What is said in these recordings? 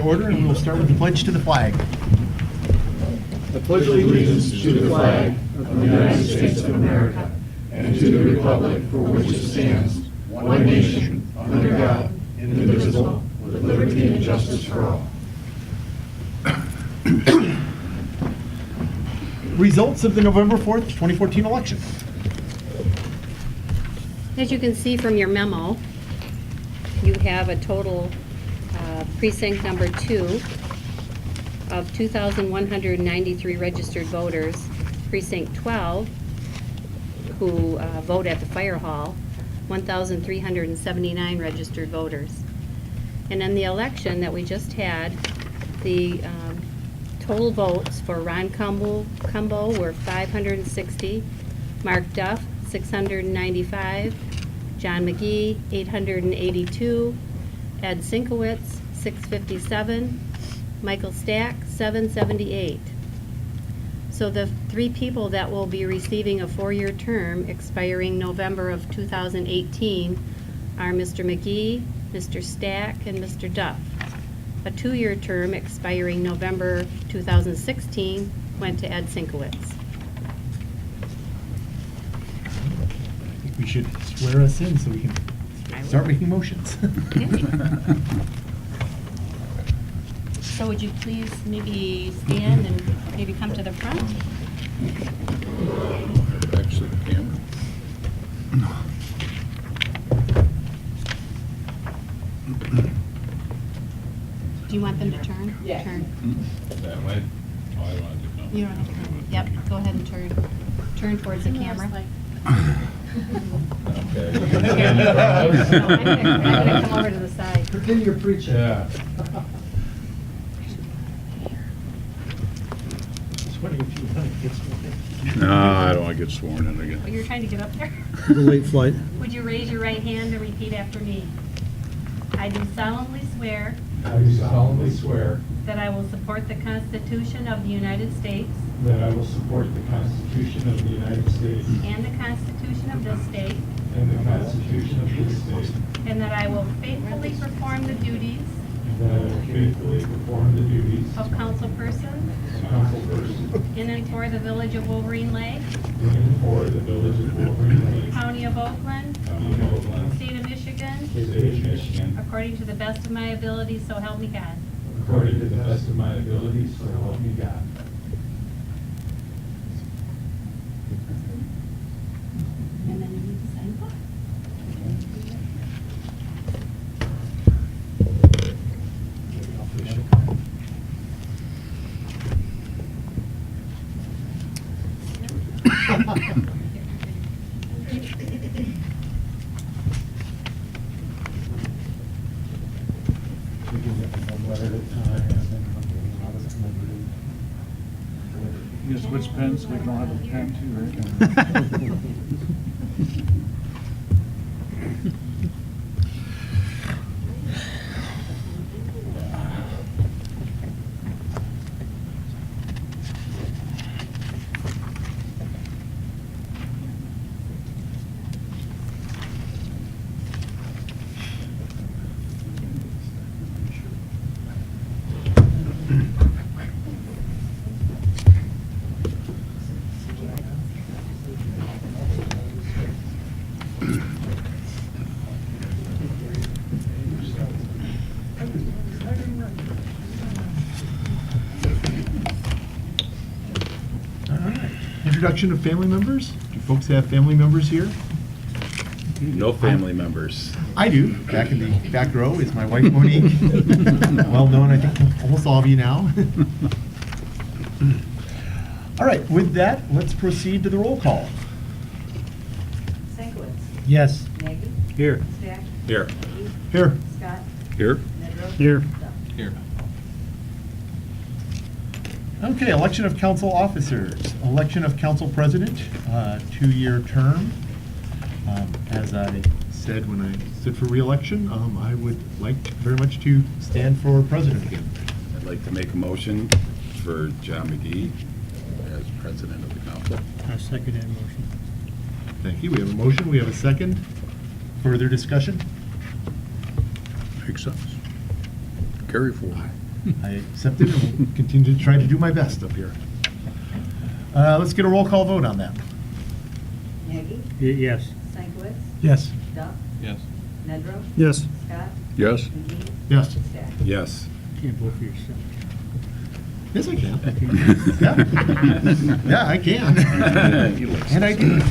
order, and we will start with the pledge to the flag. I pledge allegiance to the flag of the United States of America and to the republic for which it stands, one nation, under God, indivisible, with liberty and justice for all. Results of the November 4th, 2014 election. As you can see from your memo, you have a total precinct number 2 of 2,193 registered voters. Precinct 12, who vote at the fire hall, 1,379 registered voters. And in the election that we just had, the total votes for Ron Cumbo were 560, Mark Duff, 695, John McGee, 882, Ed Sinkowitz, 657, Michael Stack, 778. So the 3 people that will be receiving a 4-year term expiring November of 2018 are Mr. McGee, Mr. Stack, and Mr. Duff. A 2-year term expiring November 2016 went to Ed Sinkowitz. I think we should swear us in so we can start making motions. So would you please maybe stand and maybe come to the front? Actually, the camera. Do you want them to turn? Yeah. Turn. That way? Oh, I wanted to come. You don't have to turn. Yep, go ahead and turn. Turn towards the camera. Okay. No, I'm gonna come over to the side. Pretend you're preaching. Yeah. Just wondering if you want to get sworn in. No, I don't want to get sworn in Oh, again. you're trying to get up there? The late flight. Would you raise your right hand and repeat after me? I do solemnly swear I do solemnly swear that I will support the Constitution of the United States that I will support the Constitution of the United States and the Constitution of this state, and the Constitution of this state, and that I will faithfully perform the duties and that I will faithfully perform the duties of councilperson of councilperson in and for the village of Wolverine Lake, in and for the village of Wolverine Lake, County of Oakland, County of Oakland, State of Michigan, State of Michigan, according to the best of my ability, so help me God. according to the best of my abilities, so help me God. And then you need to sign the book. We can get one letter at a time, and then I'll get a lot of You can switch pens so we can all have a pen too, right? All right. Introduction of family members. Do folks have family members here? No family members. I do. Back in the back row is my wife Monique. Well known, I think, almost all of you now. All right, with that, let's proceed to the roll call. Sinkowitz. Yes. Maggie. Here. Stack. Here. Here. Scott. Here. Nedrow. Here. Here. Okay, election of council officers. Election of council president, 2-year term. As I said when I stood for re-election, I would like very much to stand for president again. I'd like to make a motion for John McGee as president of the council. I second that motion. Thank you. We have a motion. We have a second. Further discussion? Makes sense. Carry forward. I accept it and will continue to try to do my best up here. Let's get a roll call vote on that. Nagy, Yes. Stankiewicz, Yes. Duff, Yes. Nedrow, Yes. Scott, Yes. McGee, Yes. Stack. Yes. Can't vote for yourself. Yes, I can. Yeah, I can. And I did.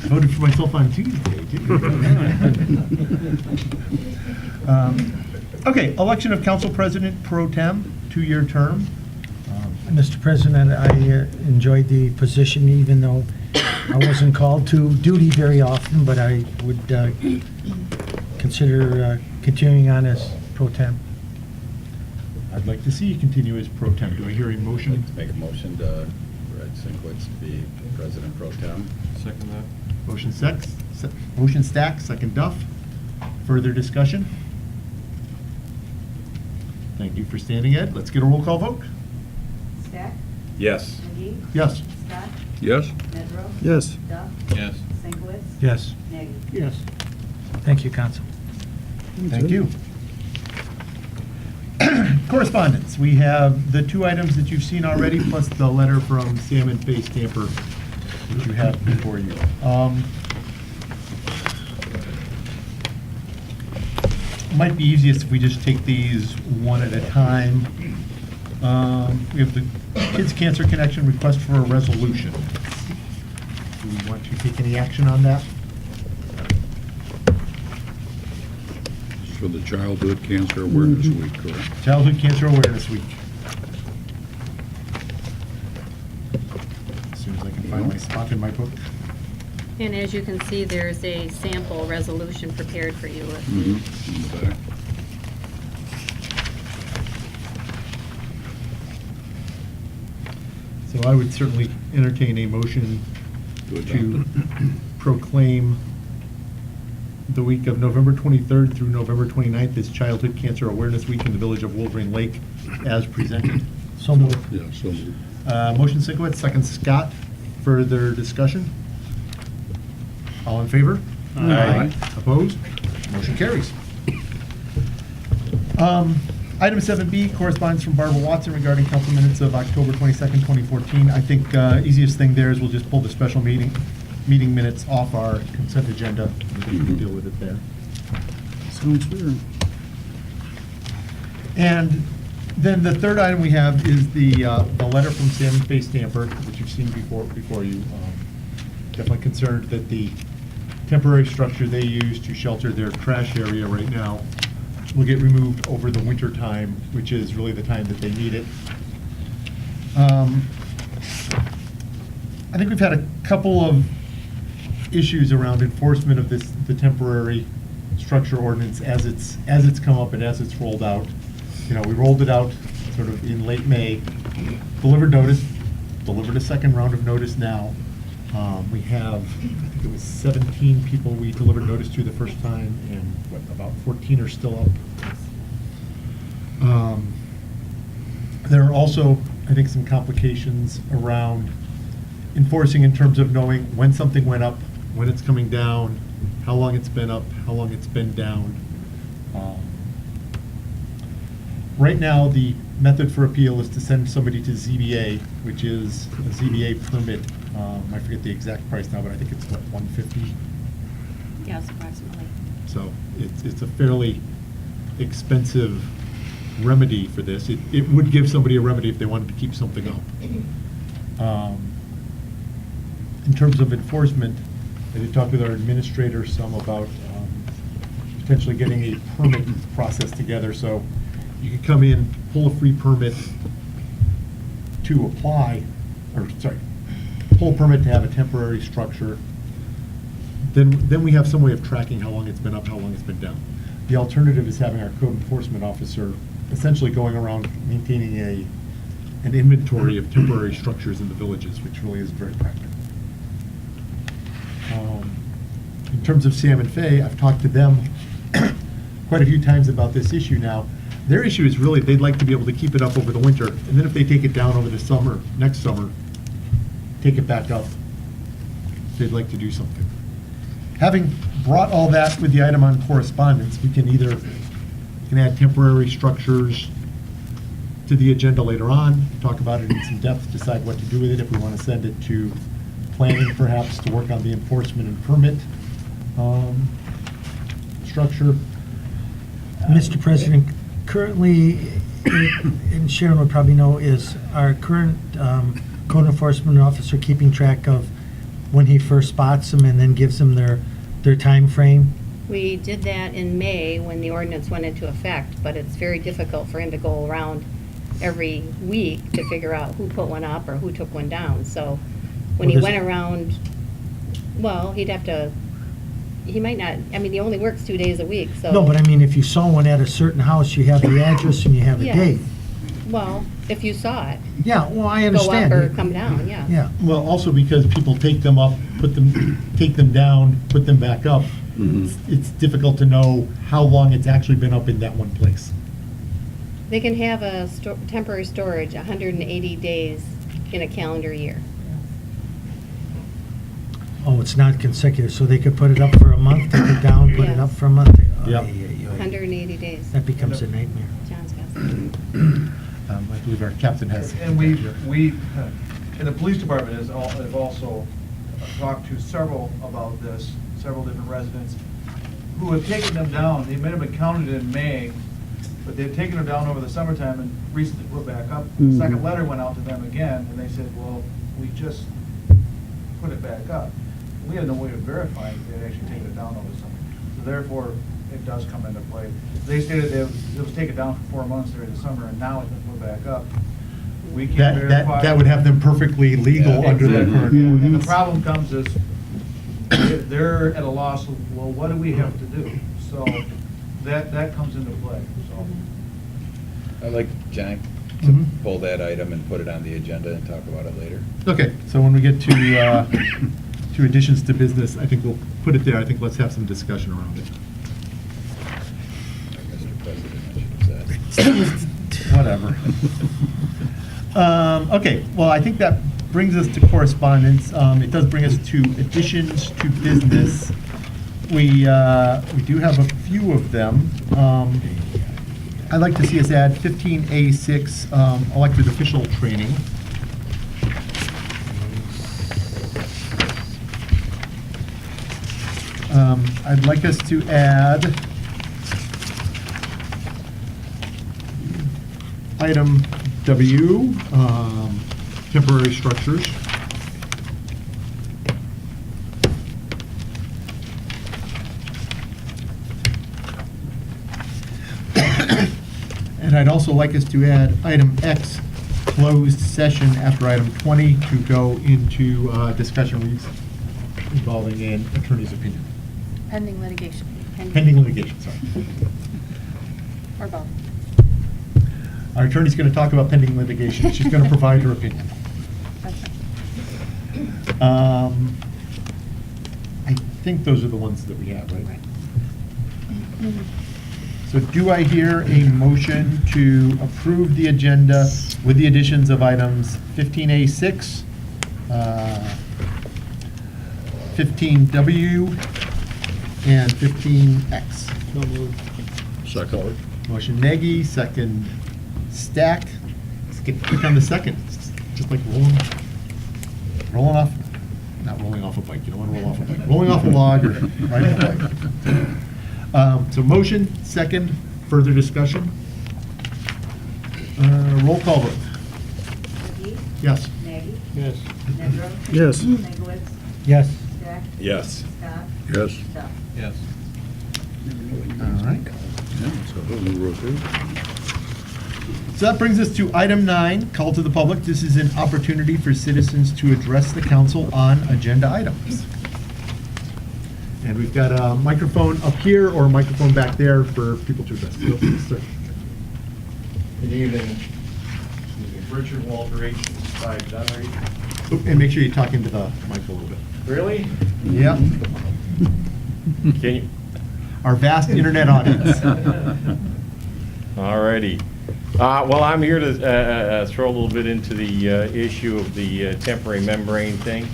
Voted for myself on Tuesday, too. Okay, election of Council President Pro-Tem, 2-year term. Mr. President, I enjoyed the position, even though I wasn't called to duty very often, but I would consider continuing on as pro tem. I'd like to see you continue as Pro-Tem. Do I hear a motion? Make a motion to Red Sinkwitz to be President Pro Tem. Second that. Motion Stack, second Duff. Further discussion? Thank you for standing, Ed. Let's get a roll call vote. Stack, Yes. McGee, Yes. Scott, Yes. Nedrow, Yes. Duff, Yes. Stankiewicz, Yes. Nagy. Yes. Thank you, Council. Thank you. Correspondence. We have the 2 items that you've seen already, plus the letter from Salmon Face Camper that you have before you. Might be easiest if we just take these one at a time. We have the Kids Cancer Connection request for a resolution. Do we want to take any action on that? For the Childhood Cancer Awareness Week, correct? Childhood Cancer Awareness Week. As soon as I can find my spot in my book. And as you can see, there's a sample resolution prepared for you. In the back. So I would certainly entertain a motion To adopt to it. proclaim the week of November 23rd through November 29th as Childhood Cancer Awareness Week in the village of Wolverine Lake as presented. So moved. Yeah, so moved. Motion Sikowitz, second Scott. Further discussion? All in favor? Aye. Opposed? Motion carries. Item 7B, correspondence from Barbara Watson regarding council minutes of October 22nd, 2014. I think easiest thing there is we'll just pull the special meeting minutes off our consent agenda. We can deal with it there. Sounds fair. And then the third item we have is the letter from Salmon Face Camper, which you've seen before you. Definitely concerned that the temporary structure they use to shelter their trash area right now will get removed over the winter time, which is really the time that they need it. I think we've had a couple of issues around enforcement of the temporary structure ordinance as it's come up and as it's rolled out. You know, we rolled it out sort of in late May, delivered a second round of notice now. We have, I think it was 17 people we delivered notice to the first time, and what, about 14 are still up. There are also, I think, some complications around enforcing in terms of knowing when something went up, when it's coming down, how long it's been up, how long it's been down. Right now, the method for appeal is to send somebody to ZBA, which is a ZBA permit. I forget the exact price now, but I think it's what, $150? Yes, approximately. So it's a fairly expensive remedy for this. It would give somebody a remedy if they wanted to keep something up. In terms of enforcement, I did talk with our administrator some about potentially getting a permit process together. So you could come in, pull a free permit to apply, or sorry, pull a permit to have a temporary structure. Then we have some way of tracking how long it's been up, how long it's been down. The alternative is having our code enforcement officer essentially going around maintaining an inventory of temporary structures in the villages, which really is very practical. In terms of Salmon Bay, I've talked to them quite a few times about this issue now. Their issue is really they'd like to be able to keep it up over the winter, and then if they take it down over the summer, next summer, take it back up, they'd like to do something. Having brought all that with the item on correspondence, we can add temporary structures to the agenda later on, talk about it in some depth, decide what to do with it, if we want to send it to planning perhaps to work on the enforcement and permit structure. Mr. President, currently, and Sharon would probably know, is our current code enforcement officer keeping track of when he first spots them and then gives them their time frame? We did that in May when the ordinance went into effect, but it's very difficult for him to go around every week to figure out who put one up or who took one down. So when he Well, went around, well, he'd have to, he might not, I mean, he only works 2 days a week, so. No, but I mean, if you saw one at a certain house, you have the address and you have a Yes. date. Well, if you saw it, Yeah, well, I go understand. up or come down, yeah. Yeah. Well, also because people take them up, take them down, put them back up. It's difficult to know how long it's actually been up in that one place. They can have a temporary storage 180 days in a calendar year. Oh, it's not consecutive, so they could put it up for a month, take it down, put it up for a month? Oh, Yep. yeah, yeah, yeah. 180 days. That becomes a nightmare. John's got it. I believe our captain has. And and the police department have also talked to several about this, several different residents who have taken them down. They might have been counted in May, but they've taken them down over the summertime and recently put back up. The second letter went out to them again, and they said, well, we just put it back up. We had no way of verifying if they had actually taken it down over the summer. So therefore, it does come into play. They stated it was taken down for 4 months during the summer, and now it's been put back up. We can't verify. That would have them perfectly legal Yeah, under the exactly. current. And the problem comes is, they're at a loss of, well, what do we have to do? So that comes into play, so. I'd like John to Mhm. pull that item and put it on the agenda and talk about it later. Okay, so when we get to additions to business, I think we'll put it there. I think let's have some discussion around it. Mr. President, I should have said. Whatever. Okay, well, I think that brings us to correspondence. It does bring us to additions to business. We do have a few of them. I'd like to see us add 15A6, elected official training. I'd like us to add item W, temporary structures. And I'd also like us to add item X, closed session after item 20 to go into discussion involving an attorney's opinion. Pending litigation. Pending litigation, sorry. Or both. Our attorney's going to talk about pending litigation. She's going to provide her opinion. I think those are the ones that we have, right? So do I hear a motion to approve the agenda with the additions of items 15A6, 15W, and 15X? Second. Motion Nagy, second Stack. Let's get quick on the second. It's just like rolling off, not rolling off a bike. You don't want to roll off a bike. Rolling off a log or riding a bike. So motion, second, further discussion. Roll call vote. McGee, Yes. Nagy, Yes. Nedrow, Yes. Legowitz, Yes. Stack, Yes. Scott, Yes. Duff. Yes. All right. Yeah, so we'll rotate. So that brings us to item 9, call to the public. This is an opportunity for citizens to address the council on agenda items. And we've got a microphone up here or a microphone back there for people to address. Feel free to start. Good evening. Richard Walter, H5 Dunnery. And make sure you talk into the mic a little bit. Really? Yep. Can you? Our vast internet audience. All righty. Well, I'm here to throw a little bit into the issue of the temporary membrane thing.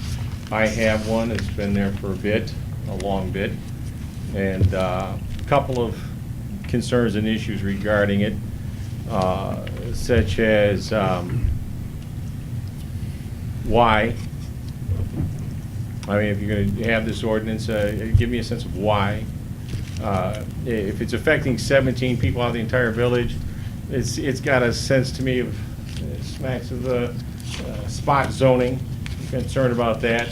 I have one. It's been there for a long bit, and a couple of concerns and issues regarding it. such as why. I mean, if you're going to have this ordinance, give me a sense of why. If it's affecting 17 people out of the entire village, it's got a sense to me of smacks of spot zoning. I'm concerned about that.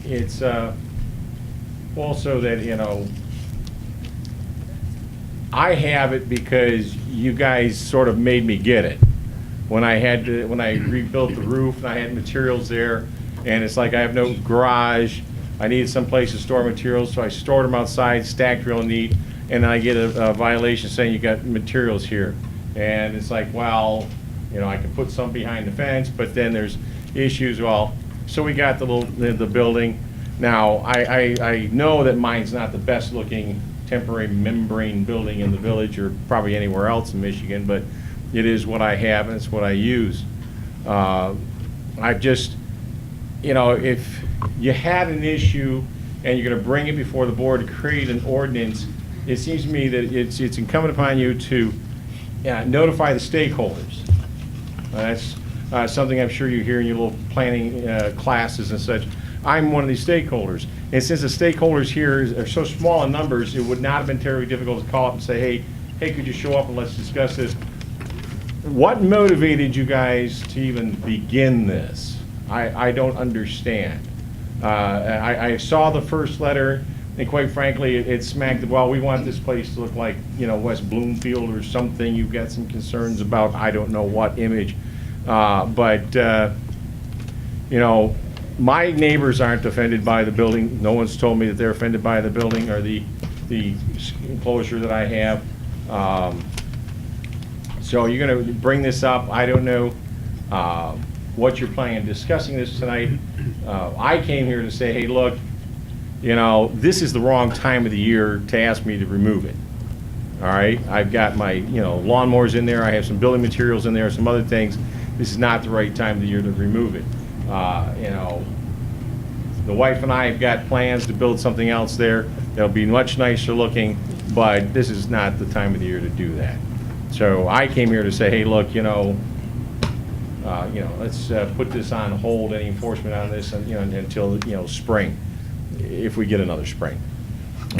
It's also that, you know, I have it because you guys sort of made me get it. When I rebuilt the roof and I had materials there, and it's like I have no garage, I needed some place to store materials, so I stored them outside, stacked real neat, and then I get a violation saying you got materials here. And it's like, well, you know, I can put some behind the fence, but then there's issues. Well, so we got the building. Now, I know that mine's not the best looking temporary membrane building in the village or probably anywhere else in Michigan, but it is what I have and it's what I use. I've just, you know, if you had an issue and you're going to bring it before the board to create an ordinance, it seems to me that it's incumbent upon you to notify the stakeholders. That's something I'm sure you hear in your little planning classes and such. I'm one of these stakeholders. And since the stakeholders here are so small in numbers, it would not have been terribly difficult to call up and say, hey, could you show up and let's discuss this? What motivated you guys to even begin this? I don't understand. I saw the first letter, and quite frankly, it smacked, well, we want this place to look like, you know, West Bloomfield or something. You've got some concerns about, I don't know what image. But you know, my neighbors aren't offended by the building. No one's told me that they're offended by the building or the enclosure that I have. So you're going to bring this up. I don't know what you're planning on discussing this tonight. I came here to say, hey, look, you know, this is the wrong time of the year to ask me to remove it. All right, I've got my, you know, lawnmowers in there. I have some building materials in there, some other things. This is not the right time of the year to remove it. You know, the wife and I have got plans to build something else there that'll be much nicer looking, but this is not the time of the year to do that. So I came here to say, hey, look, you know, let's put this on hold, any enforcement on this, and, you know, until, you know, spring, if we get another spring.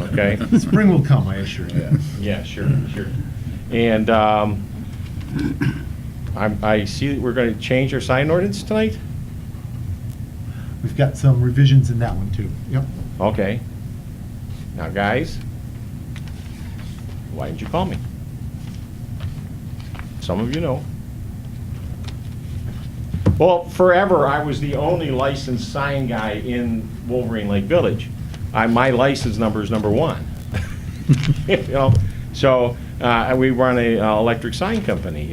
Okay. Spring will come, I assure you. Yeah, sure. And I see that we're going to change our sign ordinance tonight. We've got some revisions in that one too. Yep. Okay. Now, guys, why didn't you call me? Some of you know. Well, forever I was the only licensed sign guy in Wolverine Lake Village. My license number is #1. You know, so we run a electric sign company.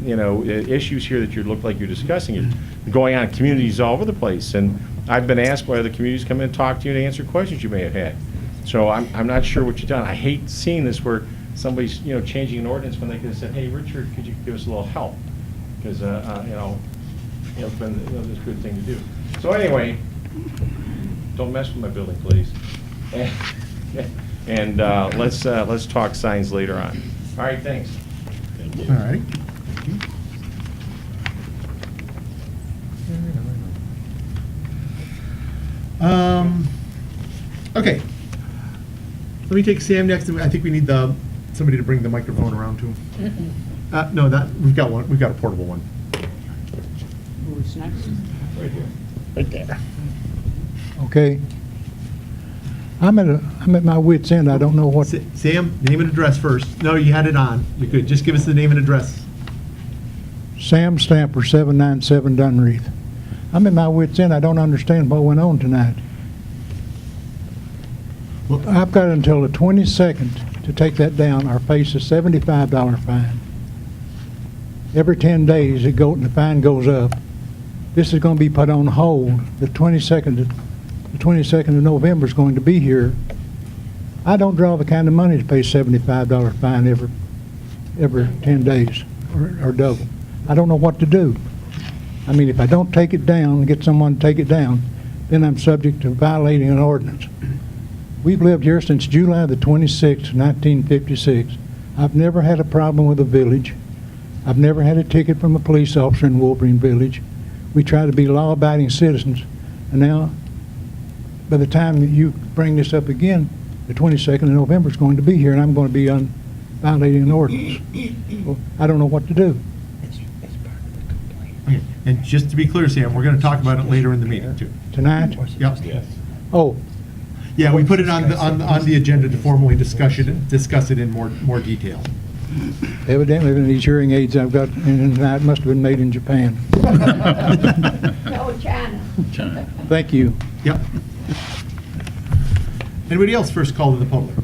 You know, issues here that you look like you're discussing is going on in communities all over the place, and I've been asked by other communities to come in and talk to you to answer questions you may have had. So I'm not sure what you've done. I hate seeing this where somebody's, you know, changing an ordinance when they could have said, hey, Richard, could you give us a little help? Because, you know, it's been, you know, this good thing to do. So anyway, don't mess with my building, please. And let's talk signs later on. All right, thanks. All right. Okay. Let me take Sam next. I think we need somebody to bring the microphone around to him. No, we've got one. We've got a portable one. Who's next? Right here. Right there. Okay. I'm at my wit's end. I don't know what. Sam, name and address first. No, you had it on. You're good. Just give us the name and address. Sam Stamper, 797 Dunreath. I'm at my wit's end. I don't understand what went on tonight. Well, I've got until the 22nd to take that down or face a $75 fine. Every 10 days the fine goes up. This is going to be put on hold. The 22nd of November is going to be here. I don't draw the kind of money to pay $75 fine every 10 days or double. I don't know what to do. I mean, if I don't take it down, get someone to take it down, then I'm subject to violating an ordinance. We've lived here since July the 26th, 1956. I've never had a problem with the village. I've never had a ticket from a police officer in Wolverine Village. We try to be law-abiding citizens. And now, by the time that you bring this up again, the 22nd of November is going to be here, and I'm going to be violating an ordinance. Well, I don't know what to do. Okay, and just to be clear, Sam, we're going to talk about it later in the meeting, too. Tonight? Yep. Oh, Yeah, we put it on the agenda to formally discuss it in more detail. evidently these hearing aids I've got in tonight must have been made in Japan. No, China. Thank you. Yep. Anybody else first call to the public?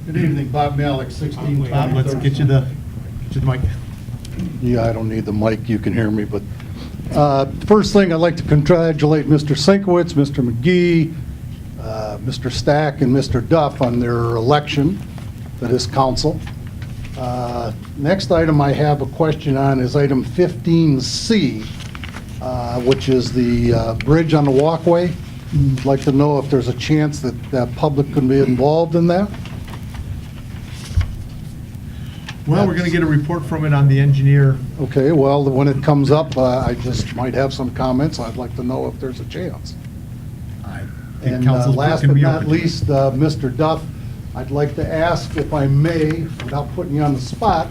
Good evening, Bob Malik, 16. Bob, let's get you the mic. Yeah, I don't need the mic, you can hear me, but first thing, I'd like to congratulate Mr. Sinkowitz, Mr. McGee, Mr. Stack, and Mr. Duff on their election to this council. Next item I have a question on is item 15C, which is the bridge on the walkway. I'd like to know if there's a chance that the public could be involved in that. Well, we're going to get a report from it on the engineer. Okay, well, when it comes up, I just might have some comments. I'd like to know if there's a chance. I think And council's last gonna but be not open to it. least, Mr. Duff, I'd like to ask if I may, without putting you on the spot,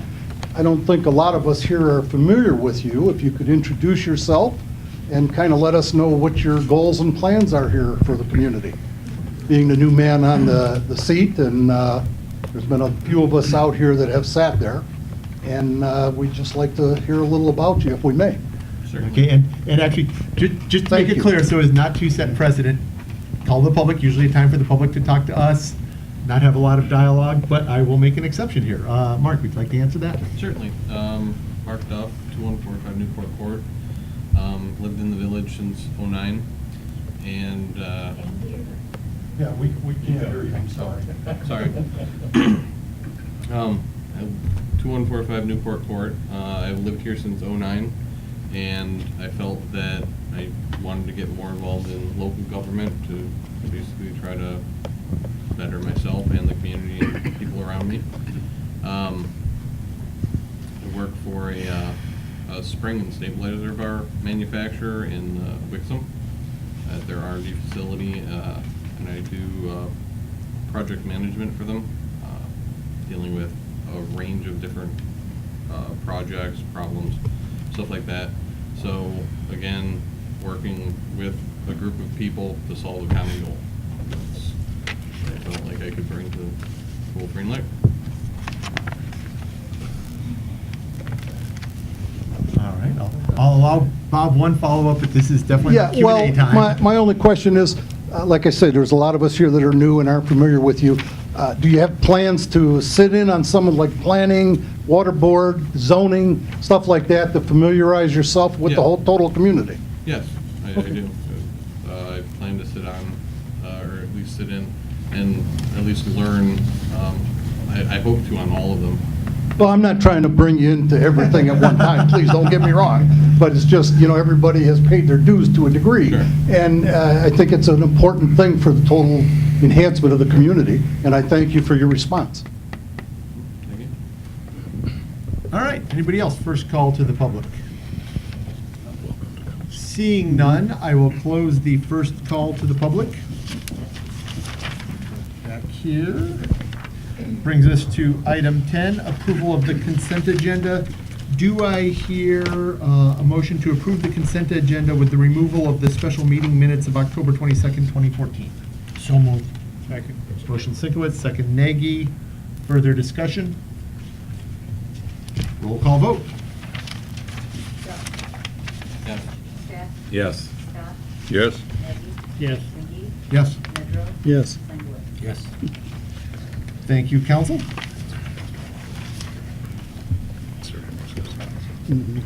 I don't think a lot of us here are familiar with you. If you could introduce yourself and kind of let us know what your goals and plans are here for the community. Being the new man on the seat, and there's been a few of us out here that have sat there, and we'd just like to hear a little about you, if we may. Okay, and actually, just to Thank make it you. clear, so as not to set precedent, call the public, usually a time for the public to talk to us, not have a lot of dialogue, but I will make an exception here. Mark, would you like to answer that? Certainly. Mark Duff, 2145 Newport Court. Lived in the village since '09, and Yeah, we can't hear you, I'm sorry. sorry. 2145 Newport Court. I've lived here since '09, and I felt that I wanted to get more involved in local government to basically try to better myself and the community and people around me. I work for a spring and stabilizer bar manufacturer in Wixom at their R&D facility, and I do project management for them, dealing with a range of different projects, problems, stuff like that. So again, working with a group of people to solve a common goal. That's what I felt like I could bring to Wolverine Lake. All right, I'll allow Bob one follow-up, but this is definitely Yeah, Q&A well, time. my only question is, like I said, there's a lot of us here that are new and aren't familiar with you. Do you have plans to sit in on some of like planning, water board, zoning, stuff like that, to familiarize yourself with the Yeah. whole total community? Yes, I do. I plan to sit on, or at least sit in, and at least learn, I hope to on all of them. Well, I'm not trying to bring you into everything at one time, please don't get me wrong, but it's just, everybody has paid their dues to a degree. Sure. And I think it's an important thing for the total enhancement of the community, and I thank you for your response. Thank you. All right, anybody else? First call to the public. Seeing none, I will close the first call to the public. Back here. Brings us to item 10, approval of the consent agenda. Do I hear a motion to approve the consent agenda with the removal of the special meeting minutes of October 22nd, 2014? So moved. Second. Motion Sinkowitz, second Nagy. Further discussion? Roll call vote. Yeah. Staff, Yes. Scott, Yes. Maggie, Yes. McGee, Yes. Nedrow, Yes. Sinkowitz. Yes. Thank you, council.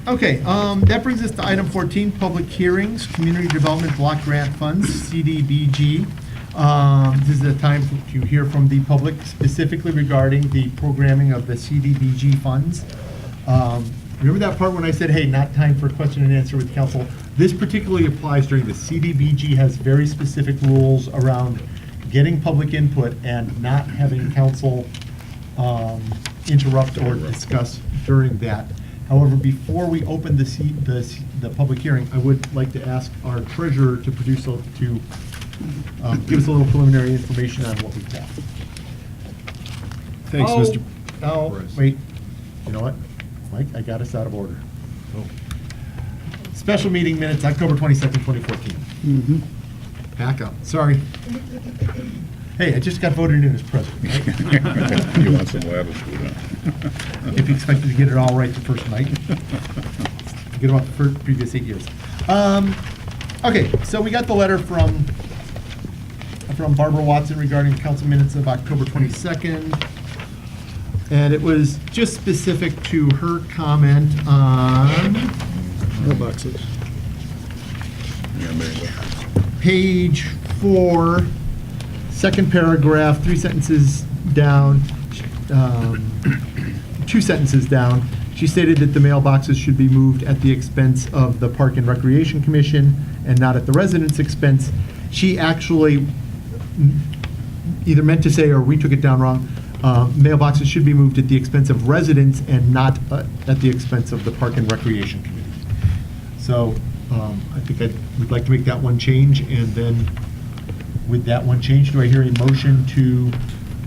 Okay, that brings us to item 14, public hearings, Community Development Block Grant Funds, CDBG. This is a time to hear from the public specifically regarding the programming of the CDBG funds. Remember that part when I said, hey, not time for question and answer with council? This particularly applies during the CDBG, has very specific rules around getting public input and not having council interrupt or discuss during that. However, before we open the public hearing, I would like to ask our treasurer to give us a little preliminary information on what we've got. Thanks, Mr. Oh, Perez. wait, you know what? Mike, I got us out of order. Special meeting minutes, October 22nd, 2014. Back up, sorry. Hey, I just got voted in as president, right? You want some latitude, huh? If you expected to get it all right the first night. Forget about the previous 8 years. Okay, so we got the letter from Barbara Watson regarding the council minutes of October 22nd. And it was just specific to her comment on Mailboxes. Yeah, maybe. page 4, second paragraph, 3 sentences down, 2 sentences down. She stated that the mailboxes should be moved at the expense of the Park and Recreation Commission and not at the residents' expense. She actually either meant to say, or we took it down wrong, mailboxes should be moved at the expense of residents and not at the expense of the Park and Recreation Committee. So I think we'd like to make that one change, and then with that one change, do I hear a motion to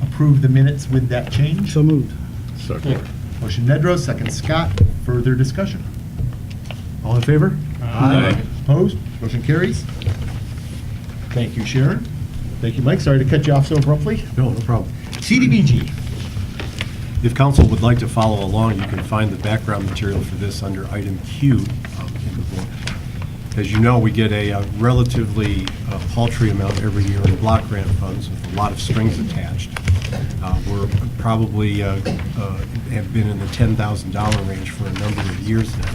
approve the minutes with that change? So moved. Second. Motion Nedrow, second Scott. Further discussion? All in favor? Aye. Opposed? Motion carries. Thank you, Sharon. Thank you, Mike. Sorry to cut you off so abruptly. No problem. CDBG. If council would like to follow along, you can find the background material for this under item Q in the book. As you know, we get a relatively paltry amount every year in block grant funds with a lot of strings attached. We're probably have been in the $10,000 range for a number of years now.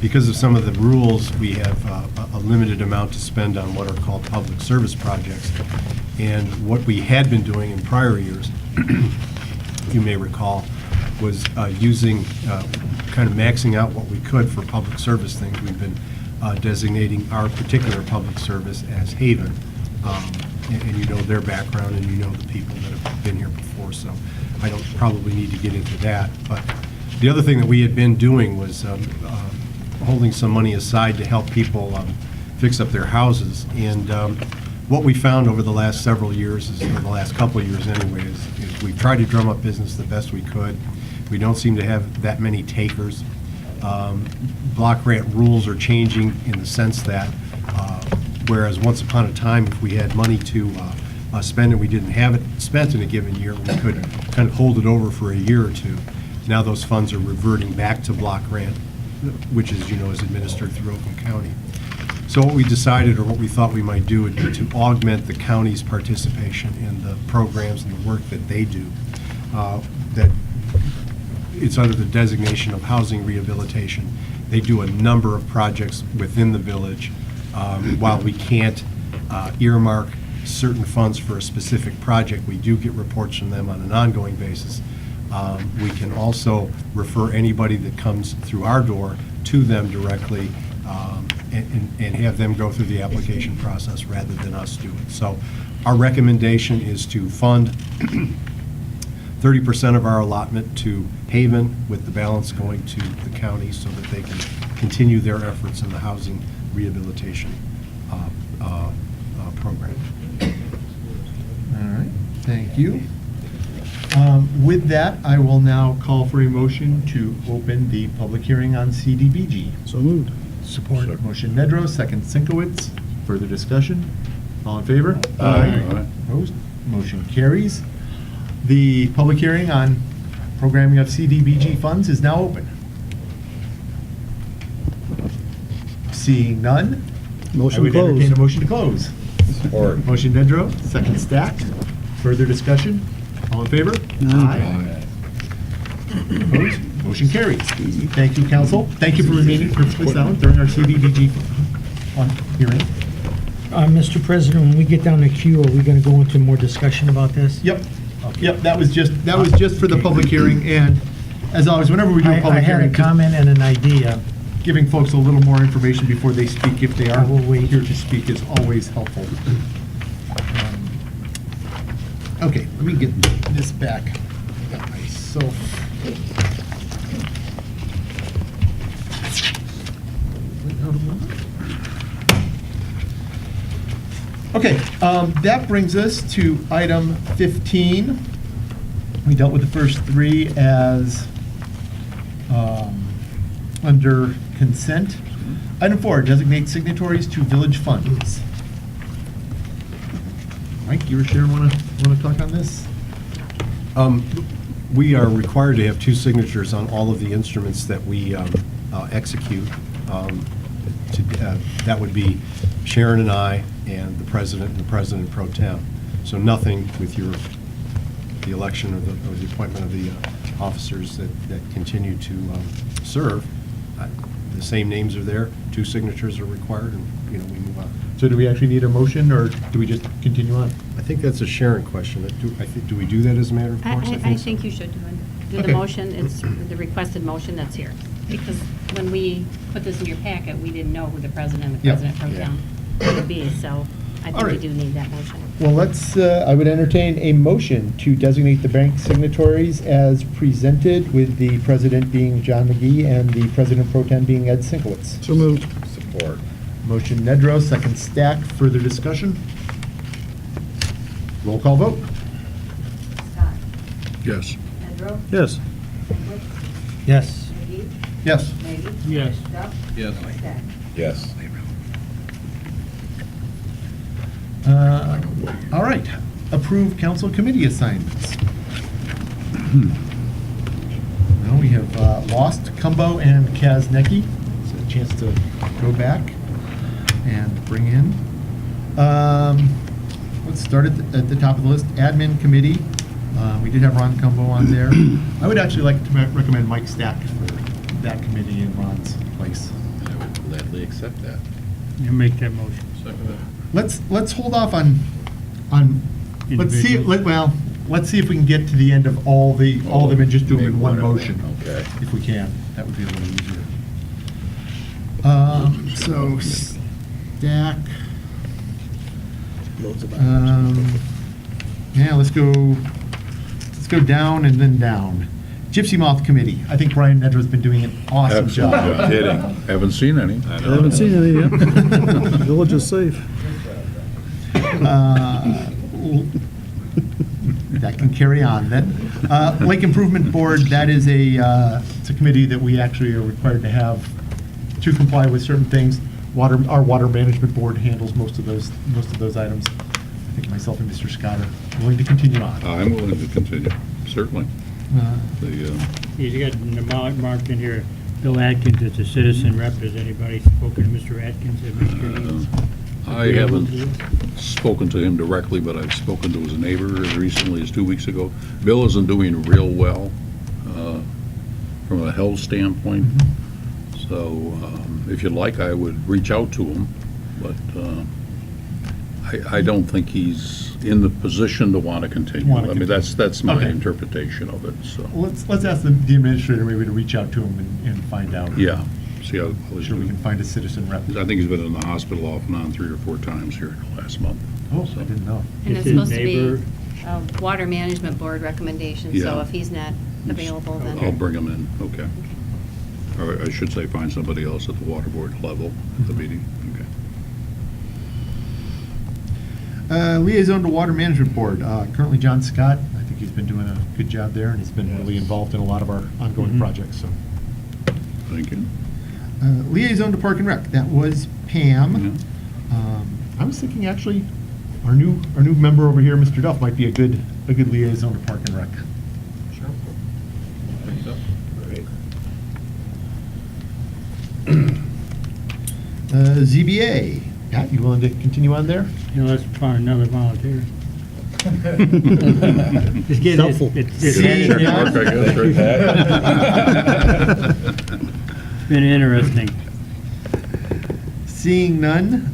Because of some of the rules, we have a limited amount to spend on what are called public service projects. And what we had been doing in prior years, you may recall, was using, kind of maxing out what we could for public service things. We've been designating our particular public service as Haven. And you know their background, and you know the people that have been here before, so I don't probably need to get into that. But the other thing that we had been doing was holding some money aside to help people fix up their houses. And what we found over the last several years, or the last couple of years anyway, is we've tried to drum up business the best we could. We don't seem to have that many takers. Block grant rules are changing in the sense that whereas once upon a time, if we had money to spend and we didn't have it spent in a given year, we could kind of hold it over for a year or two. Now those funds are reverting back to block grant, which is, you know, is administered through Oakland County. So what we decided, or what we thought we might do, would be to augment the county's participation in the programs and the work that they do. That it's under the designation of housing rehabilitation. They do a number of projects within the village. While we can't earmark certain funds for a specific project, we do get reports from them on an ongoing basis. We can also refer anybody that comes through our door to them directly and have them go through the application process rather than us do it. So our recommendation is to fund 30% of our allotment to Haven, with the balance going to the county so that they can continue their efforts in the housing rehabilitation program. All right, thank you. With that, I will now call for a motion to open the public hearing on CDBG. So moved. Support. Motion Nedrow, second Sinkowitz. Further discussion? All in favor? Aye. Opposed? Motion carries. The public hearing on programming of CDBG funds is now open. Seeing none, Motion I would entertain closed. a motion to close. Support. Motion Nedrow, second Stack. Further discussion? All in favor? Aye. Opposed? Motion carries. Thank you, council. Thank you for remaining perfectly silent during our CDBG hearing. Mr. President, when we get down to Q, are we going to go into more discussion about this? Yep, yep, that was just for the public hearing, and as always, whenever we do a I public had hearing, a comment and an idea. giving folks a little more information before they speak, if they are I will wait. here to speak, is always helpful. Okay, let me get this back. Got my So. Okay, that brings us to item 15. We dealt with the first three as under consent. Item 4, designate signatories to village funds. Mike, you or Sharon want to talk on this? We are required to have two signatures on all of the instruments that we execute. That would be Sharon and I, and the President and the President Pro-Tem. So nothing with the election or the appointment of the officers that continue to serve. The same names are there, two signatures are required, and, we move on. So do we actually need a motion, or do we just continue on? I think that's a Sharon question. Do we do that as a matter of course? I think you should do Okay. the motion. It's the requested motion that's here. Because when we put this in your packet, we didn't know who the president and the Yeah. president pro tem would be, so I All think we right. do need that motion. Well, I would entertain a motion to designate the bank signatories as presented, with the president being John McGee and the president pro tem being Ed Sinkowitz. So moved. Support. Motion Nedrow, second Stack. Further discussion? Roll call vote. Scott. Yes. Nedrow. Yes. Sinkowitz. Yes. McGee. Yes. Maggie. Yes. Duff. Yes. Stack. Yes. All right. Approve council committee assignments. Now we have lost Cumbo and Kaznecki. It's a chance to go back and bring in. Let's start at the top of the list. Admin committee. We did have Ron Cumbo on there. I would actually like to recommend Mike Stack for that committee in Ron's place. I would gladly accept that. You make that motion. Second that. Let's hold off on let's see Individuals. let's see if we can get to the end of all of them and just do them in Make one of them. motion. Okay. If we can, that would be a little easier. So Stack. Yeah, let's go down and then down. Gypsy Moth Committee. I think Brian Nedrow's been doing an awesome Absolute job. kidding. Haven't seen any. I haven't seen any yet. Village is safe. That can carry on then. Lake Improvement Board, that is it's a committee that we actually are required to have to comply with certain things. Our Water Management Board handles most of those items. I think myself and Mr. Scott are willing to continue on. I'm willing to continue, certainly. He's got marked in here, Bill Atkins is a citizen rep. Has anybody spoken to Mr. Atkins? I haven't spoken to him directly, but I've spoken to his neighbor as recently as 2 weeks ago. Bill isn't doing real well from a health standpoint. So if you'd like, I would reach out to him, but I don't think he's in the position to want to continue. I mean, that's my Okay. interpretation of it, so. Let's ask the administrator maybe to reach out to him and find out. Yeah, see how. I'm sure we can find a citizen rep. I think he's been in the hospital off and on 3 or 4 times here in the last month. Oh, I didn't know. And Is it's his supposed to neighbor- be a Water Management Board recommendation, so Yeah. if he's not available, then. I'll bring him in, okay. Or I should say, find somebody else at the water board level at the meeting, okay. Liaison to Water Management Board, currently John Scott. I think he's been doing a good job there, and he's been really involved in a lot of our ongoing projects, so. Thank you. Liaison to Park and Rec, that was Pam. I was thinking, actually, our new member over here, Mr. Duff, might be a good liaison to Park and Rec. Sure. Think so. Great. ZBA, Pat, you willing to continue on there? Let's find another volunteer. Just get it. Helpful. It's Check mark, I guess, right? been interesting. Seeing none,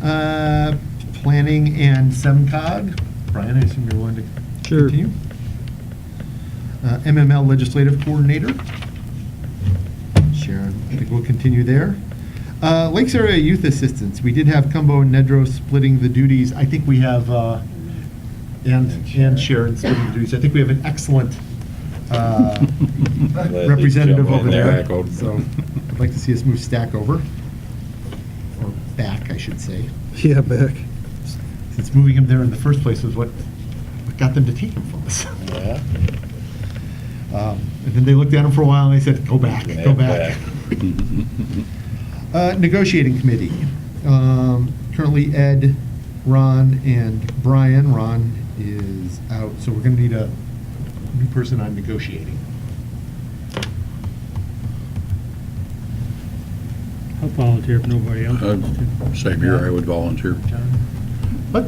Planning and SEMCOG. Brian, I assume you're willing to Sure. continue? MML Legislative Coordinator. Sharon, I think we'll continue there. Lakes Area Youth Assistance. We did have Cumbo and Nedrow splitting the duties. I think we have, and Sharon splitting the duties. I think we have an excellent representative over there. Back over. So I'd like to see us move Stack over, or back, I should say. Yeah, back. Since moving him there in the first place was what got them to take him from us. Yeah. And then they looked at him for a while and they said, go back, go back. Negotiating committee. Currently Ed, Ron, and Brian. Ron is out, so we're going to need a new person on negotiating. I'll volunteer if nobody else wants to. Same here, I would volunteer. John? I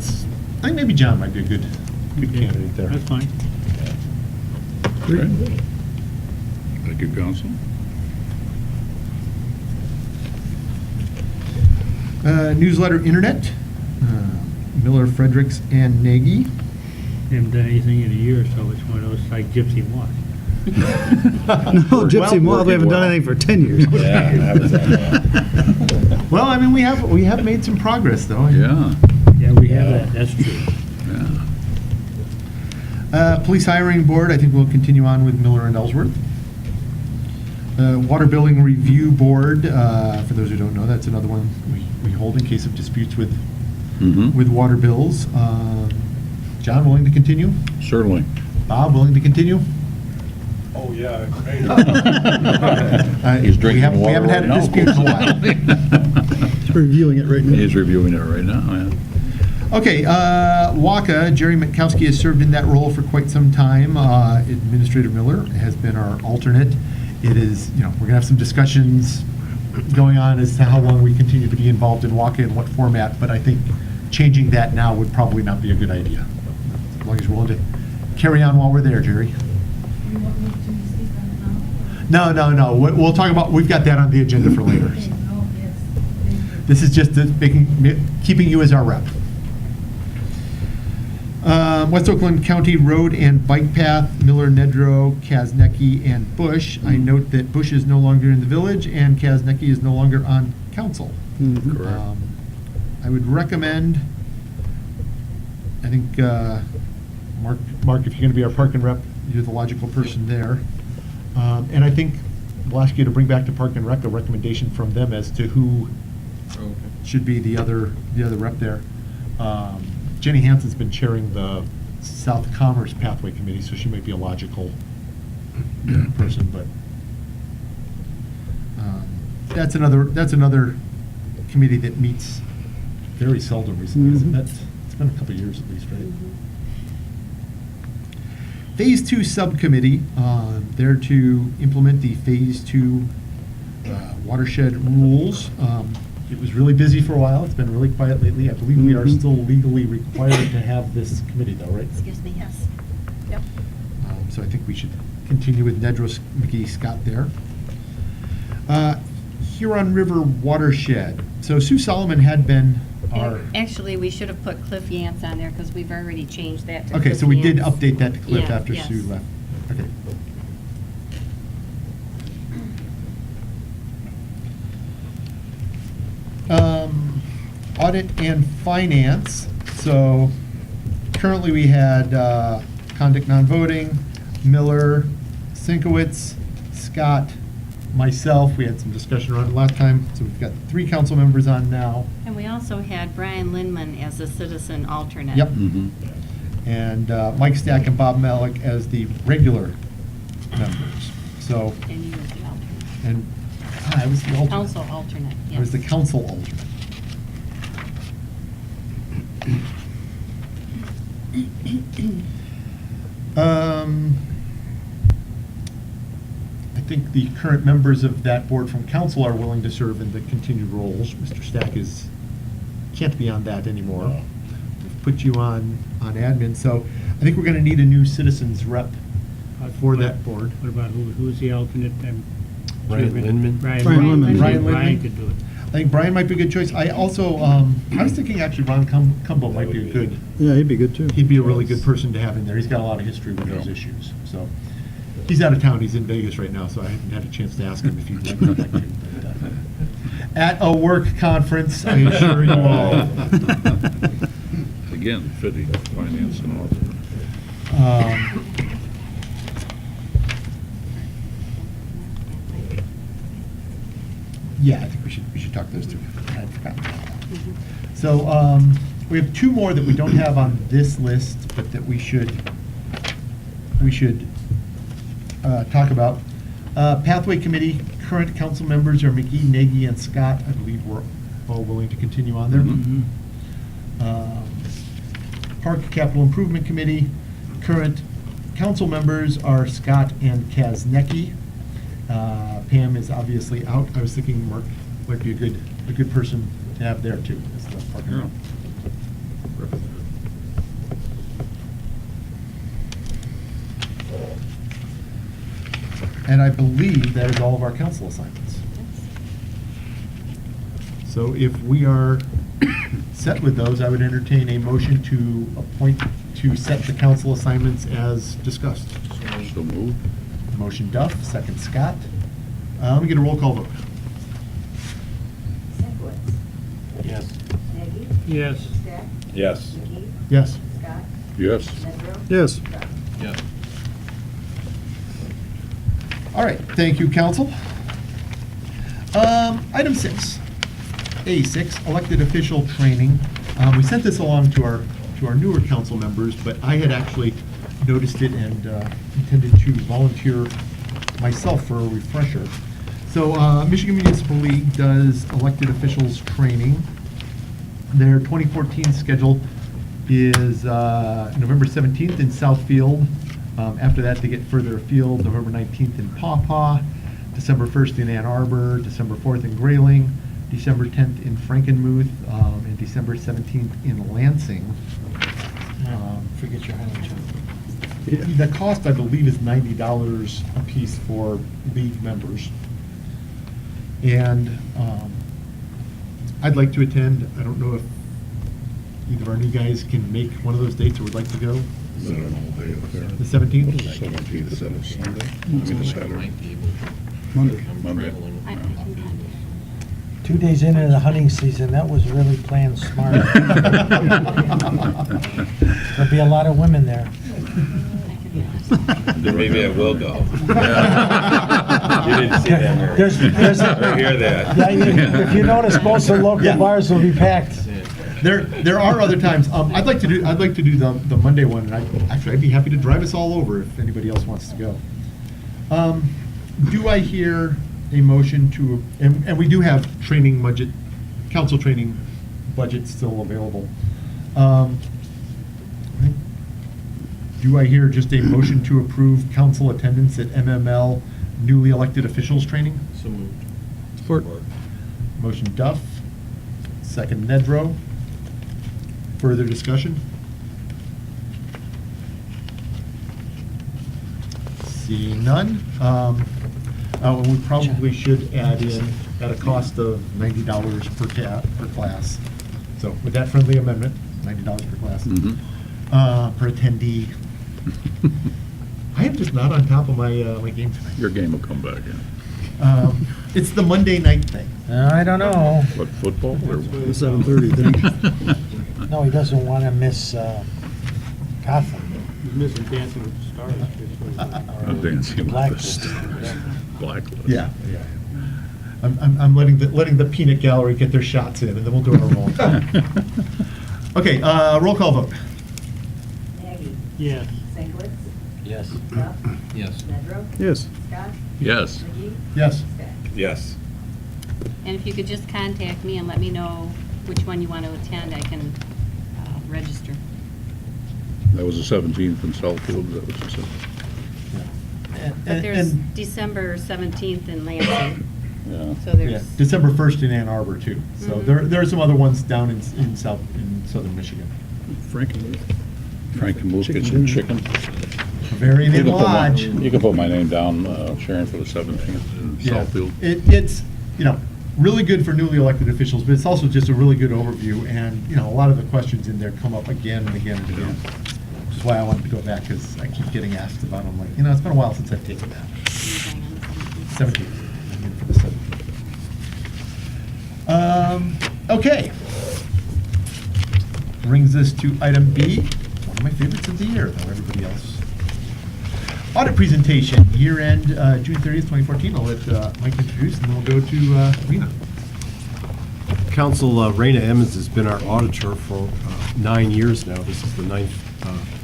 think maybe John might be a good Okay, candidate there. That's fine. Great. Thank you, Council. Newsletter, internet. Miller, Fredericks, and Nagy. Haven't done anything in a year or so. It's one of those like Gypsy Walk. No, Gypsy Moth, we haven't done anything for 10 years. Yeah, I was on that. Well, I mean, we have made some progress, though. Yeah, Yeah, we have that. That's true. yeah. Police hiring board, I think we'll continue on with Miller and Ellsworth. Water billing review board, for those who don't know, that's another one we hold in case of disputes with Mhm. water bills. John, willing to continue? Certainly. Bob, willing to continue? Oh, yeah. He's drinking We haven't water had a right now. dispute in a while. He's reviewing it right now. He's reviewing it right now, yeah. Okay, WACA, Jerry Mitkowski has served in that role for quite some time. Administrator Miller has been our alternate. It is, we're going to have some discussions going on as to how long we continue to be involved in WACA and what format, but I think changing that now would probably not be a good idea. As long as we're willing to carry on while we're there, Jerry. You want me to speak on it now? No. We'll talk about, we've got that on the agenda for later. Okay, no, yes. Thank you. This is just keeping you as our rep. West Oakland County Road and Bike Path, Miller, Nedrow, Kaznecki, and Bush. I note that Bush is no longer in the village and Kaznecki is no longer on council. Correct. I would recommend, I think, Mark, if you're going to be our park and rep, you're the logical person there. And I think we'll ask you to bring back to Park and Rec a recommendation from them as to who Okay. should be the other rep there. Jenny Hansen's been chairing the South Commerce Pathway Committee, so she might be a logical person, but that's another committee that meets very seldom recently. It's been a couple of years at least, right? Phase 2 subcommittee, there to implement the Phase 2 watershed rules. It was really busy for a while. It's been really quiet lately. I believe we are still legally required to have this committee though, right? Excuse me, yes. Yep. So I think we should continue with Nedros McGee Scott there. Huron River watershed. So Sue Solomon had been our. Actually, we should have put Cliff Yance on there because we've already changed that to Okay, Cliff so we did Yance. update that to Cliff Yeah, after yes. Sue left. Okay. Audit and finance. So currently we had conduct non-voting, Miller, Sinkowitz, Scott, myself. We had some discussion around it last time, so we've got 3 council members on now. And we also had Brian Lindman as a citizen alternate. Yep. Mhm. And Mike Stack and Bob Malik as the regular members. So, And you was the alternate. and I was the alternate. Council alternate, yes. I was the council alternate. I think the current members of that board from council are willing to serve in the continued roles. Mr. Stack can't be on that anymore. We've put you on admin, so I think we're going to need a new citizens rep for that board. What about who's the alternate? Brian Lindman? Brian Lindman. Lindman. Brian Brian Lindman. could do it. I think Brian might be a good choice. I also, I was thinking actually Ron Cumbo might be a good, Yeah, he'd be good too. he'd be a really good person to have in there. He's got a lot of history with those Yeah. issues, so. He's out of town, he's in Vegas right now, so I haven't had a chance to ask him if he'd like to come back in. At a work conference, I assure you all. Again, fitting, finance and all. mark those two. I forgot. So we have two more that we don't have on this list, but that we should talk about. Pathway Committee, current council members are McGee, Nagy, and Scott. I believe we're all willing to continue on there. Park Capital Improvement Committee, current council members are Scott and Kaznecki. Pam is obviously out. I was thinking Mark might be a good person to have there too, as the park and rec representative. And I believe that is all of our council assignments. So if we are set with those, I would entertain a motion to set the council assignments as discussed. So moved. Motion Duff, second Scott. Let me get a roll call vote. Sinkowitz. Yes. Nagy. Yes. Stack. Yes. McGee. Yes. Scott. Yes. Medrow. Yes. Duff. Yes. All right, thank you, council. Item 6, A6, elected official training. We sent this along to our newer council members, but I had actually noticed it and intended to volunteer myself for a refresher. So Michigan Municipal League does elected officials training. Their 2014 schedule is November 17th in Southfield. After that, they get further afield, November 19th in Paw Paw, December 1st in Ann Arbor, December 4th in Grayling, December 10th in Frankenmuth, and December 17th in Lansing. Forget your honey, The cost, I believe, is $90 a piece for league members. And I'd like to attend. I don't know if either of our new guys can make one of those dates or would like to go. Is that an all-day affair? The 17th? 17th, is that a Sunday? I mean, a Saturday. Might be able to. Monday. I'm Monday. traveling I around. can contact. 2 days into the hunting season, that was really planned smart. There'll be a lot of women there. Then maybe I will go. You didn't see that, Mary. There's Or hear that. Yeah, if you notice, most of the local Yeah. bars will be packed. There are other times. I'd like to do the Monday one, and I'd be happy to drive us all over if anybody else wants to go. Do I hear a motion to, and we do have training budget, council training budget still available. Do I hear just a motion to approve council attendance at MML newly elected officials training? So moved. Support. Motion Duff, second Nedrow. Further discussion? Seeing none. And we probably should add in at a cost of $90 per class. So with that friendly amendment, $90 per class. Per attendee. I am just not on top of my game tonight. Your game will come back in. It's the Monday night thing. I don't know. What, football or what? The 7:30 thing. No, he doesn't want to miss Gotham. He's missing Dancing with the Stars. Not Dancing with the Blacklist. Stars. Blacklist. Yeah. I'm letting the peanut gallery get their shots in, and then we'll do our roll call. Okay, roll call vote. Nagy. Yes. Sinkowitz. Yes. Duff. Yes. Medrow. Yes. Scott. Yes. McGee. Yes. Stack. Yes. And if you could just contact me and let me know which one you want to attend, I can register. That was the 17th in Southfield, is that what you said? But there's December 17th in Lansing, Yeah. so Yeah, there's, December 1st in Ann Arbor too. So Mhm. there are some other ones down in southern Michigan. Frankenmuth. Frankenmuth, get some chicken. Bavarian You Inn can put my- Lodge. You can put my name down, Sharon, for the 17th in Yeah. Southfield. It's, really good for newly elected officials, but it's also just a really good overview. And, a lot of the questions in there come up again and again and again. Which is why I wanted to go back, because I keep getting asked about them. Like, it's been a while since I've taken that. 17th. I mean, for the 17th. Okay. Brings us to item B, one of my favorites of the year, though everybody else. Audit presentation, year end, June 30th, 2014. I'll let Mike introduce, and then we'll go to Rena. Council, Raina Emmons has been our auditor for 9 years now. This is the 9th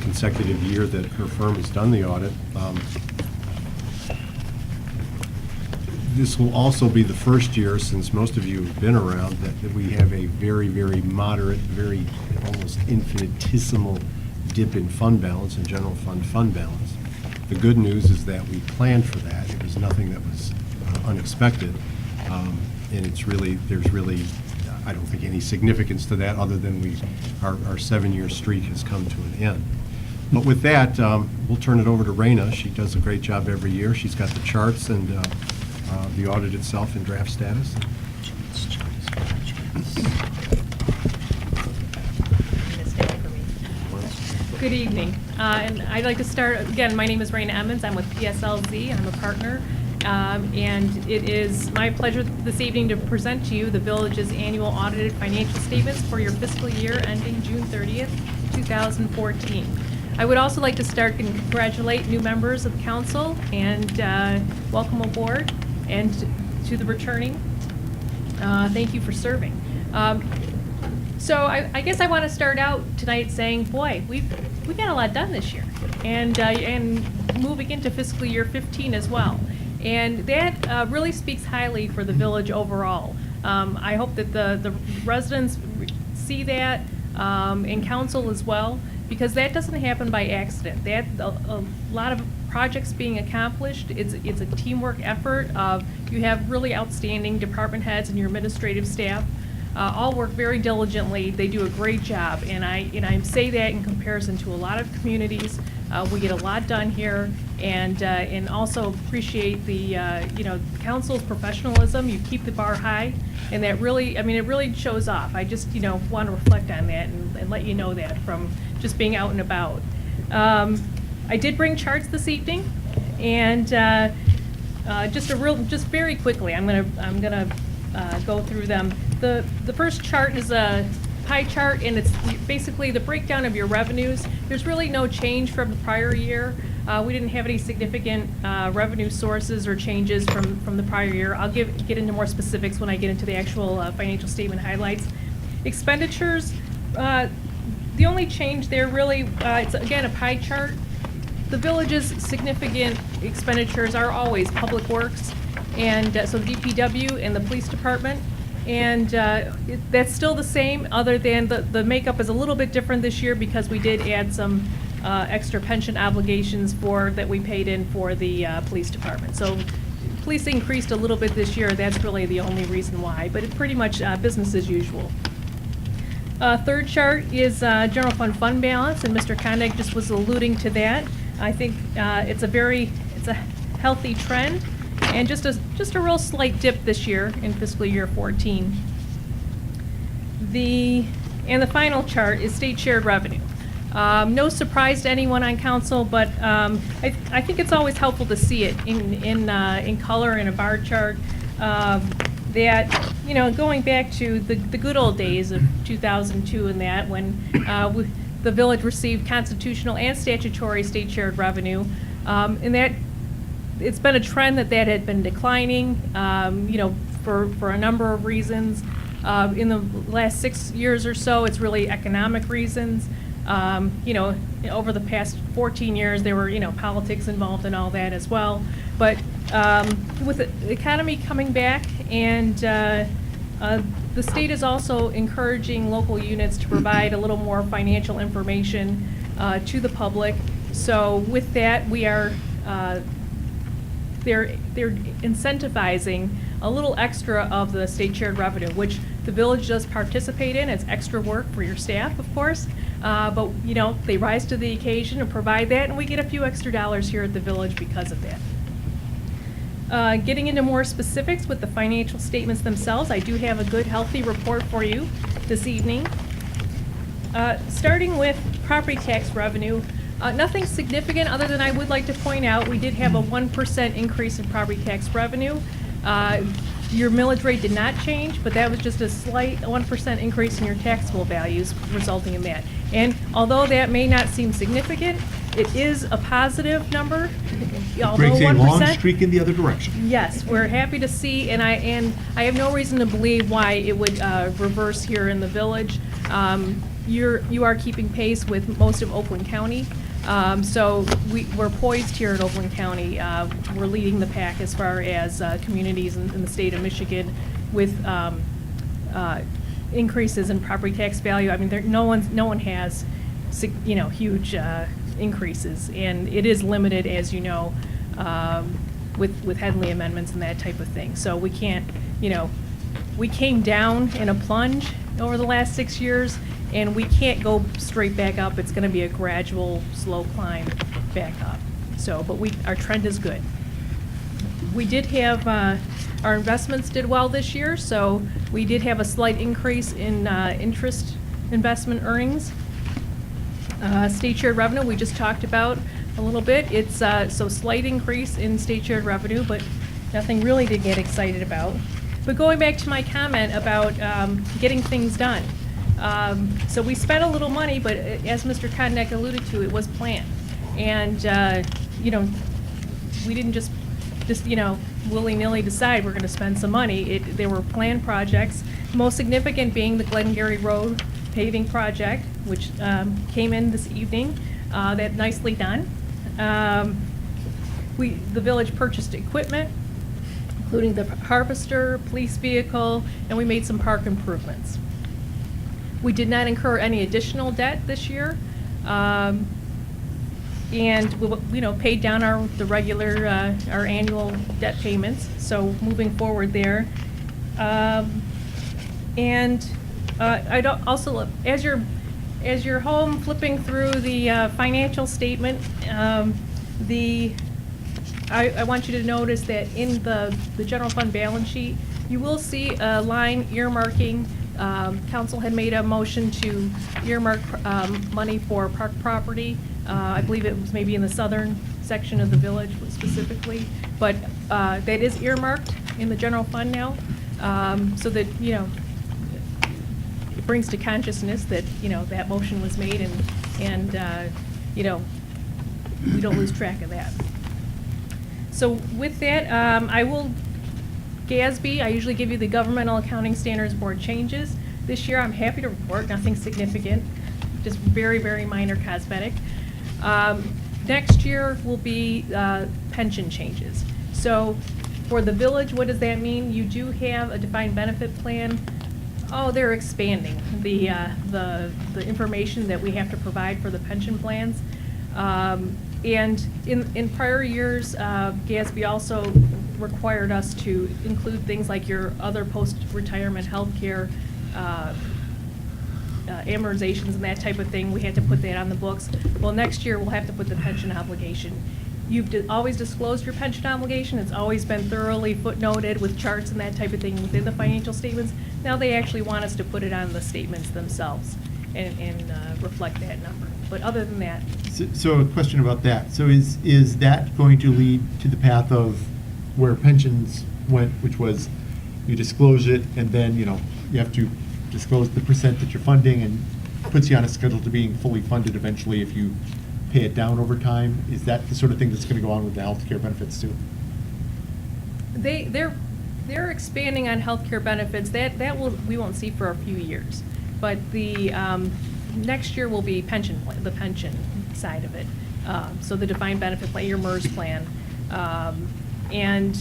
consecutive year that her firm has done the audit. This will also be the first year, since most of you have been around, that we have a very, very moderate, very almost infinitesimal dip in fund balance and general fund balance. The good news is that we planned for that. It was nothing that was unexpected. And it's really, there's really, I don't think, any significance to that other than our 7-year streak has come to an end. But with that, we'll turn it over to Raina. She does a great job every year. She's got the charts and the audit itself in draft status. Good evening. And I'd like to start, again, my name is Raina Emmons. I'm with PSLZ. I'm a partner. And it is my pleasure this evening to present to you the village's annual audited financial statements for your fiscal year ending June 30th, 2014. I would also like to start and congratulate new members of council and welcome aboard, and to the returning. Thank you for serving. So I guess I want to start out tonight saying, boy, we got a lot done this year, and moving into fiscal year 15 as well. And that really speaks highly for the village overall. I hope that the residents see that, and council as well, because that doesn't happen by accident. That a lot of projects being accomplished, it's a teamwork effort. You have really outstanding department heads and your administrative staff. All work very diligently. They do a great job, and I say that in comparison to a lot of communities. We get a lot done here, and also appreciate the council's professionalism. You keep the bar high, and that really, I mean, it really shows off. I just want to reflect on that and let you know that from just being out and about. I did bring charts this evening, and just very quickly, I'm gonna go through them. The first chart is a pie chart, and it's basically the breakdown of your revenues. There's really no change from the prior year. We didn't have any significant revenue sources or changes from the prior year. I'll get into more specifics when I get into the actual financial statement highlights. Expenditures, the only change there really, it's again a pie chart. The village's significant expenditures are always public works, and so DPW and the police department. And that's still the same, other than the makeup is a little bit different this year because we did add some extra pension obligations that we paid in for the police department. So police increased a little bit this year. That's really the only reason why, but it's pretty much business as usual. Third chart is general fund balance, and Mr. Koenig just was alluding to that. I think it's a healthy trend. And just a real slight dip this year in fiscal year 14. The final chart is state shared revenue. No surprise to anyone on council, but I think it's always helpful to see it in color in a bar chart. That going back to the good old days of 2002 and that, when the village received constitutional and statutory state shared revenue, and that. It's been a trend that had been declining, for a number of reasons. In the last 6 years or so, it's really economic reasons. Over the past 14 years, there were, politics involved and all that as well. But with the economy coming back, and the state is also encouraging local units to provide a little more financial information to the public. So with that, we are they're incentivizing a little extra of the state shared revenue, which the village does participate in. It's extra work for your staff, of course, but they rise to the occasion and provide that, and we get a few extra dollars here at the village because of that. Getting into more specifics with the financial statements themselves, I do have a good, healthy report for you this evening. Starting with property tax revenue. Nothing significant, other than I would like to point out we did have a 1% increase in property tax revenue. Your millage rate did not change, but that was just a slight 1% increase in your taxable values resulting in that. And although that may not seem significant, It is a positive number, although Breaks a 1%. long streak in the other direction. Yes, we're happy to see, and I have no reason to believe why it would reverse here in the village. You are keeping pace with most of Oakland County, so we're poised here in Oakland County. We're leading the pack as far as communities in the state of Michigan with increases in property tax value. I mean, no one has, huge increases, and it is limited, as you know, with Headley amendments and that type of thing. So we can't, we came down in a plunge over the last 6 years, and we can't go straight back up. It's going to be a gradual, slow climb back up. So, but our trend is good. We did have, our investments did well this year, so we did have a slight increase in interest investment earnings. State shared revenue, we just talked about a little bit. It's so slight increase in state shared revenue, but nothing really to get excited about. But going back to my comment about getting things done. So we spent a little money, but as Mr. Kodnek alluded to, it was planned. And, we didn't just willy-nilly decide we're going to spend some money. There were planned projects, most significant being the Glengarry Road paving project, which came in this evening. That nicely done. The village purchased equipment, including the harvester, police vehicle, and we made some park improvements. We did not incur any additional debt this year, and we paid down the regular our annual debt payments. So moving forward there, and I'd also, as you're home flipping through the financial statement, I want you to notice that in the general fund balance sheet, you will see a line earmarking. Council had made a motion to earmark money for park property. I believe it was maybe in the southern section of the village specifically, but that is earmarked in the general fund now, so that, it brings to consciousness that, that motion was made and we don't lose track of that. So with that, GASB, I usually give you the Governmental Accounting Standards Board changes. This year, I'm happy to report nothing significant, just very, very minor cosmetic. Next year will be pension changes. So for the village, what does that mean? You do have a defined benefit plan. Oh, they're expanding the information that we have to provide for the pension plans. And in prior years, GASB also required us to include things like your other post-retirement health care amortizations and that type of thing. We had to put that on the books. Well, next year we'll have to put the pension obligation. You've always disclosed your pension obligation. It's always been thoroughly footnoted with charts and that type of thing within the financial statements. Now they actually want us to put it on the statements themselves and reflect that number. But other than that. So a question about that. So is that going to lead to the path of where pensions went, which was you disclose it and then, you have to disclose the percent that you're funding and puts you on a schedule to being fully funded eventually if you pay it down over time? Is that the sort of thing that's going to go on with the healthcare benefits too? They're expanding on healthcare benefits. We won't see for a few years, but the next year will be the pension side of it. So the defined benefit plan, your MERS plan, and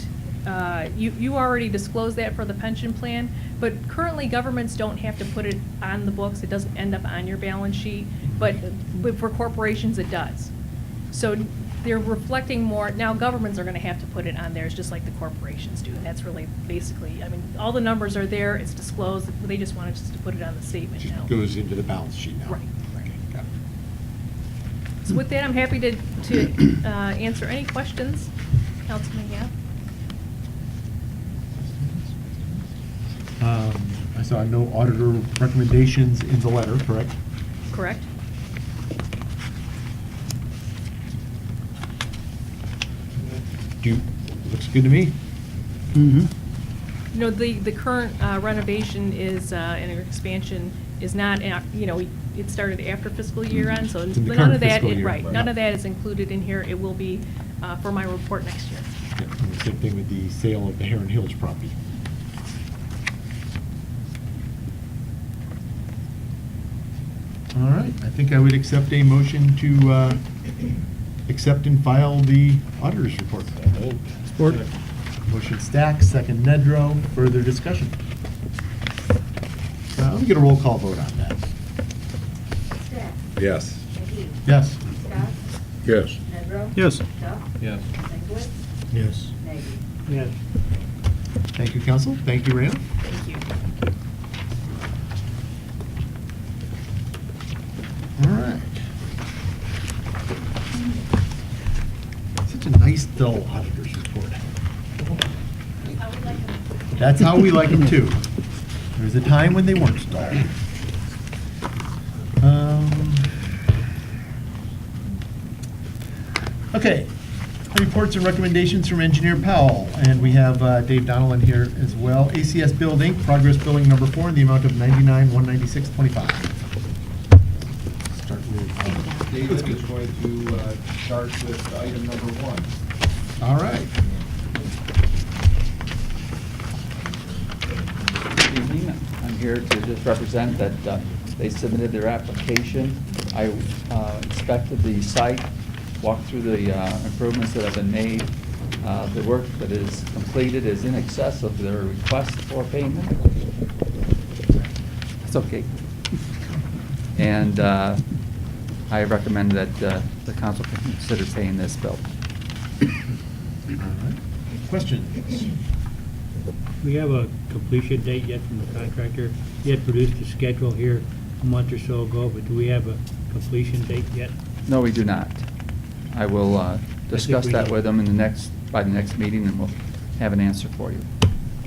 you already disclosed that for the pension plan. But currently, governments don't have to put it on the books. It doesn't end up on your balance sheet. But for corporations, it does. So they're reflecting more. Now, governments are going to have to put it on theirs just like the corporations do. And that's really basically, all the numbers are there. It's disclosed. They just wanted us to put it on the statement now. It goes into the balance sheet now. Right. Okay, got it. So with that, I'm happy to answer any questions Council may have. I saw no auditor recommendations in the letter, correct? Correct. Looks good to me. The current renovation is, and expansion is not, it started after fiscal year end, so It's in the none current of that, fiscal year. right, none of that is included in here. It will be for my report next year. Yeah, and the same thing with the sale of the Heron Hills property. All right, I think I would accept a motion to accept and file the auditor's report. Support. Motion Stack, second Nedrow. Further discussion? Let me get a roll call vote on that. Stack. Yes. McGee. Yes. Scott. Yes. Nedrow. Yes. Duff. Yes. Stankiewicz. Yes. Nagy. Yes. Thank you, council. Thank you, Rand. Thank you. All right. Such a nice, dull auditor's report. That's how we like them too. There was a time when they weren't dull. Okay, reports and recommendations from Engineer Powell, and we have Dave Donnell in here as well. ACS Building, progress billing number 4 in the amount of $99,196.25. Start with David is going to start with item number 1. all right. Good evening. I'm here to just represent that they submitted their application. I inspected the site, walked through the improvements that have been made. The work that is completed is in excess of their request for payment. It's okay. And I recommend that the council consider paying this bill. All right. Questions? We have a completion date yet from the contractor. He had produced a schedule here a month or so ago, but do we have a completion date yet? No, we do not. I will discuss we that need- with them by the next meeting, and we'll have an answer for you.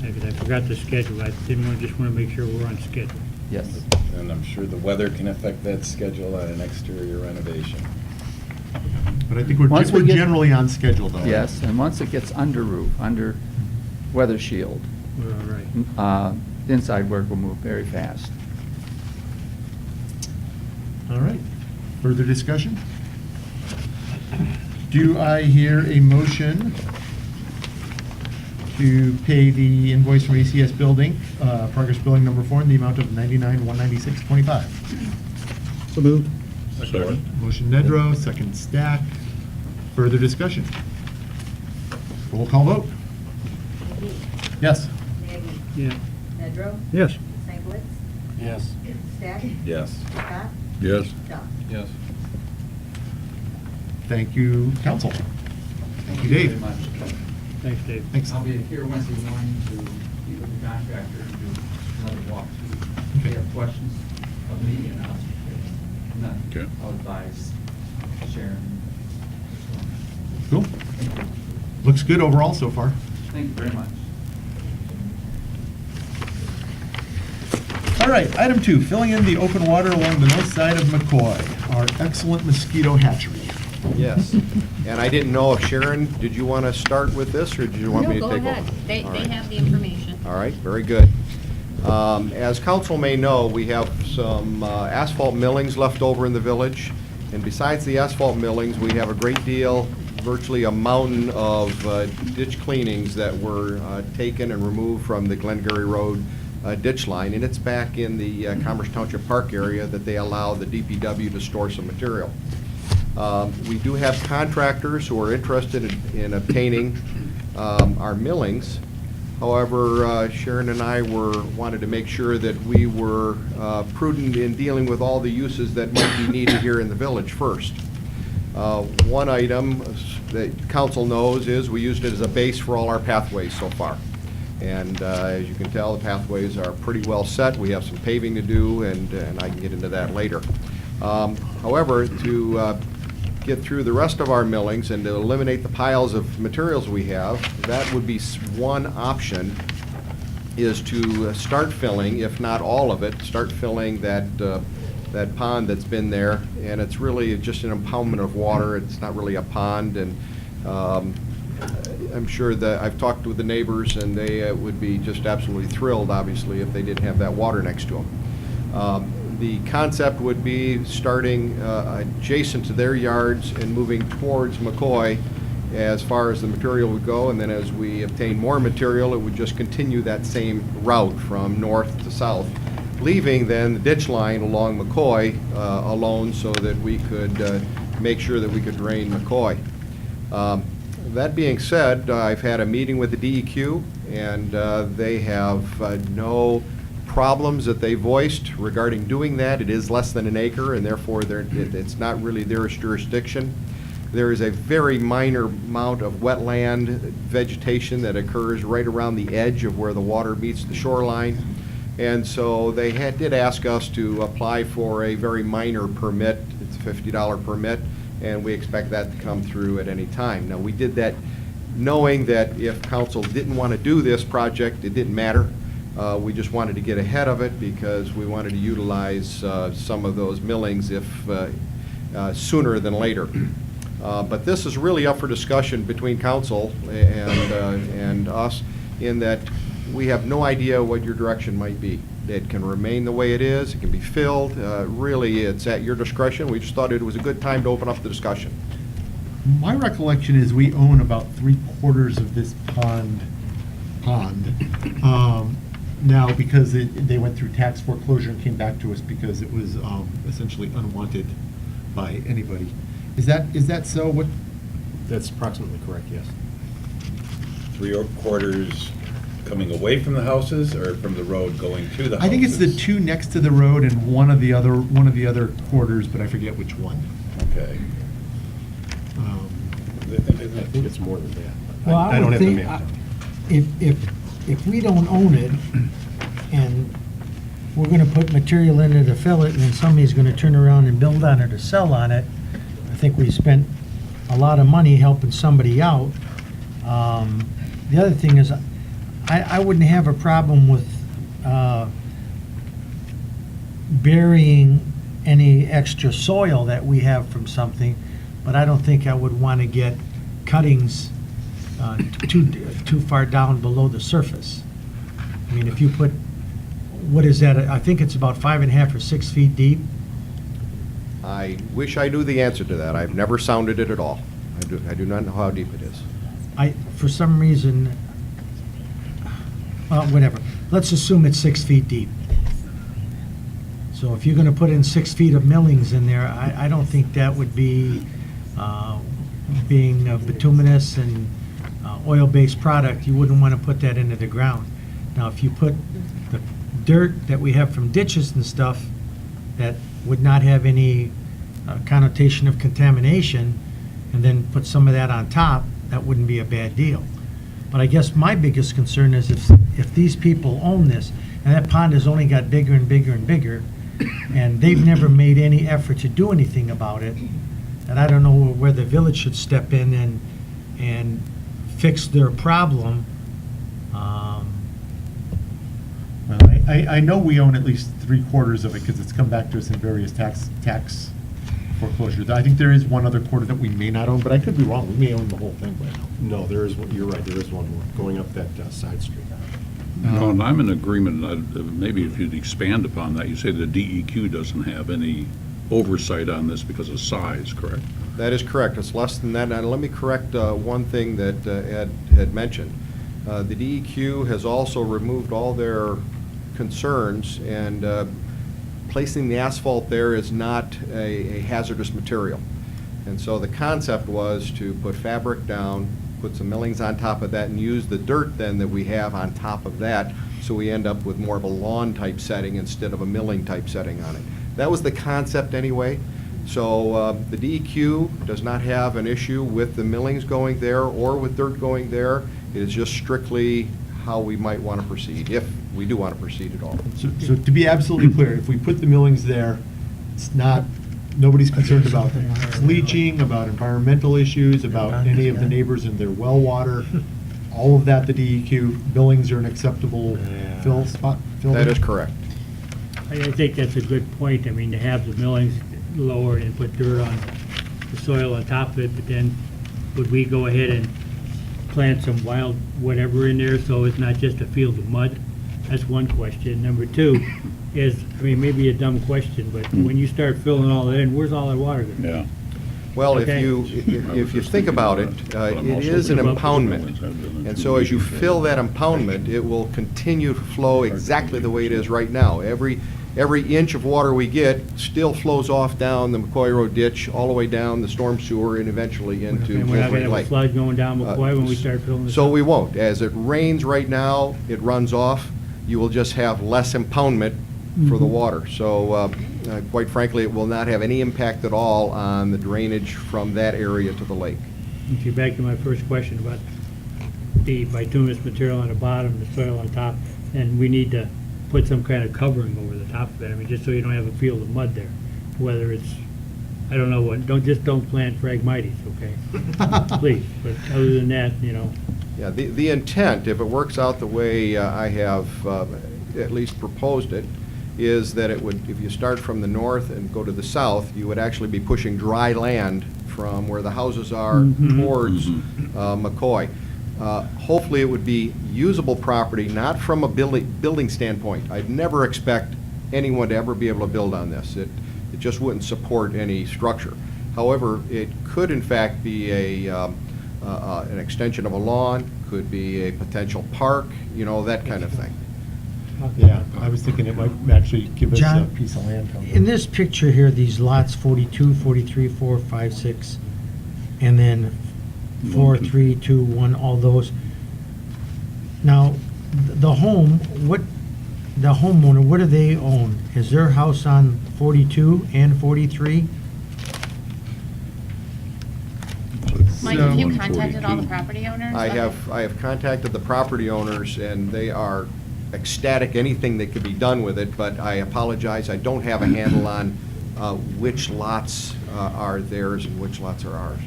Because I forgot the schedule. I just want to make sure we're on schedule. Yes. And I'm sure the weather can affect that schedule on an exterior renovation. But I think we're Once we we're get- generally on schedule, though. Yes, and once it gets under roof, under weather shield, We're all right. the inside work will move very fast. All right. Further discussion? Do I hear a motion to pay the invoice from ACS Building, progress billing number 4 in the amount of $99,196.25? So moved. Second. Motion Nedrow, second Stack. Further discussion? Roll call vote. McGee. Yes. Nagy. Yeah. Nedrow. Yes. Stankiewicz. Yes. Stack. Yes. Scott. Yes. Duff. Yes. Thank you, council. Thank you, Dave. Very much. Thanks, Dave. Thanks. I'll be here Wednesday morning to meet with the contractor and do another walkthrough. If they have questions of me, and Okay. I'll advise Sharon. Cool. Looks good overall so far. Thank you very much. All right, item 2, filling in the open water along the north side of McCoy, our excellent mosquito hatchery. Yes. And I didn't know if Sharon, did you want to start with this, or did you want me to No, take go over? ahead. All They right. have the information. All right, very good. As council may know, we have some asphalt millings left over in the village. And besides the asphalt millings, we have a great deal, virtually a mountain of ditch cleanings that were taken and removed from the Glengarry Road ditch line. And it's back in the Commerce Township Park area that they allow the DPW to store some material. We do have contractors who are interested in obtaining our millings. However, Sharon and I wanted to make sure that we were prudent in dealing with all the uses that might be needed here in the village first. One item that council knows is we used it as a base for all our pathways so far. And as you can tell, the pathways are pretty well set. We have some paving to do, and I can get into that later. However, to get through the rest of our millings and to eliminate the piles of materials we have, that would be one option, is to start filling, if not all of it, start filling that pond that's been there. And it's really just an impoundment of water. It's not really a pond. And I'm sure that I've talked with the neighbors, and they would be just absolutely thrilled, obviously, if they didn't have that water next to them. The concept would be starting adjacent to their yards and moving towards McCoy as far as the material would go, and then as we obtain more material, it would just continue that same route from north to south, leaving then the ditch line along McCoy alone so that we could make sure that we could drain McCoy. That being said, I've had a meeting with the DEQ, and they have no problems that they voiced regarding doing that. It is less than an acre, and therefore it's not really their jurisdiction. There is a very minor amount of wetland vegetation that occurs right around the edge of where the water meets the shoreline. And so they did ask us to apply for a very minor permit. It's a $50 permit, and we expect that to come through at any time. Now, we did that knowing that if council didn't want to do this project, it didn't matter. We just wanted to get ahead of it because we wanted to utilize some of those millings sooner than later. But this is really up for discussion between council and us, in that we have no idea what your direction might be. It can remain the way it is, it can be filled. Really, it's at your discretion. We just thought it was a good time to open up the discussion. My recollection is we own about 3/4 of this pond. Now, because they went through tax foreclosure and came back to us because it was essentially unwanted by anybody. Is that so? What? That's approximately correct, yes. 3/4 coming away from the houses or from the road going to the houses? I think it's the two next to the road and one of the other quarters, but I forget which one. Okay. I think it's more than that. Well, I don't would have the think, map. if we don't own it, and we're gonna put material in it to fill it, and then somebody's gonna turn around and build on it or sell on it, I think we spent a lot of money helping somebody out. The other thing is, I wouldn't have a problem with burying any extra soil that we have from something, but I don't think I would want to get cuttings too far down below the surface. I mean, if you put, what is that? I think it's about 5.5 or 6 feet deep. I wish I knew the answer to that. I've never sounded it at all. I do not know how deep it is. For some reason, well, whatever. Let's assume it's 6 feet deep. So if you're going to put in 6 feet of millings in there, I don't think that would be, being bituminous and oil-based product, you wouldn't want to put that into the ground. Now, if you put the dirt that we have from ditches and stuff that would not have any connotation of contamination, and then put some of that on top, that wouldn't be a bad deal. But I guess my biggest concern is if these people own this, and that pond has only got bigger and bigger and bigger, and they've never made any effort to do anything about it, and I don't know where the village should step in and fix their problem. Well, I know we own at least 3/4 of it because it's come back to us in various tax foreclosures. I think there is one other quarter that we may not own, but I could be wrong. We may own the whole thing by now. No, there is, you're right, there is one more, going up that side street. No, and I'm in agreement, maybe if you'd expand upon that, you say the DEQ doesn't have any oversight on this because of size, correct? That is correct. It's less than that. And let me correct one thing that Ed had mentioned. The DEQ has also removed all their concerns, and placing the asphalt there is not a hazardous material. And so the concept was to put fabric down, put some millings on top of that, and use the dirt then that we have on top of that, so we end up with more of a lawn-type setting instead of a milling-type setting on it. That was the concept anyway. So the DEQ does not have an issue with the millings going there or with dirt going there. It is just strictly how we might want to proceed, if we do want to proceed at all. So to be absolutely clear, if we put the millings there, it's not, nobody's concerned about leaching, about environmental issues, about any of the neighbors and their well water. All of that, the DEQ, millings are an acceptable fill spot? That is correct. I think that's a good point. I mean, to have the millings lowered and put dirt on the soil on top of it, but then would we go ahead and plant some wild whatever in there so it's not just a field of mud? That's one question. Number two is, I mean, maybe a dumb question, but when you start filling all that in, where's all that water going? Yeah. Well, Okay. if you think about it, it is an impoundment. And so as you fill that impoundment, it will continue to flow exactly the way it is right now. Every inch of water we get still flows off down the McCoy Road ditch, all the way down the storm sewer, and eventually into And we're not Wolverine gonna have a Lake. flood going down McCoy when we start filling this So up? we won't. As it rains right now, it runs off. You will just have less impoundment for the water. So quite frankly, it will not have any impact at all on the drainage from that area to the lake. Okay, back to my first question about the bituminous material on the bottom, the soil on top, and we need to put some kind of covering over the top of it, I mean, just so you don't have a field of mud there. Whether it's, I don't know what, don't plant Phragmites, okay? Please, but other than that, you know. Yeah, the intent, if it works out the way I have at least proposed it, is that it would, if you start from the north and go to the south, you would actually be pushing dry land from where the houses are towards McCoy. Hopefully it would be usable property, not from a building standpoint. I'd never expect anyone to ever be able to build on this. It just wouldn't support any structure. However, it could in fact be an extension of a lawn, could be a potential park, you know, that kind of thing. Yeah, I was thinking it might actually give us a John, piece of land. down there. In this picture here, these lots 42, 43, 4, 5, 6, and then 4, 3, 2, 1, all those. Now, the homeowner, what do they own? Is their house on 42 and 43? Mike, have you contacted all the property owners? I have contacted the property owners, and they are ecstatic, anything that could be done with it, but I apologize, I don't have a handle on which lots are theirs and which lots are ours.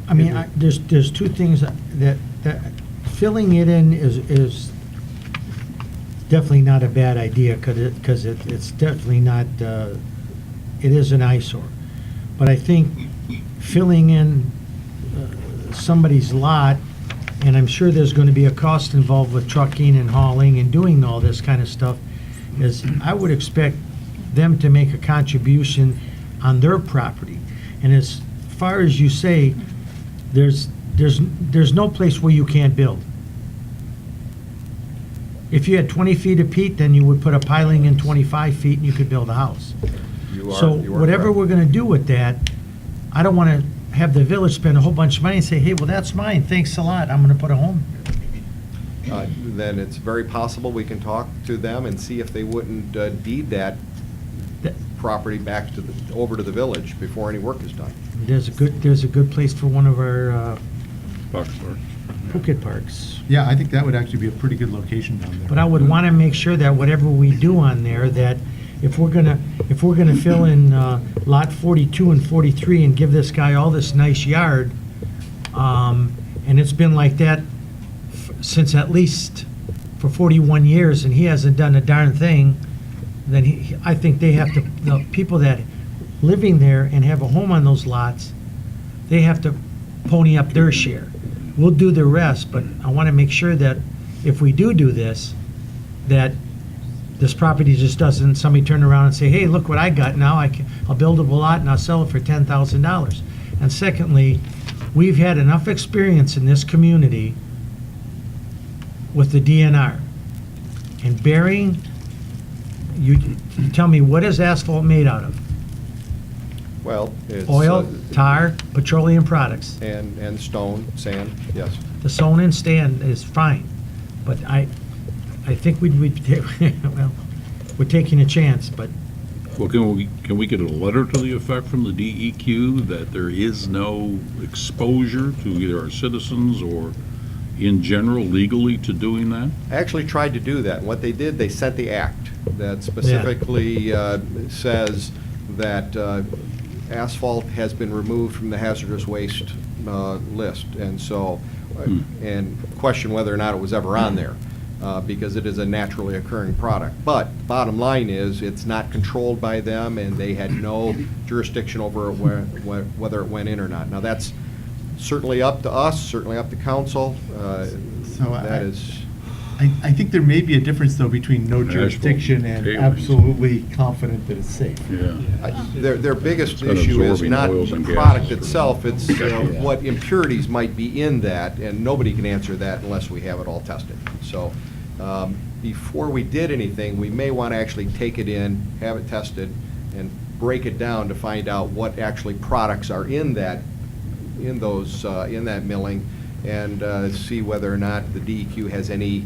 I mean, there's two things that filling it in is definitely not a bad idea, because it's definitely not, it is an eyesore. But I think filling in somebody's lot, and I'm sure there's going to be a cost involved with trucking and hauling and doing all this kind of stuff, is I would expect them to make a contribution on their property. And as far as you say, there's no place where you can't build. If you had 20 feet of peat, then you would put a piling in 25 feet and you could build a house. You are So whatever correct. we're going to do with that, I don't want to have the village spend a whole bunch of money and say, hey, well, that's mine, thanks a lot, I'm going to put a home. Then it's very possible we can talk to them and see if they wouldn't deed that property back to over to the village before any work is done. There's a good place for one of our Foxford. Phuket parks. Yeah, I think that would actually be a pretty good location down there. But I would want to make sure that whatever we do on there, that if we're gonna fill in lot 42 and 43 and give this guy all this nice yard, and it's been like that since at least for 41 years, and he hasn't done a darn thing, then I think they have to, the people that living there and have a home on those lots, they have to pony up their share. We'll do the rest, but I want to make sure that if we do this, that this property just doesn't, somebody turn around and say, hey, look what I got now, I'll build a lot and I'll sell it for $10,000. And secondly, we've had enough experience in this community with the DNR. And bearing, you tell me, what is asphalt made out of? Well, it's... Oil, tar, petroleum products. And stone, sand, yes. The sewn in stand is fine, but I think well, we're taking a chance, but Well, can we get a letter to the effect from the DEQ that there is no exposure to either our citizens or in general legally to doing that? I actually tried to do that. What they did, they sent the act that specifically says that asphalt has been removed from the hazardous waste list, and so, and question whether or not it was ever on there, because it is a naturally occurring product. But bottom line is, it's not controlled by them, and they had no jurisdiction over whether it went in or not. Now, that's certainly up to us, certainly up to council. So That is... I think there may be a difference, though, between no jurisdiction and tailings. absolutely confident that it's safe. Yeah. Their biggest It's issue is absorbing not oils the and product gases. itself, it's what impurities might be in that, and nobody can answer that unless we have it all tested. So before we did anything, we may want to actually take it in, have it tested, and break it down to find out what actually products are in that, in that milling, and see whether or not the DEQ has any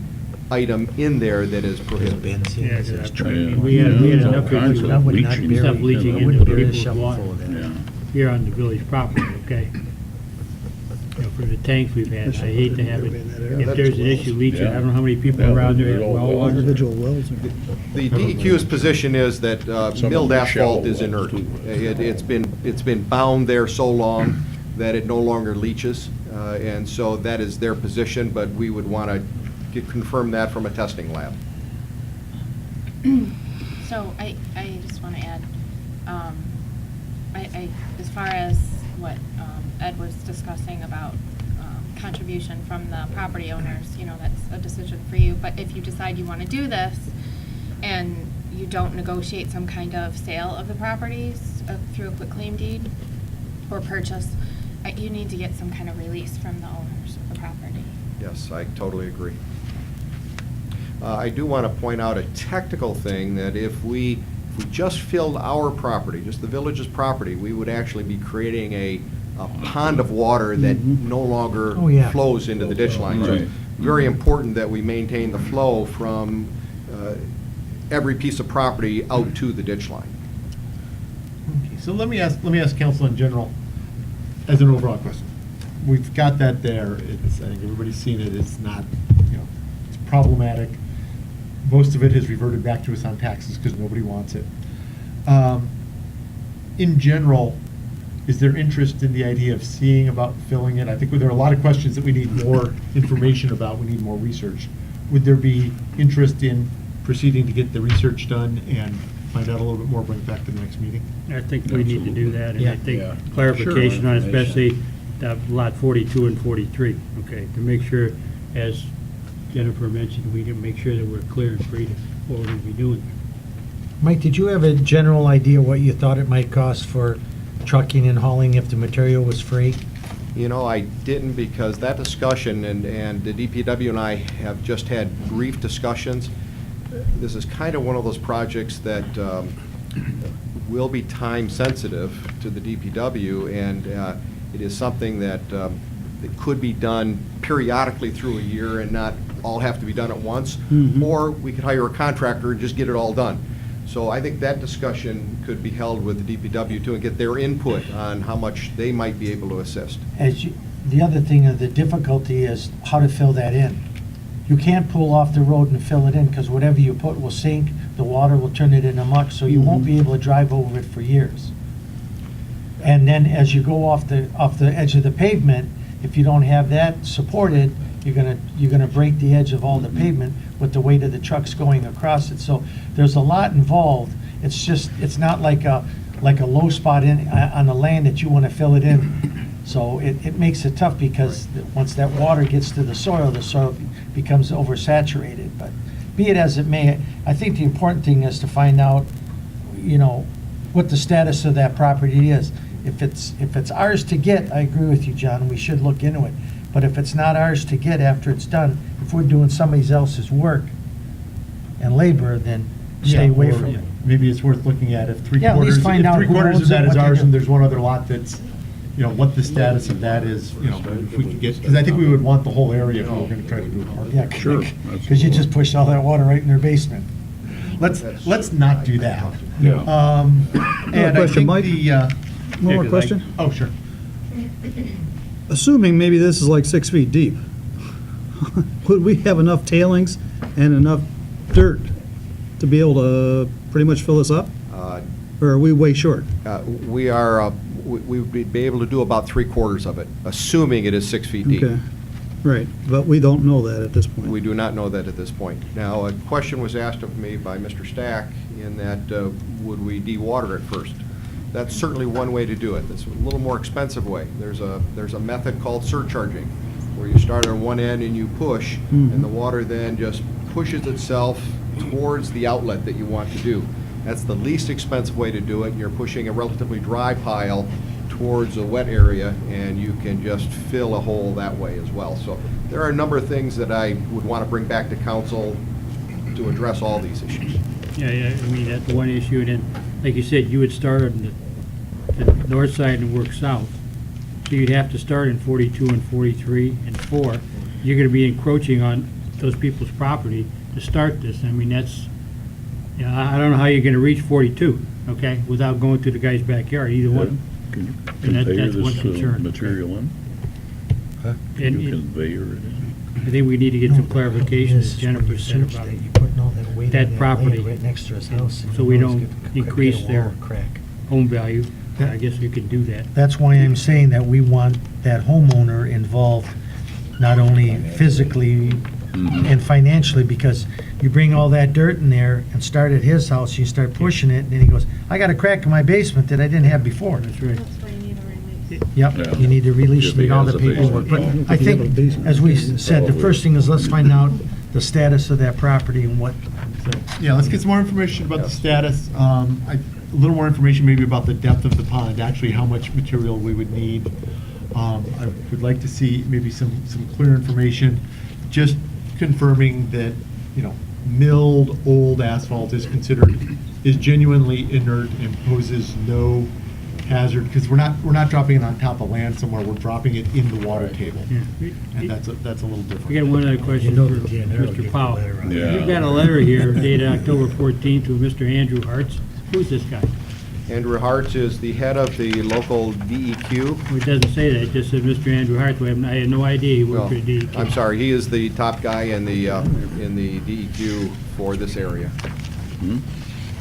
item in there that is prohibited. Yeah, 'cause Yeah. we had enough All kinds issues, of I would not leaching. bury- stuff leaching I into wouldn't bury a people's shovel water full of that. Yeah. here on the village property, okay? You know, for the tanks we've had, I hate to have it, if there's an issue leaching, I don't know how many people Yeah. around there have well water. Individual wells. The DEQ's position is that Some milled of them asphalt is shallow inert. wells, too. It's been bound there so long that it no longer leaches, and so that is their position, but we would want to confirm that from a testing lab. So I just want to add, as far as what Ed was discussing about contribution from the property owners, that's a decision for you. But if you decide you want to do this and you don't negotiate some kind of sale of the properties through a quitclaim deed or purchase, you need to get some kind of release from the owners of the property. Yes, I totally agree. I do want to point out a technical thing, that if we just filled our property, just the village's property, we would actually be creating a pond of water that no longer Oh, yeah. flows into the ditch line. So Right. it's very important that we maintain the flow from every piece of property out to the ditch line. Okay, so let me ask council in general, as an overall question. We've got that there, I think everybody's seen it, it's not, it's problematic. Most of it has reverted back to us on taxes because nobody wants it. In general, is there interest in the idea of seeing about filling it? I think there are a lot of questions that we need more information about, we need more research. Would there be interest in proceeding to get the research done and find out a little bit more, bring it back to the next meeting? I think we need to do that, and I Yeah. think Yeah. clarification on Sure. especially lot 42 and 43, okay? To make sure, as Jennifer mentioned, we can make sure that we're clear and free to what we're going to be doing. Mike, did you have a general idea what you thought it might cost for trucking and hauling if the material was free? I didn't, because that discussion, and the DPW and I have just had brief discussions. This is kind of one of those projects that will be time sensitive to the DPW, and it is something that could be done periodically through a year and not all have to be done at once. Or we could hire a contractor and just get it all done. So I think that discussion could be held with the DPW too, and get their input on how much they might be able to assist. The other thing of the difficulty is how to fill that in. You can't pull off the road and fill it in, because whatever you put will sink, the water will turn it into muck, so you won't be able to drive over it for years. And then as you go off the edge of the pavement, if you don't have that supported, you're gonna break the edge of all the pavement with the weight of the trucks going across it. So there's a lot involved. It's not like a low spot on the land that you want to fill it in. So it makes it tough, because once that water gets to the soil becomes oversaturated. But be it as it may, I think the important thing is to find out, what the status of that property is. If it's ours to get, I agree with you, John, we should look into it. But if it's not ours to get after it's done, if we're doing somebody else's work and labor, then stay away from it. Maybe it's worth looking at if Yeah, at least find out who three-quarters owns of that it, is what they ours do. and there's one other lot that's, what the status of that is, if we could get, because I think we would want the whole area if we were going to try to do a park. Yeah, Sure. because you just pushed all that water right in their basement. Let's not do that. Yeah. And I question, think Mike? One more question? Oh, sure. Assuming maybe this is like 6 feet deep, would we have enough tailings and enough dirt to be able to pretty much fill this up? Or are we way short? We would be able to do about 3/4 of it, assuming it is 6 feet deep. Okay, right, but we don't know that at this point. We do not know that at this point. Now, a question was asked of me by Mr. Stack in that, would we de-water it first? That's certainly one way to do it. It's a little more expensive way. There's a method called surcharging, where you start on one end and you push, and the water then just pushes itself towards the outlet that you want to do. That's the least expensive way to do it. You're pushing a relatively dry pile towards a wet area, and you can just fill a hole that way as well. So there are a number of things that I would want to bring back to council to address all these issues. Yeah, I mean, that's one issue, and then, like you said, you would start on the north side and work south. So you'd have to start in 42 and 43 and 4. You're gonna be encroaching on those people's property to start this. I mean, that's, you know, I don't know how you're gonna reach 42, okay, without going to the guy's backyard, either one. Can you And conveyor that's one this concern. material in? Can And- you conveyor it in? I think we need to get some No, clarification, this as is where Jennifer you said, search about that, you're putting all that weight on that that property, land right next to his house. and so you we know it's don't gonna increase get a their wall crack. home value. I guess we could do that. That's why I'm saying that we want that homeowner involved, not only physically and financially, because you bring all that dirt in there and start at his house, you start pushing it, and then he goes, I got a crack in my basement that I didn't have before. That's right. That's why you need a release. Yep, Yeah. you need to release, If he need all has the a basement, paperwork. But no. I think, as we said, the first thing is let's find out the status of that property and what, Yeah, let's get some more information about the status. A little more information maybe about the depth of the pond, actually how much material we would need. I would like to see maybe some clear information, just confirming that, you know, milled old asphalt is genuinely inert and poses no hazard, because we're not dropping it on top of land somewhere, we're dropping it in the water table. Yeah. And that's a little different. We got one other question You know for the GNR will give Mr. you a Powell. letter on Yeah. You've got a letter here dated October 14th to Mr. Andrew Hartz. Who's this guy? Andrew Hart is the head of the local DEQ. It doesn't say that, it just says Mr. Andrew Hartz. I had no idea he worked for Well, DEQ. I'm sorry, he is the top guy in the DEQ for this area.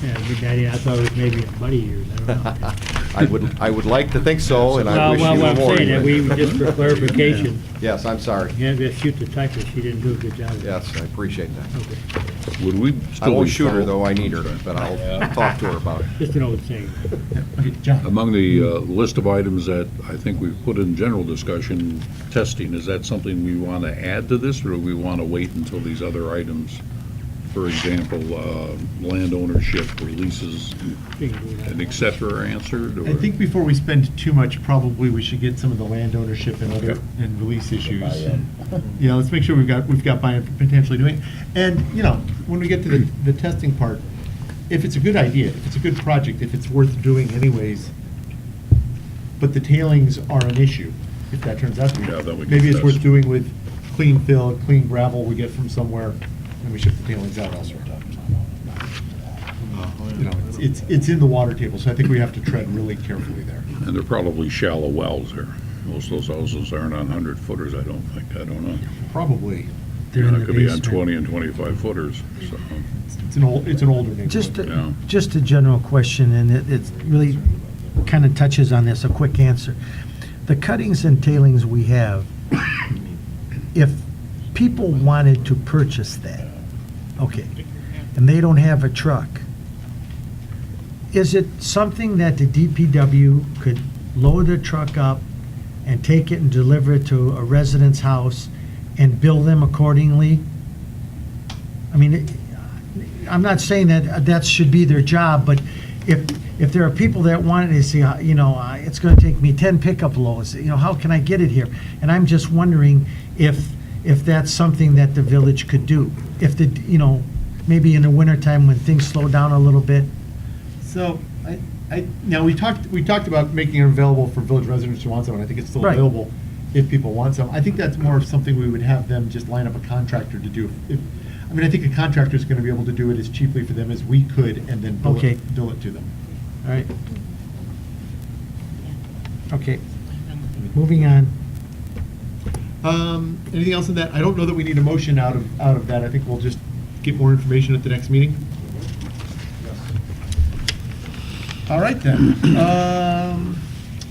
Yeah, good idea. I thought it was maybe a buddy of yours. I don't know. I would like to think so, and I Well, wish you well, were I'm more. saying that we, just for clarification, Yes, I'm sorry. you have to shoot the typist. She didn't do a good job. Yes, I appreciate that. Okay. Would we I still won't be shoot her, following- though, I need her, but I'll talk to her about it. Just an old saying. Okay, John? Among the list of items that I think we've put in general discussion, testing, is that something we want to add to this, or do we want to wait until these other items? For example, land ownership, releases, and et cetera are answered, or? I think before we spend too much, probably we should get some of the land ownership and other, Okay. and release issues. Yeah, let's make sure we've got buy-in for potentially doing it. And, you know, when we get to the testing part, if it's a good idea, if it's a good project, if it's worth doing anyways, but the tailings are an issue, if that turns out to be. Yeah, then we can Maybe it's worth test. doing with clean fill, clean gravel we get from somewhere, and we ship the tailings out elsewhere. You know, it's in the water table, so I think we have to tread really carefully there. And they're probably shallow wells there. Most of those houses aren't on 100-footers, I don't think, I don't know. Probably. they're in It the could be on basement. 20 and 25-footers, so. It's an older neighborhood. Yeah. Just a general question, and it really kind of touches on this, a quick answer. The cuttings and tailings we have, if people wanted to purchase that, okay, and they don't have a truck, is it something that the DPW could load a truck up and take it and deliver it to a resident's house and bill them accordingly? I mean, I'm not saying that should be their job, but if there are people that want it, they say, you know, it's going to take me 10 pickup loads, you know, how can I get it here? And I'm just wondering if that's something that the village could do. If you know, maybe in the wintertime when things slow down a little bit. So, now, we talked about making it available for village residents who want some, and I think it's still Right. available if people want some. I think that's more of something we would have them just line up a contractor to do. I think a contractor is going to be able to do it as cheaply for them as we could, and then bill Okay. it to them. All right. Okay. Moving on. Anything else in that? I don't know that we need a motion out of that. I think we'll just get more information at the next meeting. All right, then.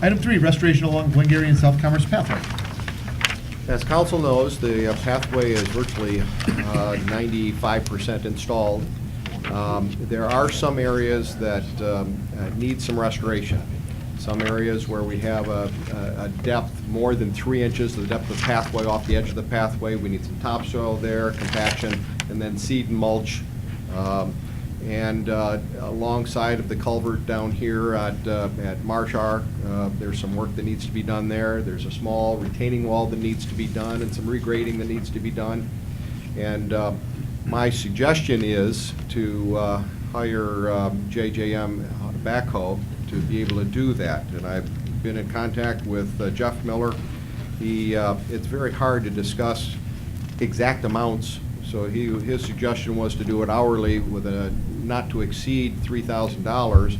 Item 3, restoration along Glengarry and South Commerce Pathway. As council knows, the pathway is virtually 95% installed. There are some areas that need some restoration. Some areas where we have a depth more than 3 inches, the depth of the pathway off the edge of the pathway, we need some topsoil there, compaction, and then seed and mulch. And alongside of the culvert down here at Marshar, there's some work that needs to be done there. There's a small retaining wall that needs to be done and some regrading that needs to be done. And my suggestion is to hire JJM Backhoe to be able to do that. And I've been in contact with Jeff Miller. It's very hard to discuss exact amounts, so his suggestion was to do it hourly with a not to exceed $3,000,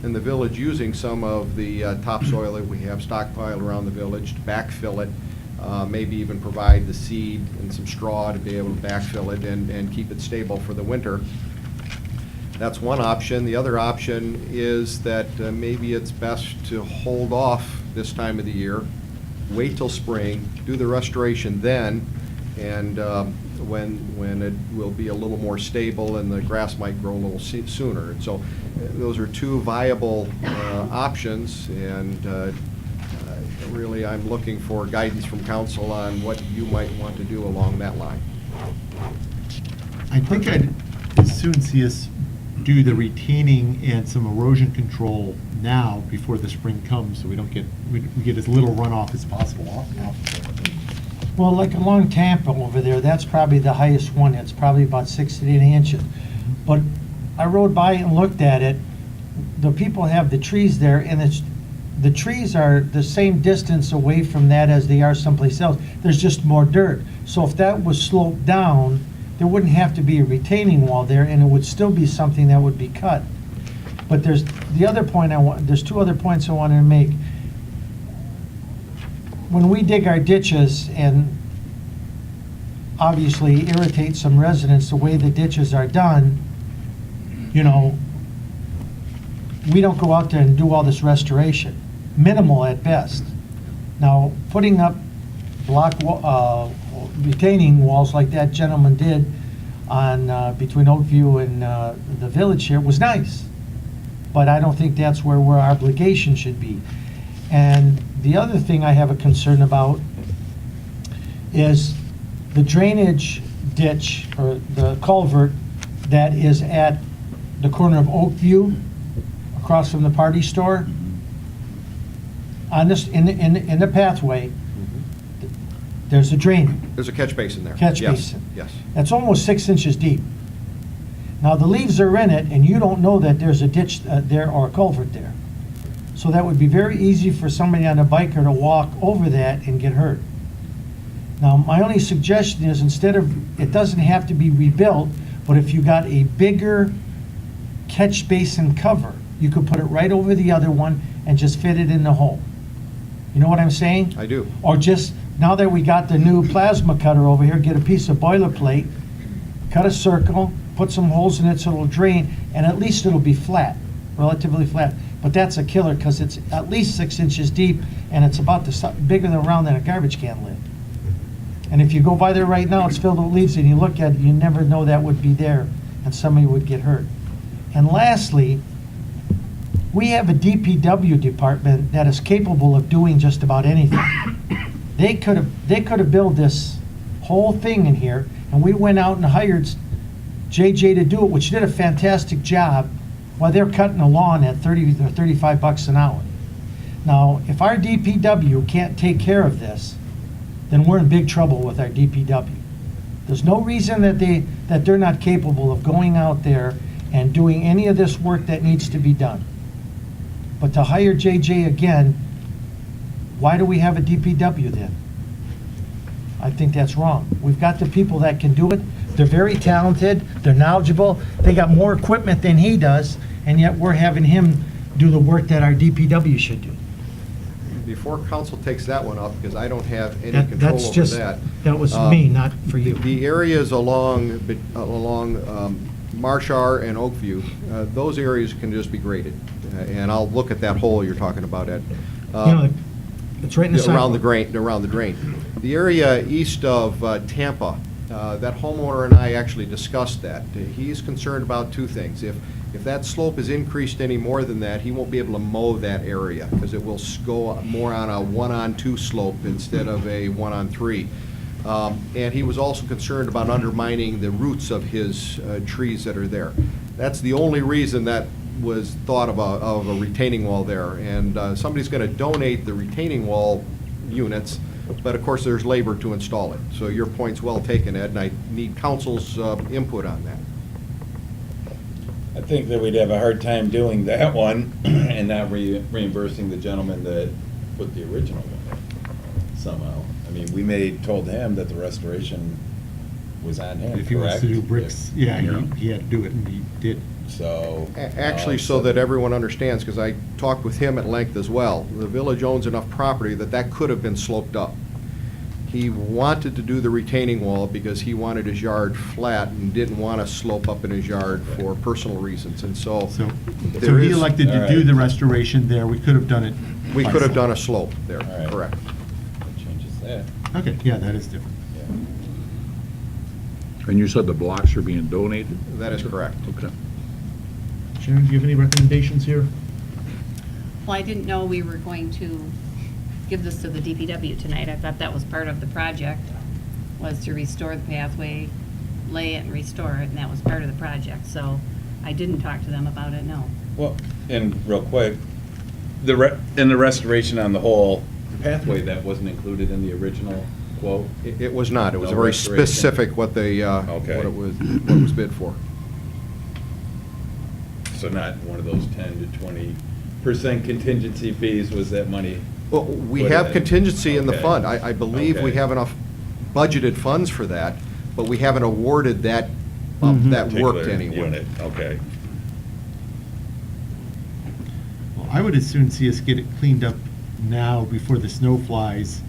and the village using some of the topsoil that we have stockpiled around the village to backfill it, maybe even provide the seed and some straw to be able to backfill it and keep it stable for the winter. That's one option. The other option is that maybe it's best to hold off this time of the year, wait till spring, do the restoration then, and when it will be a little more stable and the grass might grow a little sooner. And so those are two viable options, and really I'm looking for guidance from council on what you might want to do along that line. I think I'd as soon see us do the retaining and some erosion control now before the spring comes, so we don't get, we get as little runoff as possible off of it. Well, like along Tampa over there, that's probably the highest one. It's probably about 6 to 8 inches. But I rode by and looked at it. The people have the trees there, and the trees are the same distance away from that as they are someplace else. There's just more dirt. So if that was sloped down, there wouldn't have to be a retaining wall there, and it would still be something that would be cut. But there's the other point there's two other points I wanted to make. When we dig our ditches and obviously irritate some residents the way the ditches are done, you know, we don't go out there and do all this restoration. Minimal at best. Now, putting up retaining walls like that gentleman did on between Oakview and the village here was nice. But I don't think that's where our obligation should be. And the other thing I have a concern about is the drainage ditch or the culvert that is at the corner of Oakview across from the party store. On this, in the pathway, there's a drain. There's a catch basin there. Catch Yes, basin. Yes. That's almost 6 inches deep. Now, the leaves are in it, and you don't know that there's a ditch there or a culvert there. So that would be very easy for somebody on a biker to walk over that and get hurt. Now, my only suggestion is instead of, it doesn't have to be rebuilt, but if you got a bigger catch basin cover, you could put it right over the other one and just fit it in the hole. You know what I'm saying? I do. Or just, now that we got the new plasma cutter over here, get a piece of boilerplate, cut a circle, put some holes in it so it'll drain, and at least it'll be flat, relatively flat. But that's a killer because it's at least 6 inches deep, and it's about bigger than around than a garbage can lid. And if you go by there right now, it's filled with leaves, and you look at it, you never know that would be there, and somebody would get hurt. And lastly, we have a DPW department that is capable of doing just about anything. They could have built this whole thing in here, and we went out and hired JJ to do it, which did a fantastic job while they're cutting a lawn at 30 or 35 bucks an hour. Now, if our DPW can't take care of this, then we're in big trouble with our DPW. There's no reason that they're not capable of going out there and doing any of this work that needs to be done. But to hire JJ again, why do we have a DPW then? I think that's wrong. We've got the people that can do it. They're very talented, they're knowledgeable, they got more equipment than he does, and yet we're having him do the work that our DPW should do. Before council takes that one up, because I don't have any control That's over just, that. that was me, not for you. The areas along Marshar and Oakview, those areas can just be graded. And I'll look at that hole you're talking about, Ed. You know, it's right in the around sidewalk. around the drain. The area east of Tampa, that homeowner and I actually discussed that. He's concerned about two things. If that slope is increased any more than that, he won't be able to mow that area, because it will go more on a 1-on-2 slope instead of a 1-on-3. And he was also concerned about undermining the roots of his trees that are there. That's the only reason that was thought of a retaining wall there. And somebody's going to donate the retaining wall units, but of course there's labor to install it. So your point's well taken, Ed, and I need council's input on that. I think that we'd have a hard time doing that one and not reimbursing the gentleman that put the original one in somehow. I mean, we told him that the restoration was on him, If he wants correct? to do bricks, yeah, You know? he had to do it, and he did. So. Actually, so that everyone understands, because I talked with him at length as well, the village owns enough property that could have been sloped up. He wanted to do the retaining wall because he wanted his yard flat and didn't want to slope up in his yard for personal reasons, and so. So there he is- elected to do the restoration there. We could have done it. We could have done a slope there, All right. correct. That changes that. Okay, yeah, that is different. And you said the blocks are being donated? That is correct. Okay. Sharon, do you have any recommendations here? Well, I didn't know we were going to give this to the DPW tonight. I thought that was part of the project, was to restore the pathway, lay it and restore it, and that was part of the project. So I didn't talk to them about it, no. Well, and real quick, in the restoration on the whole pathway, that wasn't included in the original quote? It was not. It was No very restoration. specific what they, Okay. what it was bid for. So not one of those 10 to 20% contingency fees, was that money? Well, we put have in? contingency in the Okay. fund. I believe we Okay. have enough budgeted funds for that, but we haven't awarded that work to Particular anyone. unit, okay. Well, I would as soon see us get it cleaned up now before the snow flies.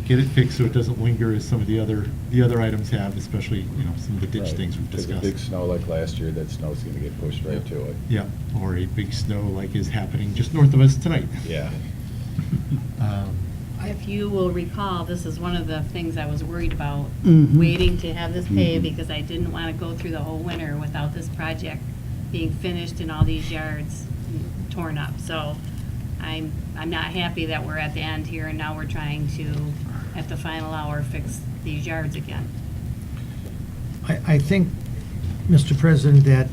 Get it fixed so it doesn't linger as some of the other items have, especially, some of the ditch Right. things we've Because discussed. a big snow like last year, that snow's gonna get pushed right to it. Yeah, or a big snow like is happening just north of us tonight. Yeah. If you will recall, this is one of the things I was worried about, Mhm. waiting to have this paved, because I didn't want to go through the whole winter without this project being finished and all these yards torn up. So I'm not happy that we're at the end here, and now we're trying to, at the final hour, fix these yards again. I think, Mr. President, that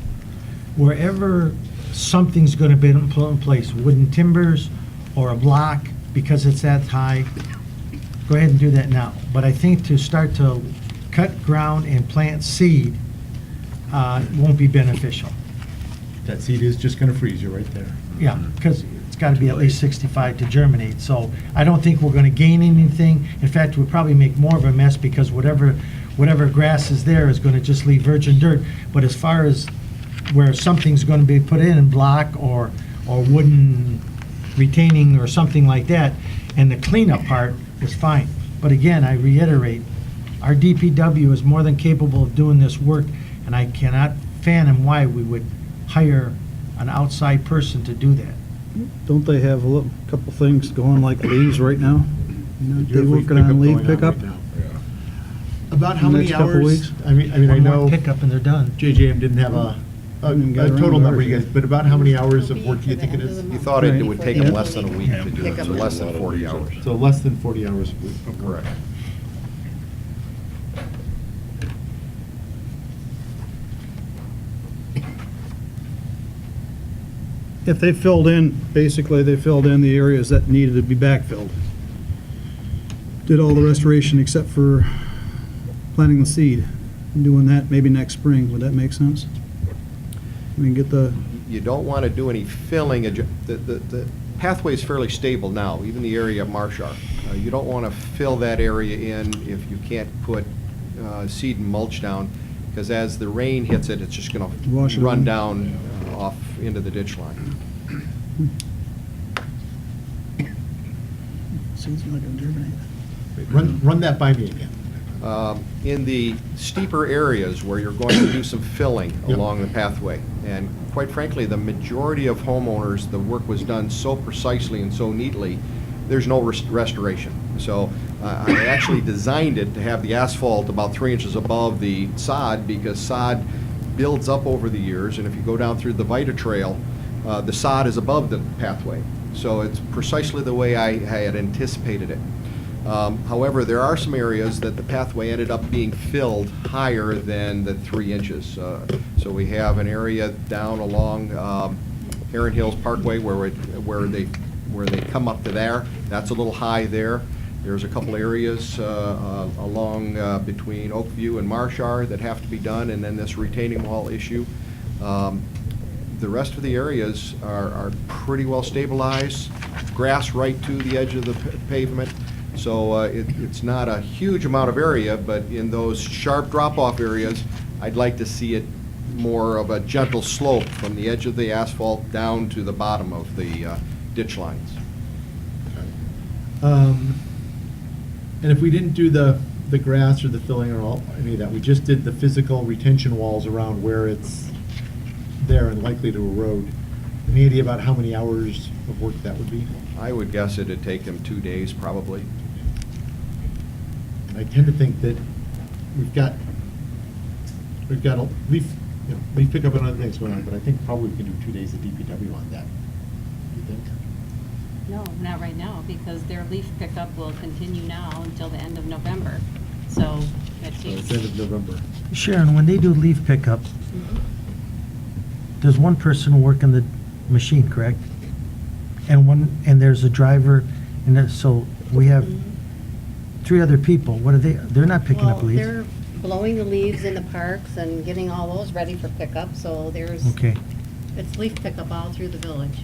wherever something's going to be put in place, wooden timbers or a block, because it's that high, go ahead and do that now. But I think to start to cut ground and plant seed won't be beneficial. That seed is just going to freeze you right there. Yeah, because it's got to be at least 65 to germinate. So I don't think we're going to gain anything. In fact, we'll probably make more of a mess, because whatever grass is there is going to just leave virgin dirt. But as far as where something's going to be put in block or wooden retaining or something like that, and the cleanup part is fine. But again, I reiterate, our DPW is more than capable of doing this work, and I cannot fathom why we would hire an outside person to do that. Don't they have a couple things going like leaves right now? Do They working on leaf pickup? About how In the many next couple hours? weeks? I mean, I One more know pickup and they're done. JJM didn't have a got around total to number, ours you guys, but about how many hours of work do you think it is? He thought it would take him Yeah. less than a week to do it, so less than 40 hours. So less than 40 hours a week. Correct. If they filled in, basically, they filled in the areas that needed to be backfilled. Did all the restoration except for planting the seed, and doing that maybe next spring, would that make sense? I mean, get the, You don't want to do any filling. The pathway is fairly stable now, even the area of Marshar. You don't want to fill that area in if you can't put seed and mulch down, because as the rain hits it, it's just going Wash to it run out. down off into the ditch line. seed's not gonna germinate. Run that by me again. In the steeper areas where you're going to do some filling Yep. along the pathway. And quite frankly, the majority of homeowners, the work was done so precisely and so neatly, there's no restoration. So I actually designed it to have the asphalt about 3 inches above the sod, because sod builds up over the years, and if you go down through the Vita Trail, the sod is above the pathway. So it's precisely the way I had anticipated it. However, there are some areas that the pathway ended up being filled higher than the 3 inches. So we have an area down along Heron Hills Parkway where they come up to there. That's a little high there. There's a couple areas along between Oakview and Marshar that have to be done, and then this retaining wall issue. The rest of the areas are pretty well stabilized, grass right to the edge of the pavement. So it's not a huge amount of area, but in those sharp drop-off areas, I'd like to see it more of a gentle slope from the edge of the asphalt down to the bottom of the ditch lines. And if we didn't do the grass or the filling or any of that, we just did the physical retention walls around where it's there and likely to erode, any idea about how many hours of work that would be? I would guess it'd take them 2 days, probably. I tend to think that we've got a leaf pickup and other things going on, but I think probably we can do 2 days of DPW on that. You think? No, not right now, because their leaf pickup will continue now until the end of November. So that So takes. it's end of November. Sharon, when they do leaf pickup, there's one person working the machine, correct? And there's a driver, so we have 3 other people. What are they? They're not picking up Well, leaves? they're blowing the leaves in the parks and getting all those ready for pickup, so there's. Okay. It's leaf pickup all through the village.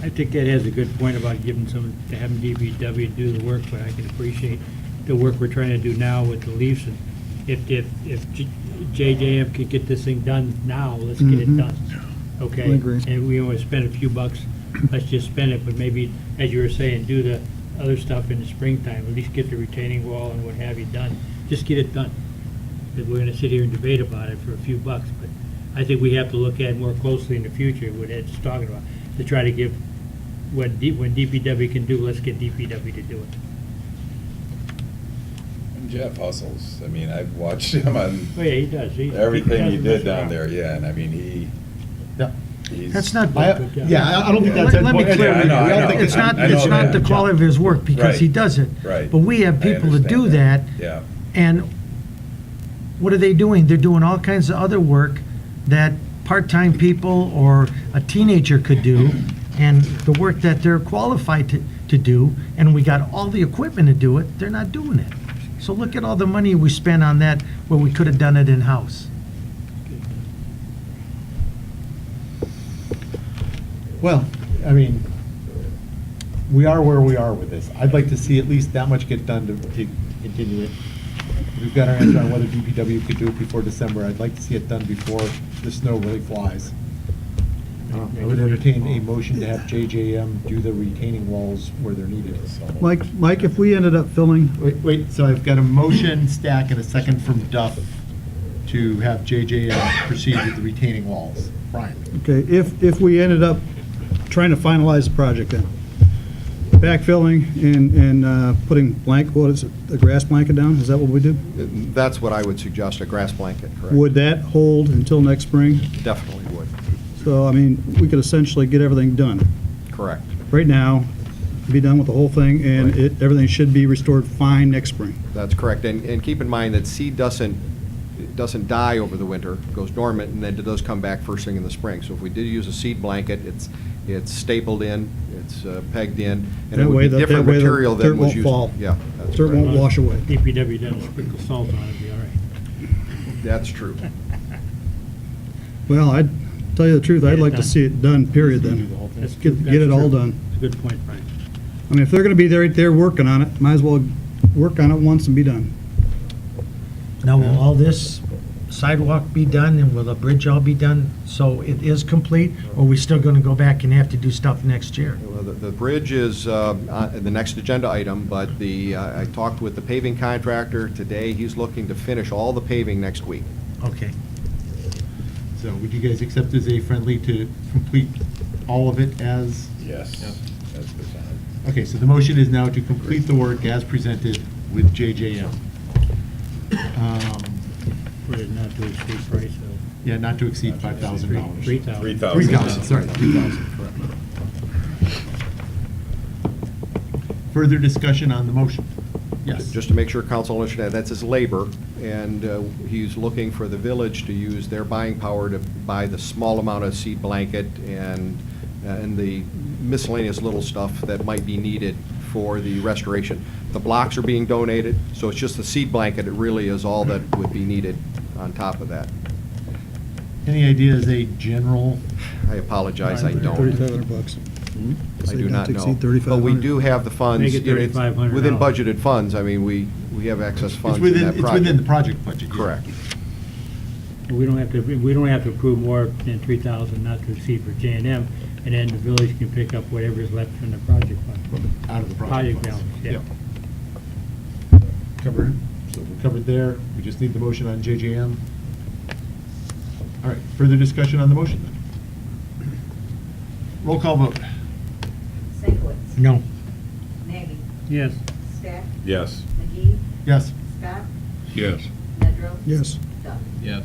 I think that has a good point about giving having DPW do the work, but I can appreciate the work we're trying to do now with the leaves. And if JJM could get this thing done now, let's get it done. Okay? I agree. And we only spend a few bucks, let's just spend it, but maybe, as you were saying, do the other stuff in the springtime, at least get the retaining wall and what have you done. Just get it done. Because we're gonna sit here and debate about it for a few bucks, but I think we have to look at it more closely in the future, what Ed's talking about, to try to give, when DPW can do, let's get DPW to do it. And Jeff hustles. I mean, I've watched him on Oh, yeah, he does. everything he doesn't did mess down around. there, yeah, and I mean, Yeah. he's. That's not, I don't think that's. let me Ed, clear, I know, I know. it's not, I know it's not that. the quality of his work, because he Right. does it. Right. But we have I people to do understand that, Yeah. and what are they doing? They're doing all kinds of other work that part-time people or a teenager could do, and the work that they're qualified to do, and we got all the equipment to do it, they're not doing it. So look at all the money we spent on that, where we could have done it in-house. Well, I mean, we are where we are with this. I'd like to see at least that much get done to continue it. We've got our answer on whether DPW could do it before December. I'd like to see it done before the snow really flies. I would entertain a motion to have JJM do the retaining walls where they're needed. Mike, if we ended up filling, Wait, so I've got a motion, Stack, and a second from Duff to have JJM proceed with the retaining walls. Brian? okay, if we ended up trying to finalize the project then, backfilling and putting what is it, a grass blanket down, is that what we do? That's what I would suggest, a grass blanket, correct? Would that hold until next spring? Definitely would, So, I mean, we could essentially get everything done. correct. Right now, be done with the whole thing, and Right. everything should be restored fine next spring. That's correct. And keep in mind that seed doesn't die over the winter, it goes dormant, and then it does come back first thing in the spring. So if we did use a seed blanket, it's stapled in, it's pegged in, and it That would way be the- different that way the material dirt than was won't used. fall. Yeah, that's Dirt correct. won't wash away. DPW doesn't sprinkle salt on it, be all right. That's true. Well, I'd tell you the truth, Get I'd it like to done. see it done, period, then. That's Get that's it all true. done. That's a good point, Brian. I mean, if they're gonna be right there working on it, might as well work on it once and be done. Now, will all this sidewalk be done, and will the bridge all be done, so it is complete, or are we still gonna go back and have to do stuff next year? Well, the bridge is the next agenda item, but I talked with the paving contractor today. He's looking to finish all the paving next week. Okay. So would you guys accept as a friendly to complete all of it as? Yes, that's the time. Okay, so the motion is now to complete the work as presented with JJM. For the not to exceed price of. Yeah, not to exceed $5,000. 3,000. 3,000, sorry, 3,000, correct. Further discussion on the motion? Yes. Just to make sure council understands, that's his labor, and he's looking for the village to use their buying power to buy the small amount of seed blanket and the miscellaneous little stuff that might be needed for the restoration. The blocks are being donated, so it's just the seed blanket. It really is all that would be needed on top of that. Any ideas, a general? I apologize, I don't. $3,500. I do not Not to know. exceed But we 3,500. do have the funds. Make it You know, it's $3,500. Within budgeted funds, I mean, we have excess funds in that project. It's within the project budget. yeah. Correct. We don't have to approve more than 3,000 not to exceed for J and M, and then the village can pick up whatever is left from the project fund. Out of the project Project funds. balance, yeah. Covered, so we're covered there. We just need the motion on JJM. All right, further discussion on the motion then? Roll call vote. Sekowitz. No. Nagy. Yes. Stack. Yes. McGee. Yes. Scott. Yes. Nedrow. Yes. Duff. Yes.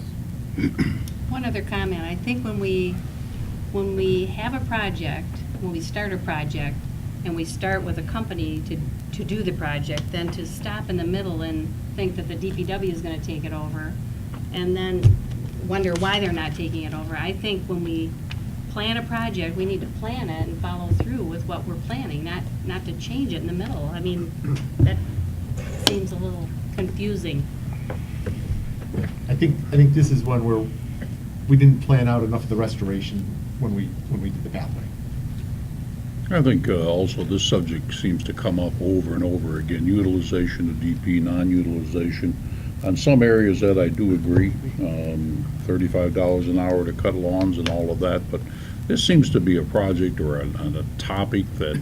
One other comment, I think when we have a project, when we start a project, and we start with a company to do the project, then to stop in the middle and think that the DPW is gonna take it over, and then wonder why they're not taking it over. I think when we plan a project, we need to plan it and follow through with what we're planning, not to change it in the middle. I mean, that seems a little confusing. I think this is one where we didn't plan out enough of the restoration when we did the pathway. I think also this subject seems to come up over and over again, utilization of DP, non-utilization. On some areas that I do agree, $35 an hour to cut lawns and all of that, but this seems to be a project or a topic that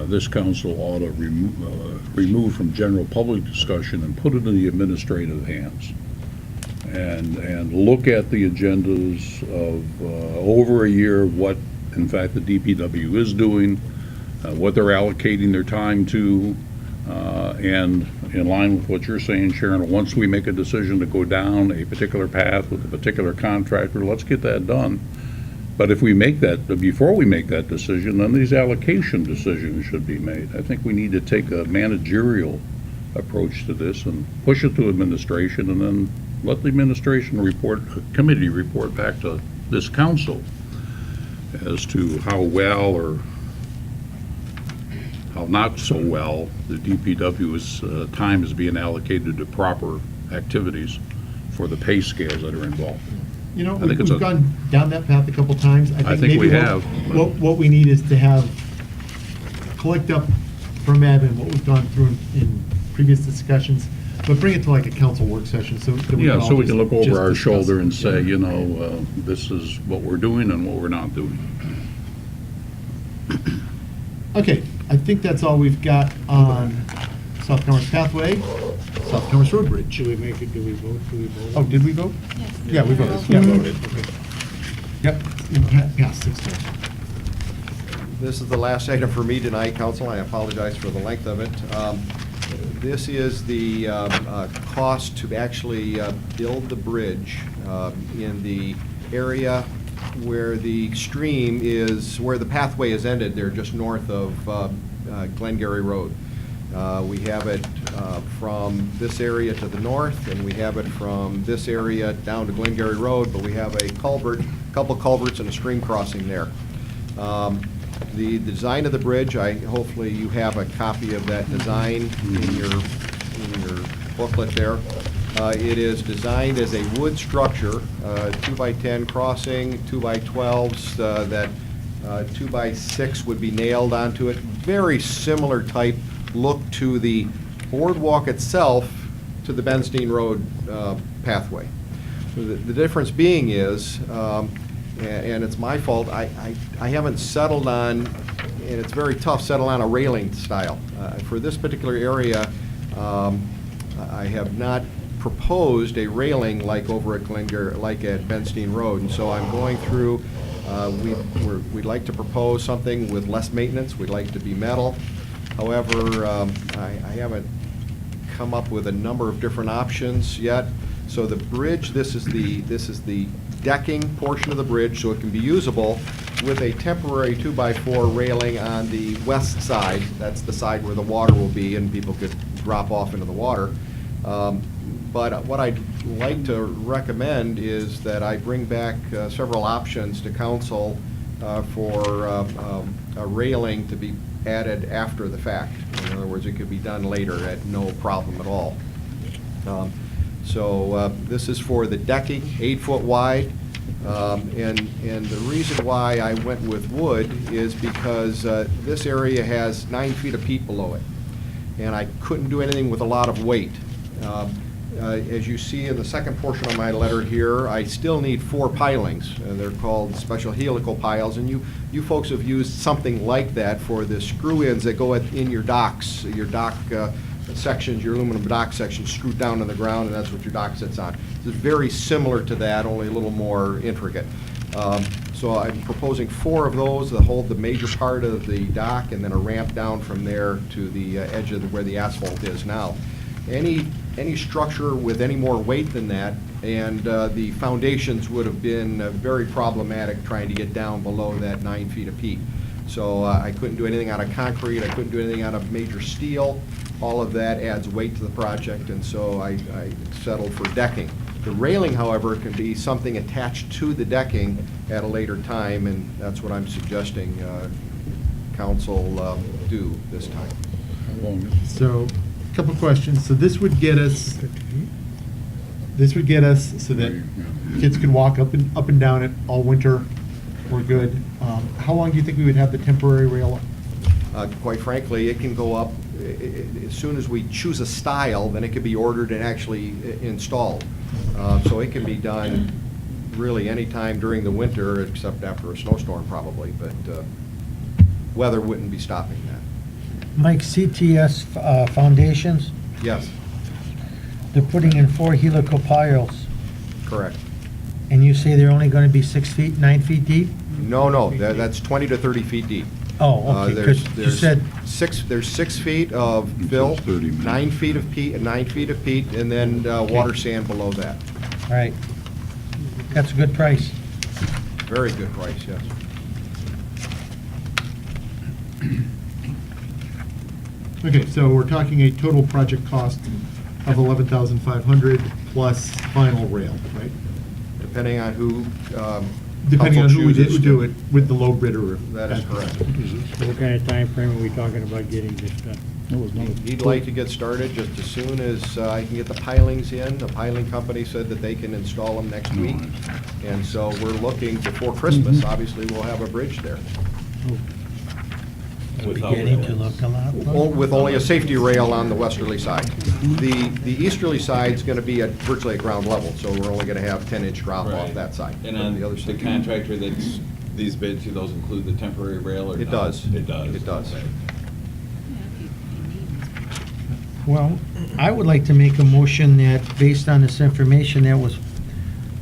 this council ought to remove from general public discussion and put it in the administrative hands. And look at the agendas of over a year, what in fact the DPW is doing, what they're allocating their time to, and in line with what you're saying, Sharon, once we make a decision to go down a particular path with a particular contractor, let's get that done. But if we make that, before we make that decision, then these allocation decisions should be made. I think we need to take a managerial approach to this and push it to administration, and then let the administration committee report back to this council as to how well or how not so well the DPW's time is being allocated to proper activities for the pay scales that are involved. You know, I think it's we've gone down that path a couple times. I think we maybe have, but- What we need is to have, collect up from Ed and what we've gone through in previous discussions, but bring it to like a council work session so that we can Yeah, all so we can just look over our discuss shoulder it. and say, Yeah. you know, this is what we're doing and what we're not doing. Okay, I think that's all we've got on South Commerce Pathway, South Commerce Road Bridge. Do we make it, do we vote? Oh, did we vote? Yes. Yeah, we voted. Yeah, voted. Okay. Yep, passed 6-0. This is the last item for me tonight, council. I apologize for the length of it. This is the cost to actually build the bridge in the area where the stream is, where the pathway is ended. They're just north of Glengarry Road. We have it from this area to the north, and we have it from this area down to Glengarry Road, but we have a culvert, couple culverts and a stream crossing there. The design of the bridge, hopefully you have a copy of that design in your booklet there. It is designed as a wood structure, 2x10 crossing, 2x12s, that 2x6 would be nailed onto it. Very similar type look to the boardwalk itself to the Benstein Road pathway. So the difference being is, and it's my fault, I haven't settled on, and it's very tough, settle on a railing style. For this particular area, I have not proposed a railing like over at Glengarry, like at Benstein Road, and so I'm going through, we'd like to propose something with less maintenance. We'd like to be metal. However, I haven't come up with a number of different options yet. So the bridge, this is the decking portion of the bridge, so it can be usable with a temporary 2x4 railing on the west side. That's the side where the water will be, and people could drop off into the water. But what I'd like to recommend is that I bring back several options to council for a railing to be added after the fact. In other words, it could be done later at no problem at all. So this is for the decking, 8 foot wide. And the reason why I went with wood is because this area has 9 feet of peat below it. And I couldn't do anything with a lot of weight. As you see in the second portion of my letter here, I still need 4 pilings. They're called special helical piles, and you folks have used something like that for the screw-ins that go in your docks, your dock sections, your aluminum dock sections screwed down to the ground, and that's what your dock sits on. It's very similar to that, only a little more intricate. So I'm proposing 4 of those that hold the major part of the dock, and then a ramp down from there to the edge of where the asphalt is now. Any structure with any more weight than that, and the foundations would have been very problematic trying to get down below that 9 feet of peat. So I couldn't do anything out of concrete, I couldn't do anything out of major steel. All of that adds weight to the project, and so I settled for decking. The railing, however, can be something attached to the decking at a later time, and that's what I'm suggesting council do this time. So, a couple questions. So this would get us so that kids could walk up and down it all winter. We're good. How long do you think we would have the temporary rail up? Quite frankly, it can go up as soon as we choose a style, then it can be ordered and actually installed. So it can be done really anytime during the winter, except after a snowstorm probably, but weather wouldn't be stopping that. Mike, CTS foundations, Yes, they're putting in 4 helical piles, correct. and you say they're only going to be 6 feet, 9 feet deep? No, that's 20 to 30 feet deep. Oh, okay, because you said, There's 6 feet of fill, 30 minutes. 9 feet of peat, and then water sand below that. all right. That's a good price. Very good price, yes. Okay, so we're talking a total project cost of $11,500 plus final rail, right? Depending on who Depending on council who would chooses do to. it with the low bidder. That is correct. So what kind of time frame are we talking about getting this done? He'd like to get started just as soon as I can get the pilings in. The piling company said that they can install them next week. And so we're looking before Christmas, obviously, we'll have a bridge there. We're beginning to look a lot. With only a safety rail on the westerly side. The easterly side's gonna be at virtually at ground level, so we're only gonna have 10-inch drop off Right. that side. And But on the other the side- contractor that's, these bids, do those include the temporary rail or It no? does. It does. It does. Okay. Well, I would like to make a motion that, based on this information that was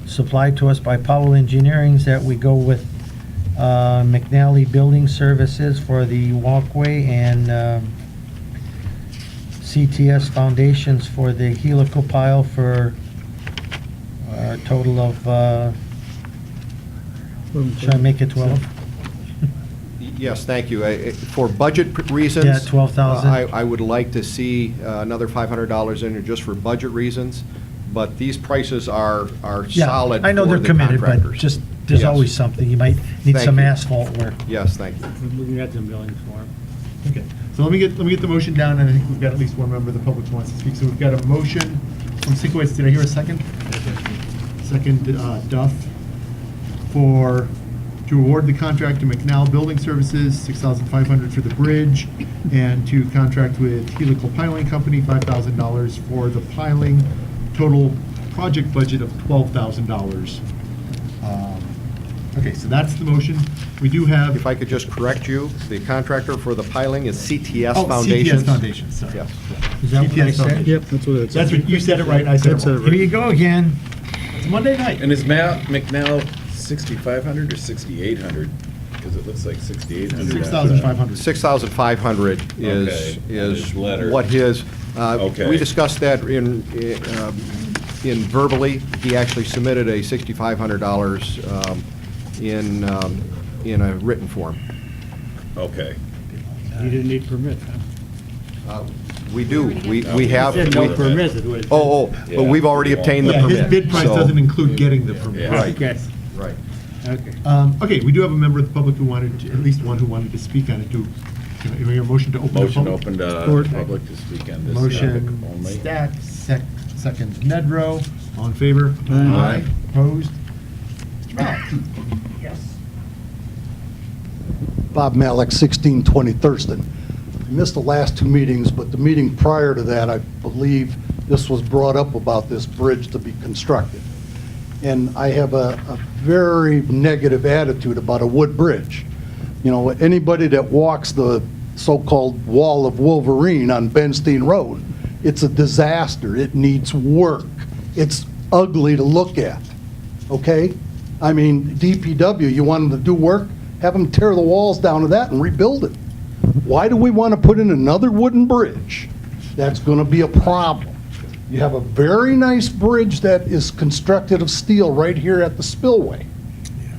supplied to us by Powell Engineering, that we go with McNally Building Services for the walkway and CTS Foundations for the helical pile for a total of, should I make it 12? Yes, thank you. For budget reasons. Yeah, 12,000. I would like to see another $500 in there just for budget reasons, but these prices are Yeah, solid I know for they're the committed, but contractors. just, there's Yes. always something. You might need Thank some you. asphalt work. Yes, thank you. We got some billings for them. Okay, so let me get the motion down, and I think we've got at least one member of the public who wants to speak. So we've got a motion from Sikowitz. Did I hear a second? Second, Duff, to award the contract to McNally Building Services, $6,500 for the bridge, and to contract with Helical Piling Company, $5,000 for the piling. Total project budget of $12,000. Okay, so that's the motion. We do have. If I could just correct you, the contractor for the piling is CTS Oh, Foundations. CTS Foundations, sorry. Yes. Is that what I CTS said? Foundation. Yep, that's what it said. That's what, you said it right, I said it That's it, wrong. right. Here you go again. It's Monday night. And is McNally 6,500 or 6,800? Because it looks like 6,800. 6,500. 6,500 is Okay, and his letter. what his, Okay. we discussed that in verbally, he actually submitted a $6,500 in a written form. Okay. You didn't need permits, huh? We do, we have. You said no we- permits is what it said. But we've already obtained the Yeah, permit. his bid price so- doesn't include getting the permit. Right. Okay. Right. Okay. Okay, we do have a member of the public who wanted, at least one who wanted to speak on it. Can I hear a motion to open the Motion public? open to Support. public to speak on this topic Motion only. Stack, second Nedrow. All in favor? Aye. Opposed? Mr. Malik? Bob Malik, 1620 Thurston. I missed the last two meetings, but the meeting prior to that, I believe this was brought up about this bridge to be constructed. And I have a very negative attitude about a wood bridge. You know, anybody that walks the so-called Wall of Wolverine on Benstein Road, it's a disaster. It needs work. It's ugly to look at, okay? I mean, DPW, you want them to do work? Have them tear the walls down of that and rebuild it. Why do we want to put in another wooden bridge? That's going to be a problem. You have a very nice bridge that is constructed of steel right here at the spillway.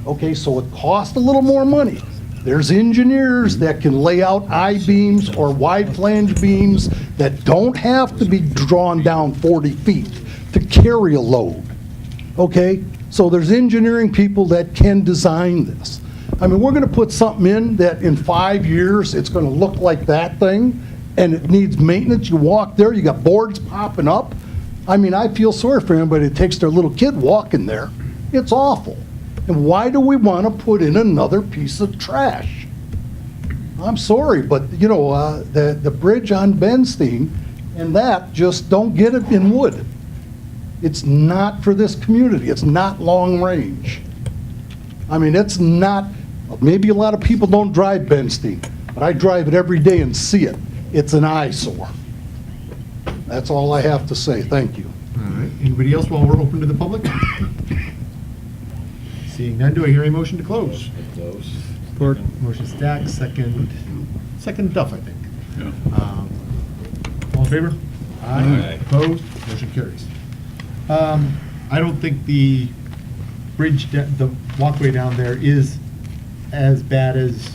Okay, so it costs a little more money. There's engineers that can lay out I-beams or wide flange beams that don't have to be drawn down 40 feet to carry a load. Okay, so there's engineering people that can design this. I mean, we're going to put something in that in 5 years, it's going to look like that thing, and it needs maintenance. You walk there, you got boards popping up. I mean, I feel sorry for anybody that takes their little kid walking there. It's awful. And why do we want to put in another piece of trash? I'm sorry, but, you know, the bridge on Benstein and that, just don't get it in wood. It's not for this community. It's not long range. I mean, it's not, maybe a lot of people don't drive Benstein, but I drive it every day and see it. It's an eyesore. That's all I have to say. Thank you. All right, anybody else while we're open to the public? Seeing none, do I hear a motion to close? Close. Support. Motion Stack, second Duff, I think. Yeah. All in favor? Aye. Opposed? Motion carries. I don't think the bridge, the walkway down there is as bad as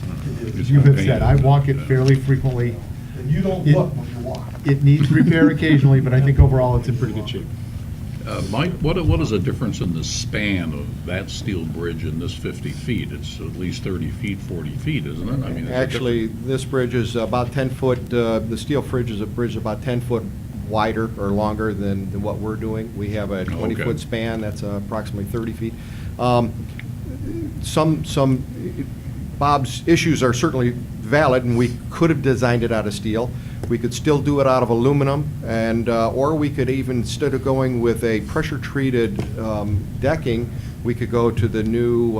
you have said. I walk it fairly frequently. And you don't It- look when you walk. It needs repair occasionally, but I think overall it's in pretty good shape. Mike, what is the difference in the span of that steel bridge and this 50 feet? It's at least 30 feet, 40 feet, isn't it? I mean, it's a Actually, this bridge is about 10 foot, the steel bridge is about 10 foot wider or longer than what we're doing. We have a 20-foot Okay. span, that's approximately 30 feet. Bob's issues are certainly valid, and we could have designed it out of steel. We could still do it out of aluminum, and, or we could even, instead of going with a pressure-treated decking, we could go to the new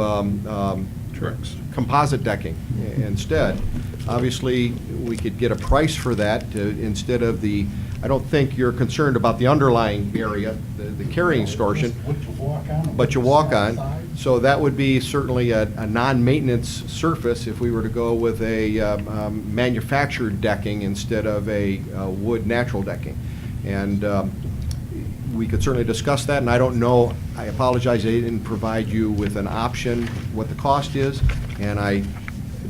Trex. composite decking instead. Obviously, we could get a price for that instead of the, I don't think you're concerned about the underlying area, the carrying distortion, but you walk on. So that would be certainly a non-maintenance surface if we were to go with a manufactured decking instead of a wood natural decking. And we could certainly discuss that, and I don't know, I apologize, I didn't provide you with an option, what the cost is, and I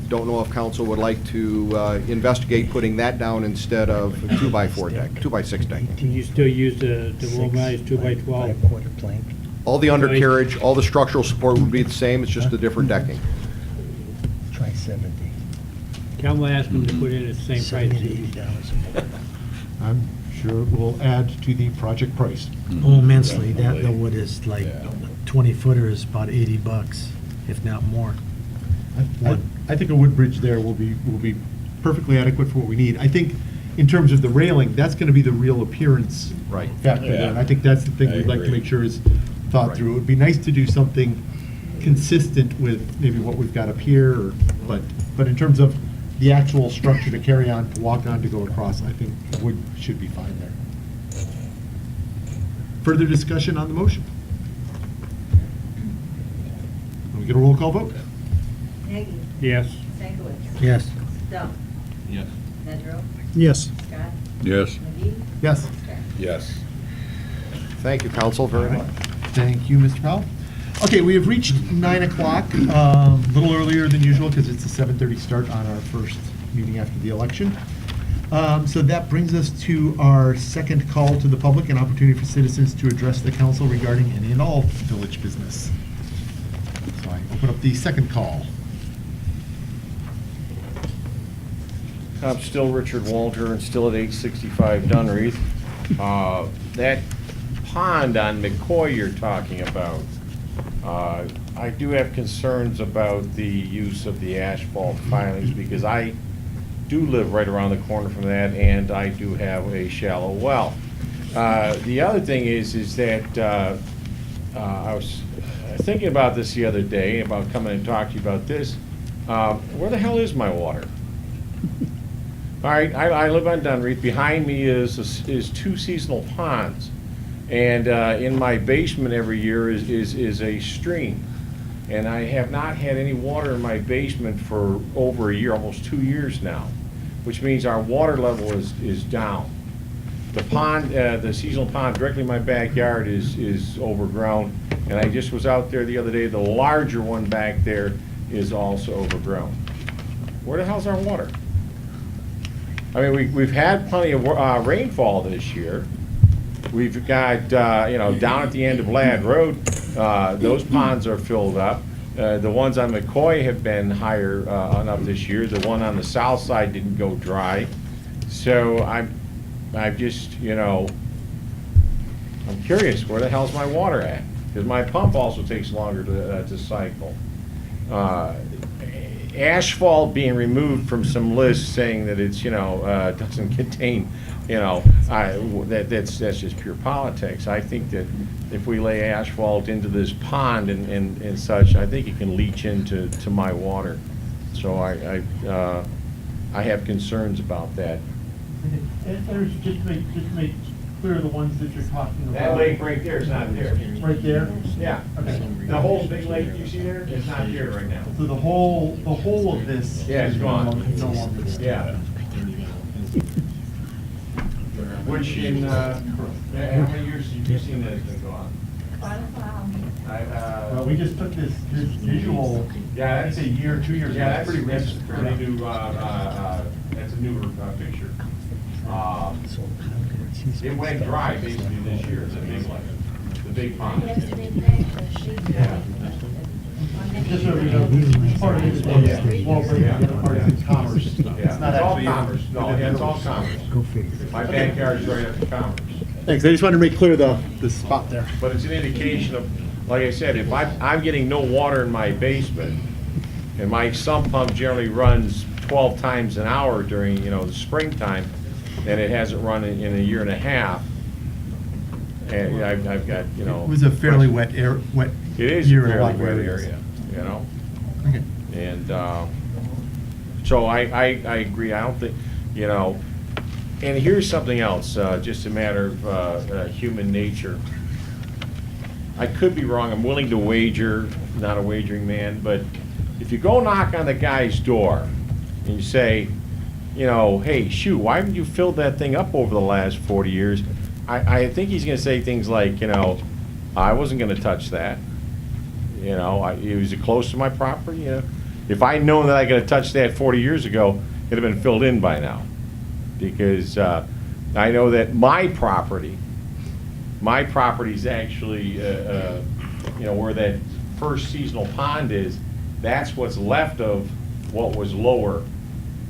don't know if council would like to investigate putting that down instead of a 2x4 deck, 2x6 deck. Can you still use the Woolmanized 2x12? Quarter plank. All the undercarriage, all the structural support would be the same, it's just a different decking. Try 70. Cal will ask them to put in at the same price. $70. I'm sure it will add to the project price. Oh, immensely. The wood is like, 20-footer is about $80, if not more. I think a wood bridge there will be perfectly adequate for what we need. I think in terms of the railing, that's going to be the real appearance Right. factor there. And I think that's the thing I we'd like to agree. make sure is thought through. It would be nice to do something consistent with maybe what we've got up here, but in terms of the actual structure to carry on, to walk on, to go across, I think wood should be fine there. Further discussion on the motion? Can we get a roll call vote? Nagy. Yes. Stankiewicz. Yes. Duff. Yes. Nedrow. Yes. Scott. Yes. McGee. Yes. Stack. Yes. Thank you, Council, very much. Thank you, Mr. Powell. Okay, we have reached 9 o'clock, a little earlier than usual because it's a 7:30 start on our first meeting after the election. So that brings us to our second call to the public, an opportunity for citizens to address the council regarding any and all village business. So I open up the second call. I'm still Richard Walter and still at 865 Dunreath. That pond on McCoy you're talking about, I do have concerns about the use of the asphalt filings because I do live right around the corner from that and I do have a shallow well. The other thing is that I was thinking about this the other day, about coming and talk to you about this. Where the hell is my water? All right, I live on Dunreath. Behind me is 2 seasonal ponds. And in my basement every year is a stream. And I have not had any water in my basement for over a year, almost 2 years now, which means our water level is down. The pond, the seasonal pond directly in my backyard is overgrown. And I just was out there the other day. The larger one back there is also overgrown. Where the hell's our water? I mean, we've had plenty of rainfall this year. We've got, down at the end of Ladd Road, those ponds are filled up. The ones on McCoy have been higher enough this year. The one on the south side didn't go dry. So I've just, I'm curious, where the hell's my water at? Because my pump also takes longer to cycle. Asphalt being removed from some lists saying that it's, doesn't contain, that's just pure politics. I think that if we lay asphalt into this pond and such, I think it can leach into my water. So I have concerns about that. And there's, just to make clear the ones that you're talking about. That lake right there is not there. Right there? Yeah. Okay. The whole big lake you see there is not there right now. So the whole of this. Yeah, it's is gone. no longer there. Yeah. Which in, how many years have you seen that it's been gone? Well, we just took this visual, Yeah, I'd say a year, 2 years ago. Yeah, It's pretty recent. pretty new, that's a newer picture. It went dry basically this year, the big lake, the big pond. Yeah. Just so we know, part of it is Walter, the other part is commerce. It's Yeah, not it's all actually. commerce, no, yeah, it's all commerce. Go figure. My backyard's right up to commerce. Thanks, I just wanted to make clear the spot there. But it's an indication of, like I said, if I'm getting no water in my basement, and my sump pump generally runs 12 times an hour during, the springtime, and it hasn't run in a year and a half, and I've got, It was a fairly wet It is a year in a fairly lot of wet areas. area, Okay. And so I agree, I don't think, and here's something else, just a matter of human nature. I could be wrong, I'm willing to wager, not a wagering man, but if you go knock on the guy's door and you say, hey, shoot, why haven't you filled that thing up over the last 40 years? I think he's going to say things like, I wasn't going to touch that. Was it close to my property? If I'd known that I could have touched that 40 years ago, it'd have been filled in by now. Because I know that my property's actually, where that first seasonal pond is, that's what's left of what was lower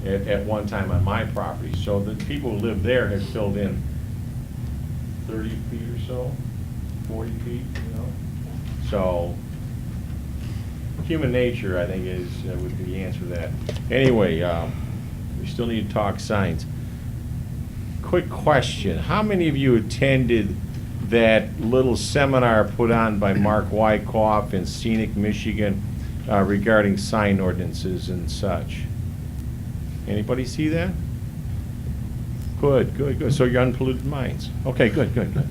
at one time on my property. So the people who live there have filled in 30 feet or so, 40 feet, So human nature, I think, would be the answer to that. Anyway, we still need to talk signs. Quick question. How many of you attended that little seminar put on by Mark Wyckoff in Scenic, Michigan regarding sign ordinances and such? Anybody see that? Good, good, good. So you're unpolluted minds. Okay, good, good, good.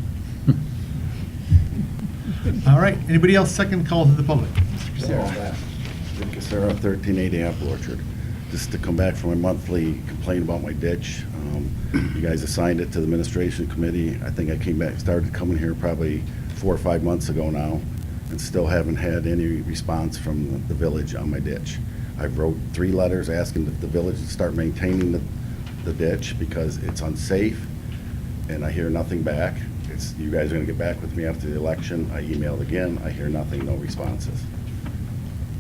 All right, anybody else second call to the public? Mr. Casera. Casera, 1380 Apple Orchard. just to come back from my monthly complaint about my ditch. You guys assigned it to the administration committee. I think I started coming here probably 4 or 5 months ago now, and still haven't had any response from the village on my ditch. I've wrote 3 letters asking the village to start maintaining the ditch because it's unsafe, and I hear nothing back. You guys are gonna get back with me after the election. I emailed again, I hear nothing, no responses.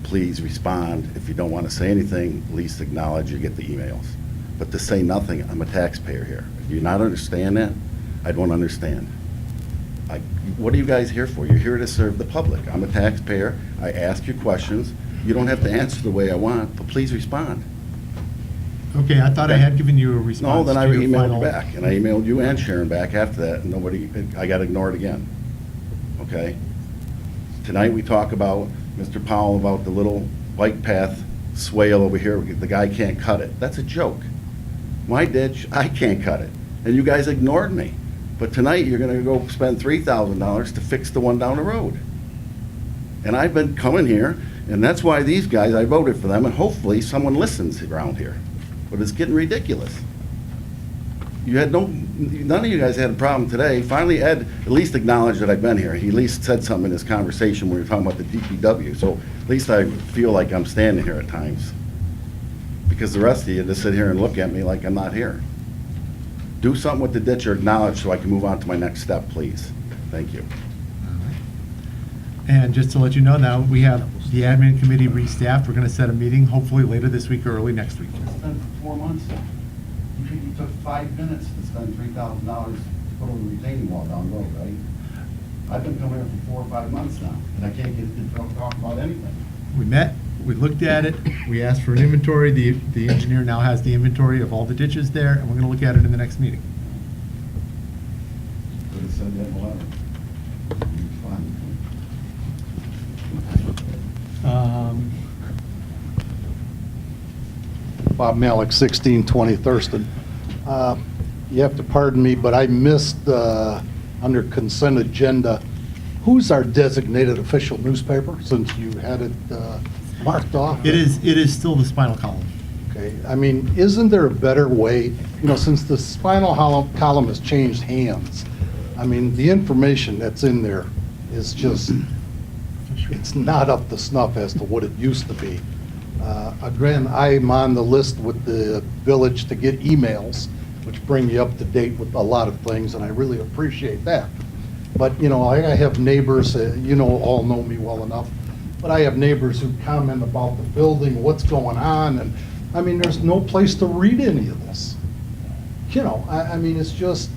Please respond. If you don't want to say anything, at least acknowledge you get the emails. But to say nothing, I'm a taxpayer here. Do you not understand that? I don't understand. What are you guys here for? You're here to serve the public. I'm a taxpayer. I ask you questions. You don't have to answer the way I want, but please respond. Okay, I thought I had given you a response. No, then I to your emailed final- you back, and I emailed you and Sharon back after that, and I got ignored again. Okay? Tonight we talk about, Mr. Powell, about the little bike path swale over here, the guy can't cut it. That's a joke. My ditch, I can't cut it, and you guys ignored me. But tonight you're gonna go spend $3,000 to fix the one down the road. And I've been coming here, and that's why these guys, I voted for them, and hopefully someone listens around here. But it's getting ridiculous. None of you guys had a problem today. Finally, Ed at least acknowledged that I've been here. He at least said something in his conversation when we were talking about the DPW. So at least I feel like I'm standing here at times. Because the rest of you just sit here and look at me like I'm not here. Do something with the ditch or acknowledge so I can move on to my next step, please. Thank you. And just to let you know now, we have the admin committee restaffed. We're going to set a meeting hopefully later this week or early next week. It's been 4 months now. You took 5 minutes to spend $3,000 to put a retaining wall down the road, right? I've been coming here for 4 or 5 months now, and I can't get to talk about anything. We met, we looked at it, we asked for an inventory. The engineer now has the inventory of all the ditches there, and we're going to look at it in the next meeting. Could have sent that in a letter. Bob Malik, 1620 Thurston. You have to pardon me, but I missed, under consent agenda, who's our designated official newspaper, since you had it marked off? It is still the Spinal Column. Okay, I mean, isn't there a better way, since the Spinal Column has changed hands, I mean, the information that's in there is just, it's not up to snuff as to what it used to be. Again, I'm on the list with the village to get emails, which bring you up to date with a lot of things, and I really appreciate that. But, I have neighbors, all know me well enough, but I have neighbors who comment about the building, what's going on, and, I mean, there's no place to read any of this. I mean, it's just,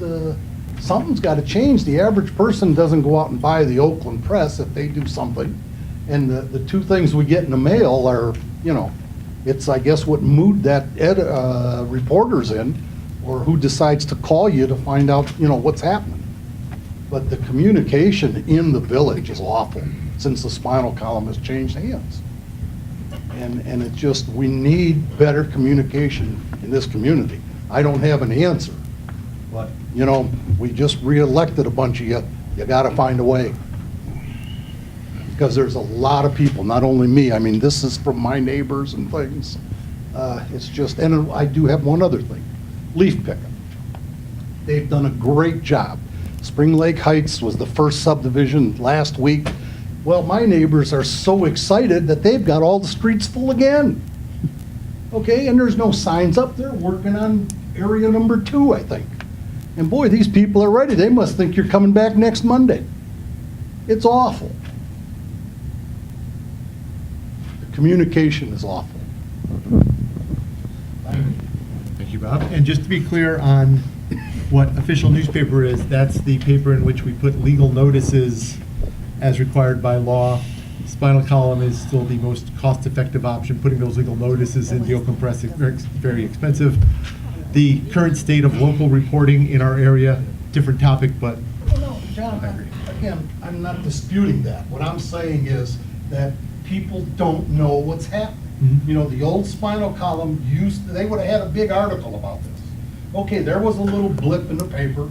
something's got to change. The average person doesn't go out and buy the Oakland Press if they do something. And the 2 things we get in the mail are, it's, I guess, what mood that reporter's in, or who decides to call you to find out, what's happening. But the communication in the village is awful since the Spinal Column has changed hands. And it just, we need better communication in this community. I don't have an answer, but, we just re-elected a bunch of you. You got to find a way. Because there's a lot of people, not only me, I mean, this is from my neighbors and things. It's just, and I do have one other thing, leaf picking. They've done a great job. Spring Lake Heights was the first subdivision last week. Well, my neighbors are so excited that they've got all the streets full again. Okay, and there's no signs up there, working on area number 2, I think. And boy, these people are ready. They must think you're coming back next Monday. It's awful. Communication is awful. Thank you, Bob. And just to be clear on what official newspaper is, that's the paper in which we put legal notices as required by law. Spinal Column is still the most cost-effective option. Putting those legal notices in the Oakland Press is very expensive. The current state of local reporting in our area, different topic, but No, John, again, I'm not disputing that. What I'm saying is that people don't know what's happening. The old Spinal Column they would have had a big article about this. Okay, there was a little blip in the paper,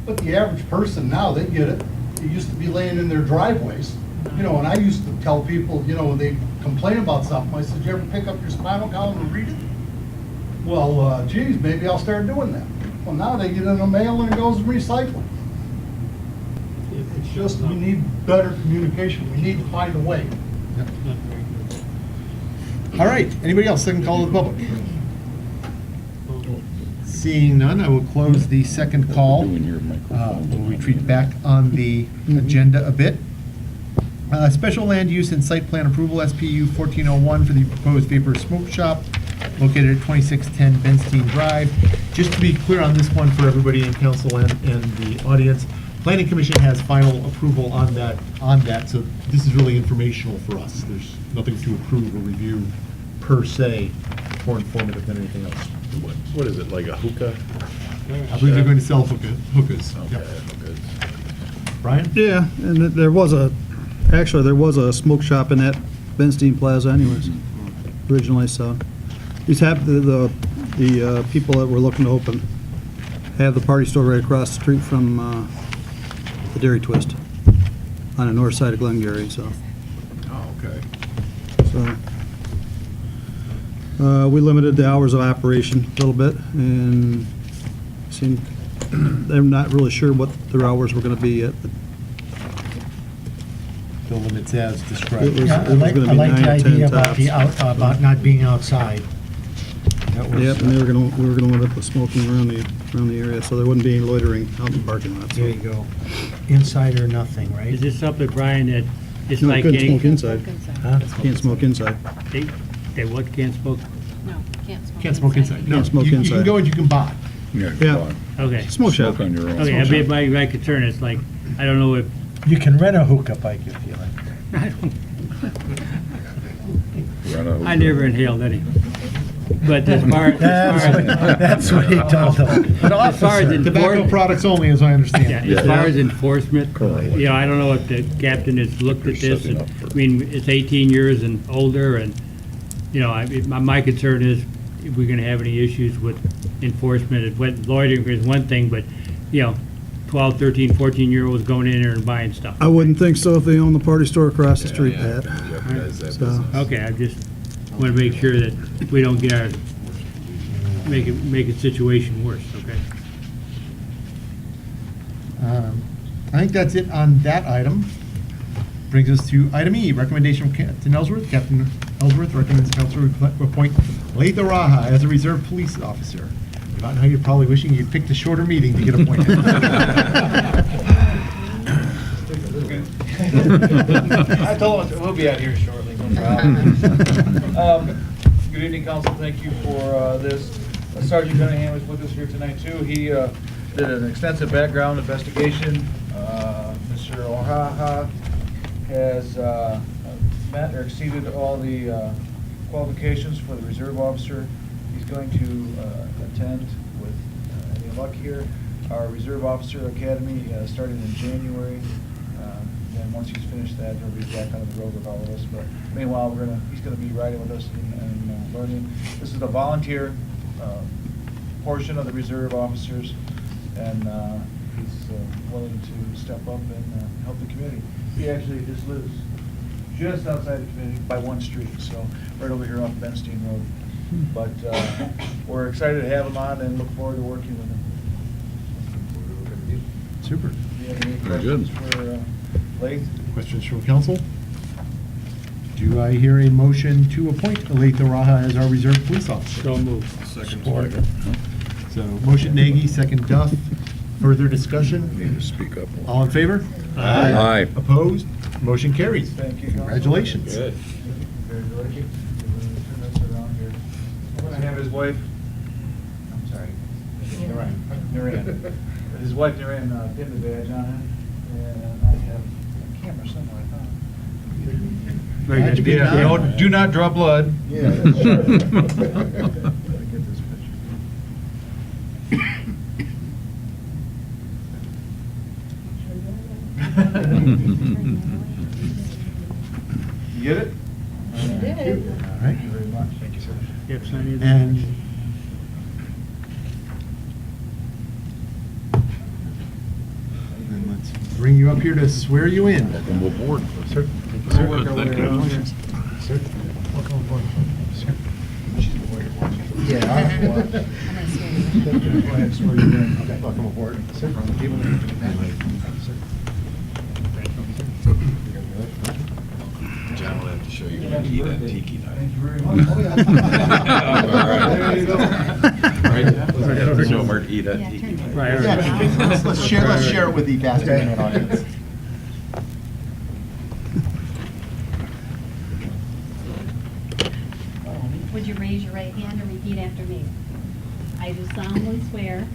but the average person now, they get it. It used to be laying in their driveways. You know, and I used to tell people, you know, when they complain about something, I said, you ever pick up your spinal column and read it? Well, geez, maybe I'll start doing that. Well, now they get in the mail and it goes to recycling. It's just, we need better communication. We need to find a way. All right, anybody else? Second call to the public. Seeing none, I will close the second call. We'll retreat back on the agenda a bit. Special land use and site plan approval, SPU 1401 for the proposed vapor smoke shop located at 2610 Benstein Drive. Just to be clear on this one for everybody in council and the audience, Planning Commission has final approval on that, so this is really informational for us. There's nothing to approve or review per se, more informative than anything else. What is it, like a hookah? I believe they're going to sell hookahs. Okay, Yep. hookahs. Brian? Yeah, and there was a smoke shop in that Benstein Plaza anyways, originally, so. These have, the people that were looking to open have the party store right across the street from the Dairy Twist on the north side of Glengarry, so. Oh, okay. So, we limited the hours of operation a little bit, and they're not really sure what their hours were gonna be yet, but The limits as described. It was- Yeah, I it was like gonna I be like 9 the to 10 idea about tops. about not being outside. That was, Yep, and we were gonna limit the smoking around the area, so there wouldn't be any loitering out in the parking lot. so. There you go. Inside or nothing, right? Is this something, Brian, that it's No, like couldn't any... smoke inside. Huh? Can't smoke inside. They what, can't smoke? No, can't smoke. Can't smoke inside. No, Can't smoke you can inside. go and you can buy. Yeah. Yeah. Okay. Smoke shop. Smoke on your own. Okay, I mean, my concern is like, I don't know if... You can rent a hookah bike if you like. Run a hookah. I never inhaled any. But as far That's what he told them. as far as Tobacco products only, as I understand. Yeah, as far as enforcement, you know, I don't know if the captain has looked at this. Setting up for- I mean, it's 18 years and older, and, you know, my concern is if we're gonna have any issues with enforcement. Loitering is one thing, but, you know, 12, 13, 14-year-olds going in there and buying stuff. I wouldn't think so if they own the party store across the street, Yeah, Pat. jeopardize that So- business. Okay, I just want to make sure that we don't get our, make a situation worse, okay? I think that's it on that item. Brings us to item E, recommendation from Captain Ellsworth. Captain Ellsworth recommends council appoint Latha Raha as a reserve police officer. About how you're probably wishing you'd picked a shorter meeting to get appointed. I told him we'll be out here shortly, no problem. Good evening, council. Thank you for this. Sergeant Cunningham is with us here tonight, too. He did an extensive background investigation. Mr. Oaxaca has met or exceeded all the qualifications for the reserve officer. He's going to attend, with any luck here, our Reserve Officer Academy starting in January. And once he's finished that, he'll be back on the road with all of us. But meanwhile, he's going to be riding with us and learning. This is the volunteer portion of the Reserve Officers, and he's willing to step up and help the community. He actually just lives just outside the community by one street, so right over here off Benstein Road. But we're excited to have him on and look forward to working with him. Super. Do you have any Very good. questions for Lath? Questions from council? Do I hear a motion to appoint Latha Raha as our reserve police officer? So moved. Support. So motion Nagy, second Duff. Further discussion? Need to speak up. All in favor? Aye. Opposed? Motion carries. Thank you, Council. Congratulations. Good. Congratulations. Turn this around here. I'm going to have his wife, I'm sorry, Naran. His wife, Naran, pin the badge on it, and I have a camera somewhere, I thought. Very good. Yeah, do not draw blood. Yeah. Let me get this picture. You get it? I did. All right. Thank you very much. Thank you, sir. Yep, sign it. And then let's bring you up here to swear you in. Welcome aboard. Sir. Sir. Thank you. Sir. Welcome aboard. Sir. Yeah. Go ahead, swear you in. Okay. Welcome aboard. Sir. John will have to show you how to eat that tiki nut. Thank you very much. Oh, yeah. There you go. Right? Show him where to eat that tiki nut. Right. Let's share it with the Fast Minute audience. Would you raise your right hand and repeat after me? I do solemnly swear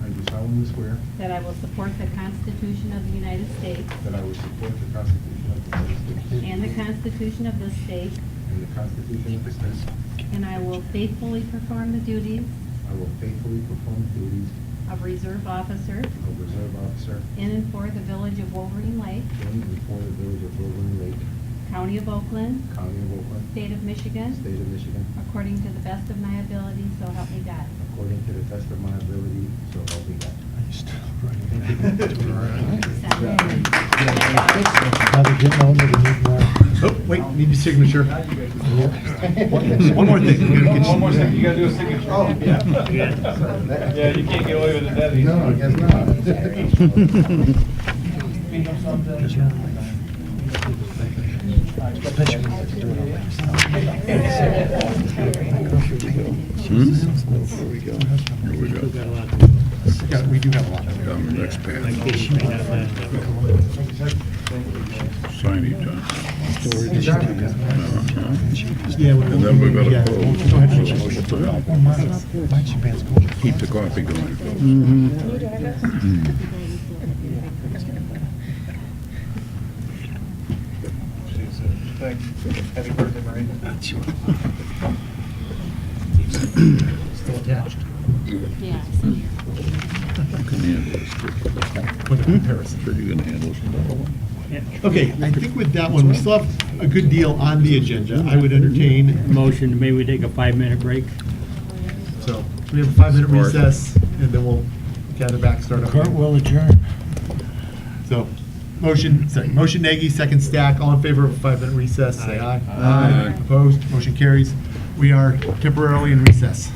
I do solemnly swear that I will support the Constitution of the United States that I will support the Constitution of the United States and the Constitution of this state, and the Constitution of the state. and I will faithfully perform the duties I will faithfully perform the duties of reserve officer of reserve officer in and for the village of Wolverine Lake, in and for the village of Wolverine Lake, County of Oakland, County of Oakland, State of Michigan, State of Michigan, according to the best of my ability, so help me God. according to the best of my ability, so help me God. Oh, wait, need your signature. One more thing. One more thing, you gotta do a signature. Oh, yeah. Yeah, you can't get away with it that easy. No, I guess not. Here we go. Still got a lot to do. Yeah, we do have a lot. On the next In page. case you may not land Sign each time. Yeah. And then we've got Yeah, to close. go ahead. Motion to keep the coffee going. Happy birthday, Marie. Still attached. Yeah. You can handle this. With the comparison. Sure you can handle this. Okay, I think with that one, we still have a good deal on the agenda. I would entertain, Motion, maybe we take a 5-minute break? so we have a 5-minute Support. recess, and then we'll gather back, start up. Court again. will adjourn. So, motion Nagy, second Stack, all in favor of a 5-minute recess, say aye. Aye. Opposed, motion carries. We are temporarily in recess.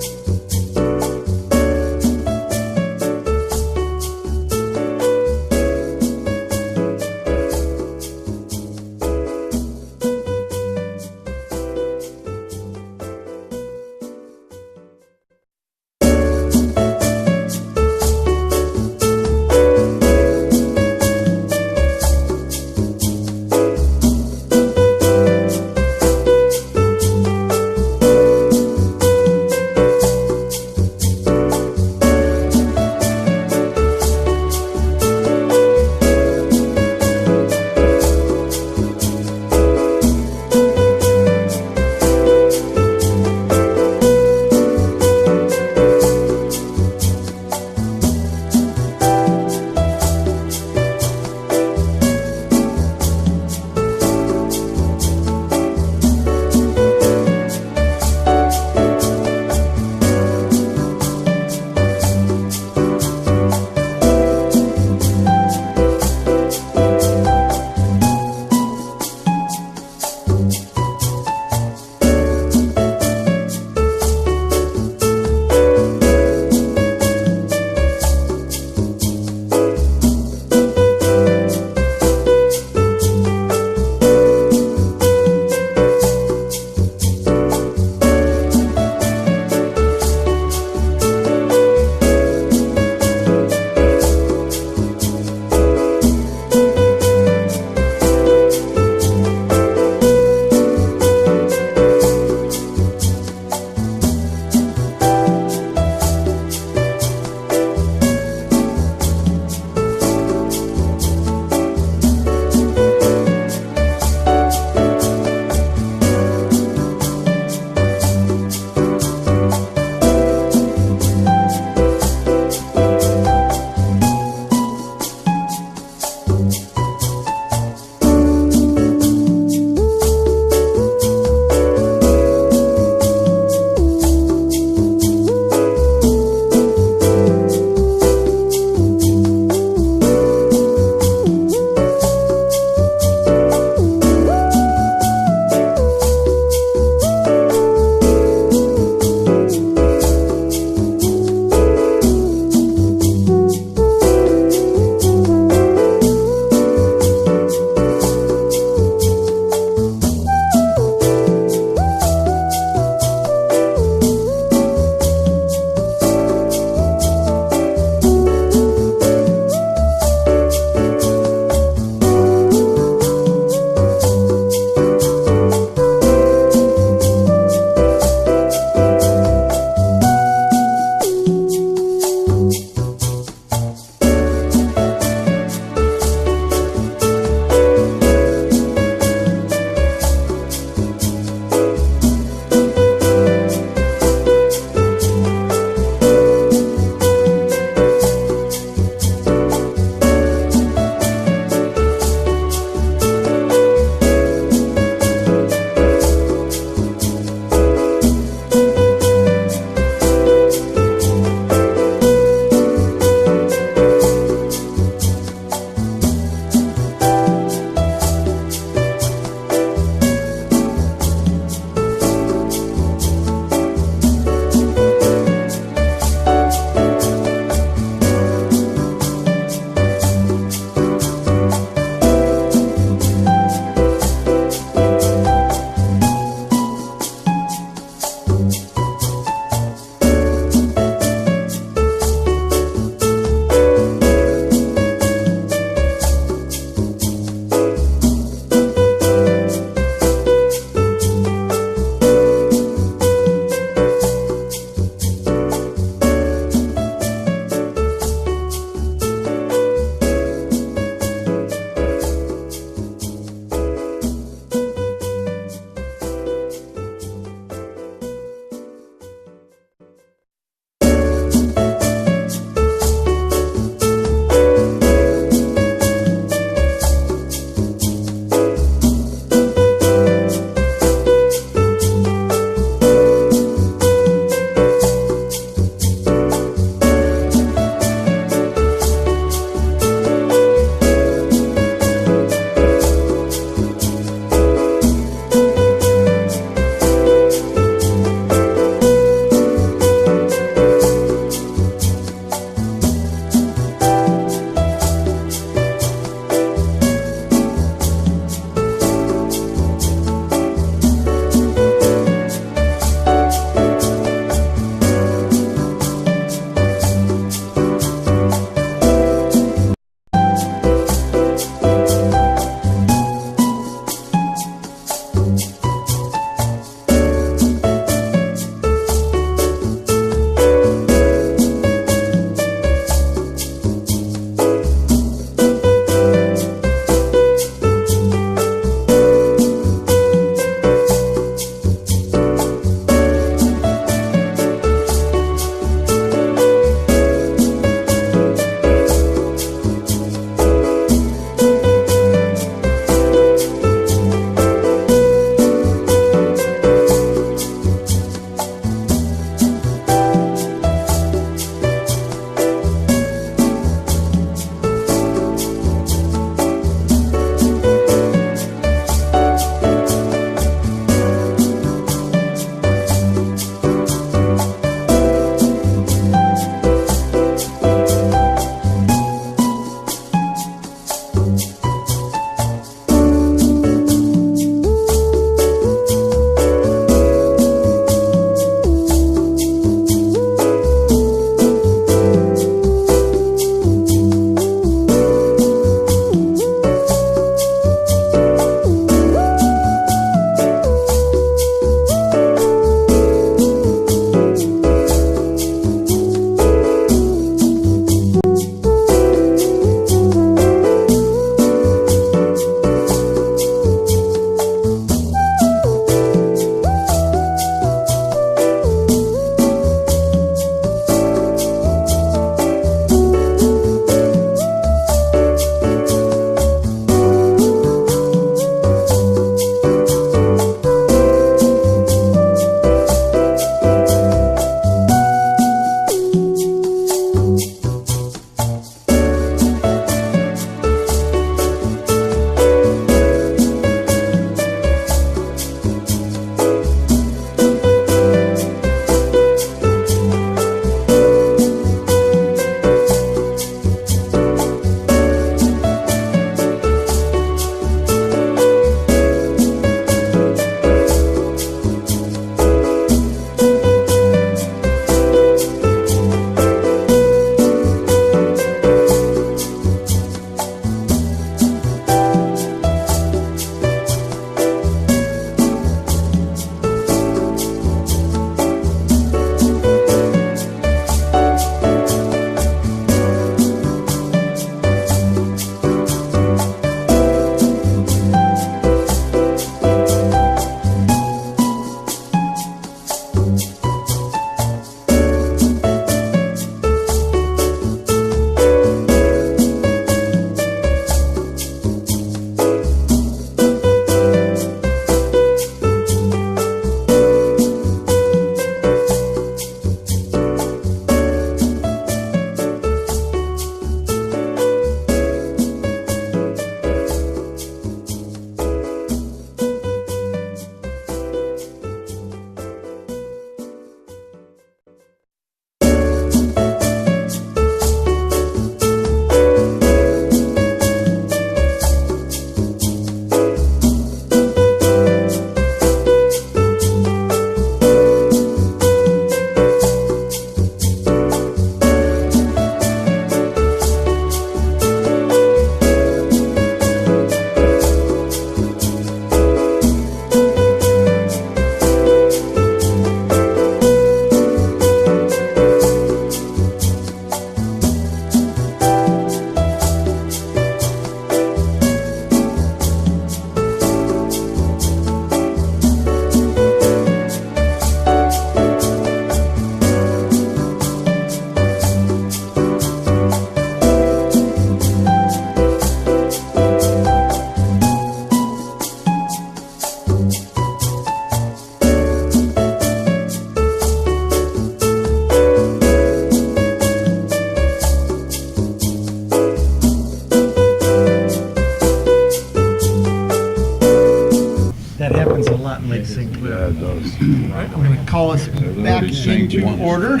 nice and clear. Yeah, it does. I'm going to call us back into order.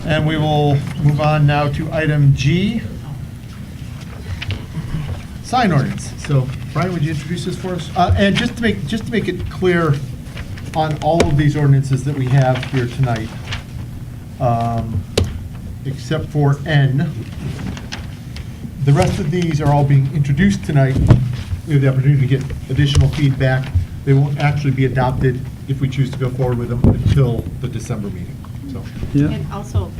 And we will move on now to item G, sign ordinance. So, Brian, would you introduce this for us? And just to make it clear on all of these ordinances that we have here tonight, except for N, the rest of these are all being introduced tonight. We have the opportunity to get additional feedback. They won't actually be adopted if we choose to go forward with them until the December meeting. So. Yeah. And also,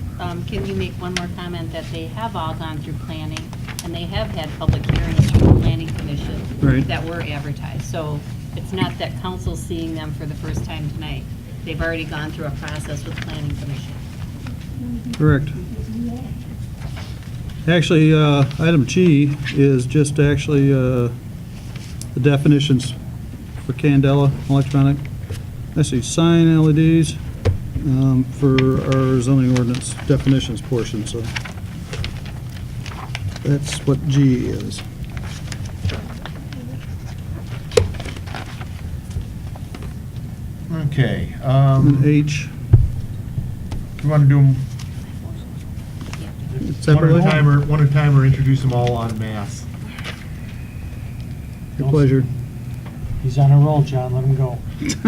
can you make one more comment that they have all gone through planning, and they have had public hearings through the planning commission Right. that were advertised. So it's not that council's seeing them for the first time tonight. They've already gone through a process with planning commission. Correct. Actually, item G is just actually the definitions for Candela electronic. I see sign LEDs for our zoning ordinance definitions portion, so that's what G is. Okay. And H, You want to do them separately? one at a time, or introduce them all en masse? Your pleasure. He's on a roll, John, let him go.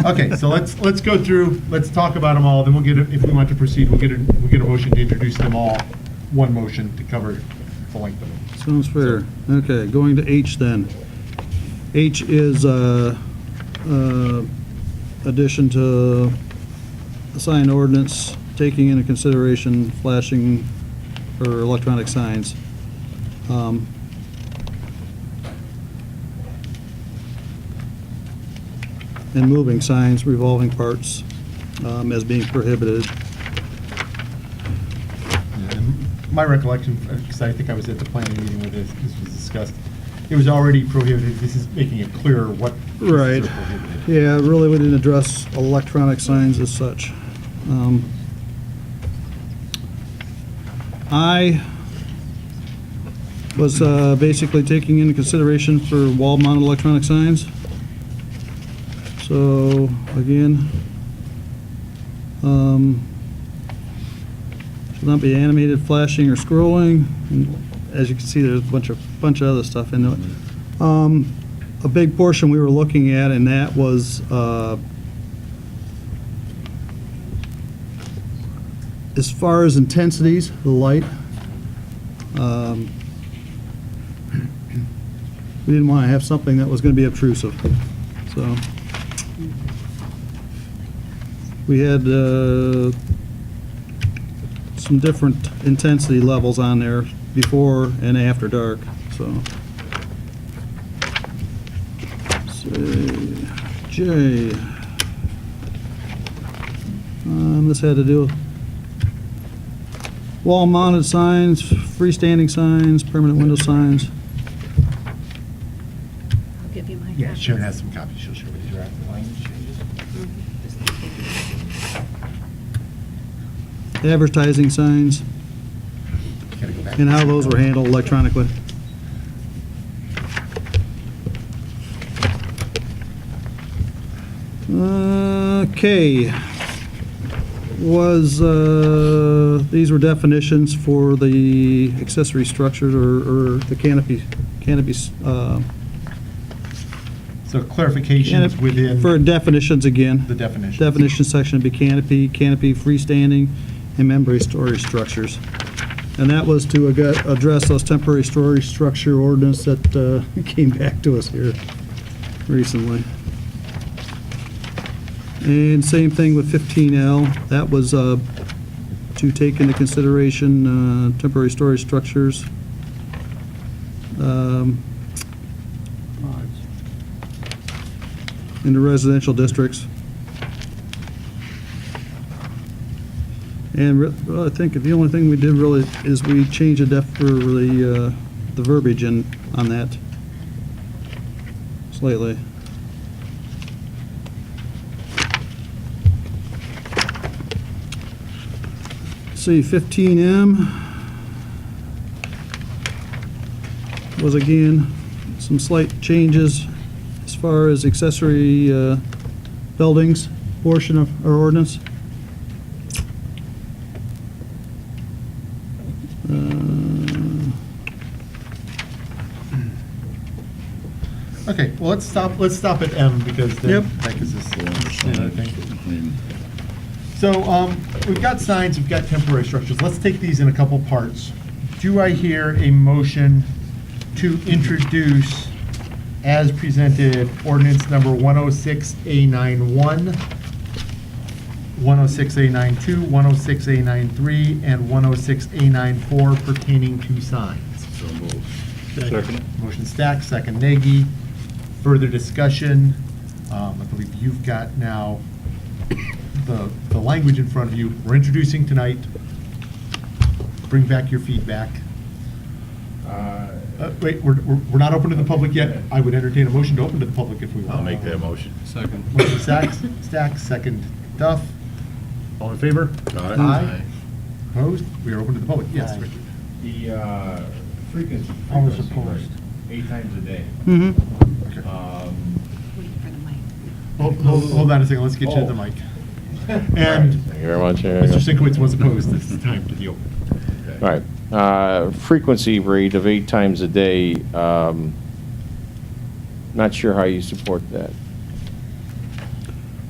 Okay, so let's go through, let's talk about them all, then we'll get, if we want to proceed, we'll get a motion to introduce them all, one motion to cover the length of them. Sounds fair. Okay, going to H then. H is addition to the sign ordinance, taking into consideration flashing or electronic signs. And moving signs, revolving parts, as being prohibited. And my recollection, because I think I was at the planning meeting where this was discussed, it was already prohibited, this is making it clearer what pieces Right. are prohibited. Yeah, really, we didn't address electronic signs as such. I was basically taking into consideration for wall-mounted electronic signs. So, again, should not be animated, flashing, or scrolling. And as you can see, there's a bunch of other stuff in it. A big portion we were looking at, and that was as far as intensities, the light. We didn't want to have something that was going to be obtrusive, so. We had some different intensity levels on there before and after dark, so. Say, J. This had to do with wall-mounted signs, freestanding signs, permanent window signs. I'll give you my Yeah, copy. Sharon has some copies, she'll share with you after the language changes. Advertising signs, Gotta go back. and how those were handled electronically. Okay. These were definitions for the accessory structures or the canopy, So clarifications within for definitions again. the definition. Definition section would be canopy, freestanding, and membrane storage structures. And that was to address those temporary storage structure ordinance that came back to us here recently. And same thing with 15L. That was to take into consideration temporary storage structures. In the residential districts. And I think the only thing we did really is we changed the verbiage on that slightly. See, 15M was again some slight changes as far as accessory buildings portion of our ordinance. Okay, well, let's stop at M, because then Yep. that gives us another thing. So, we've got signs, we've got temporary structures. Let's take these in a couple parts. Do I hear a motion to introduce, as presented, ordinance number 106A91, 106A92, 106A93, and 106A94 pertaining to signs? So moved. Second. Motion Stack, second Nagy. Further discussion. I believe you've got now the language in front of you. We're introducing tonight. Bring back your feedback. Wait, we're not open to the public yet. I would entertain a motion to open to the public if we want. I'll make that motion. Second. Motion Stack, second Duff. All in favor? Aye. Opposed? We are open to the public. Yes, Aye. Richard. The frequency. I was frequency opposed. rate, 8 times a day. Okay. Wait for the mic. Hold on a second. Let's get you to the mic. And Thank you very much. Mr. Sinkowitz was opposed. This is time to the open. All right. Frequency rate of 8 times a day, not sure how you support that.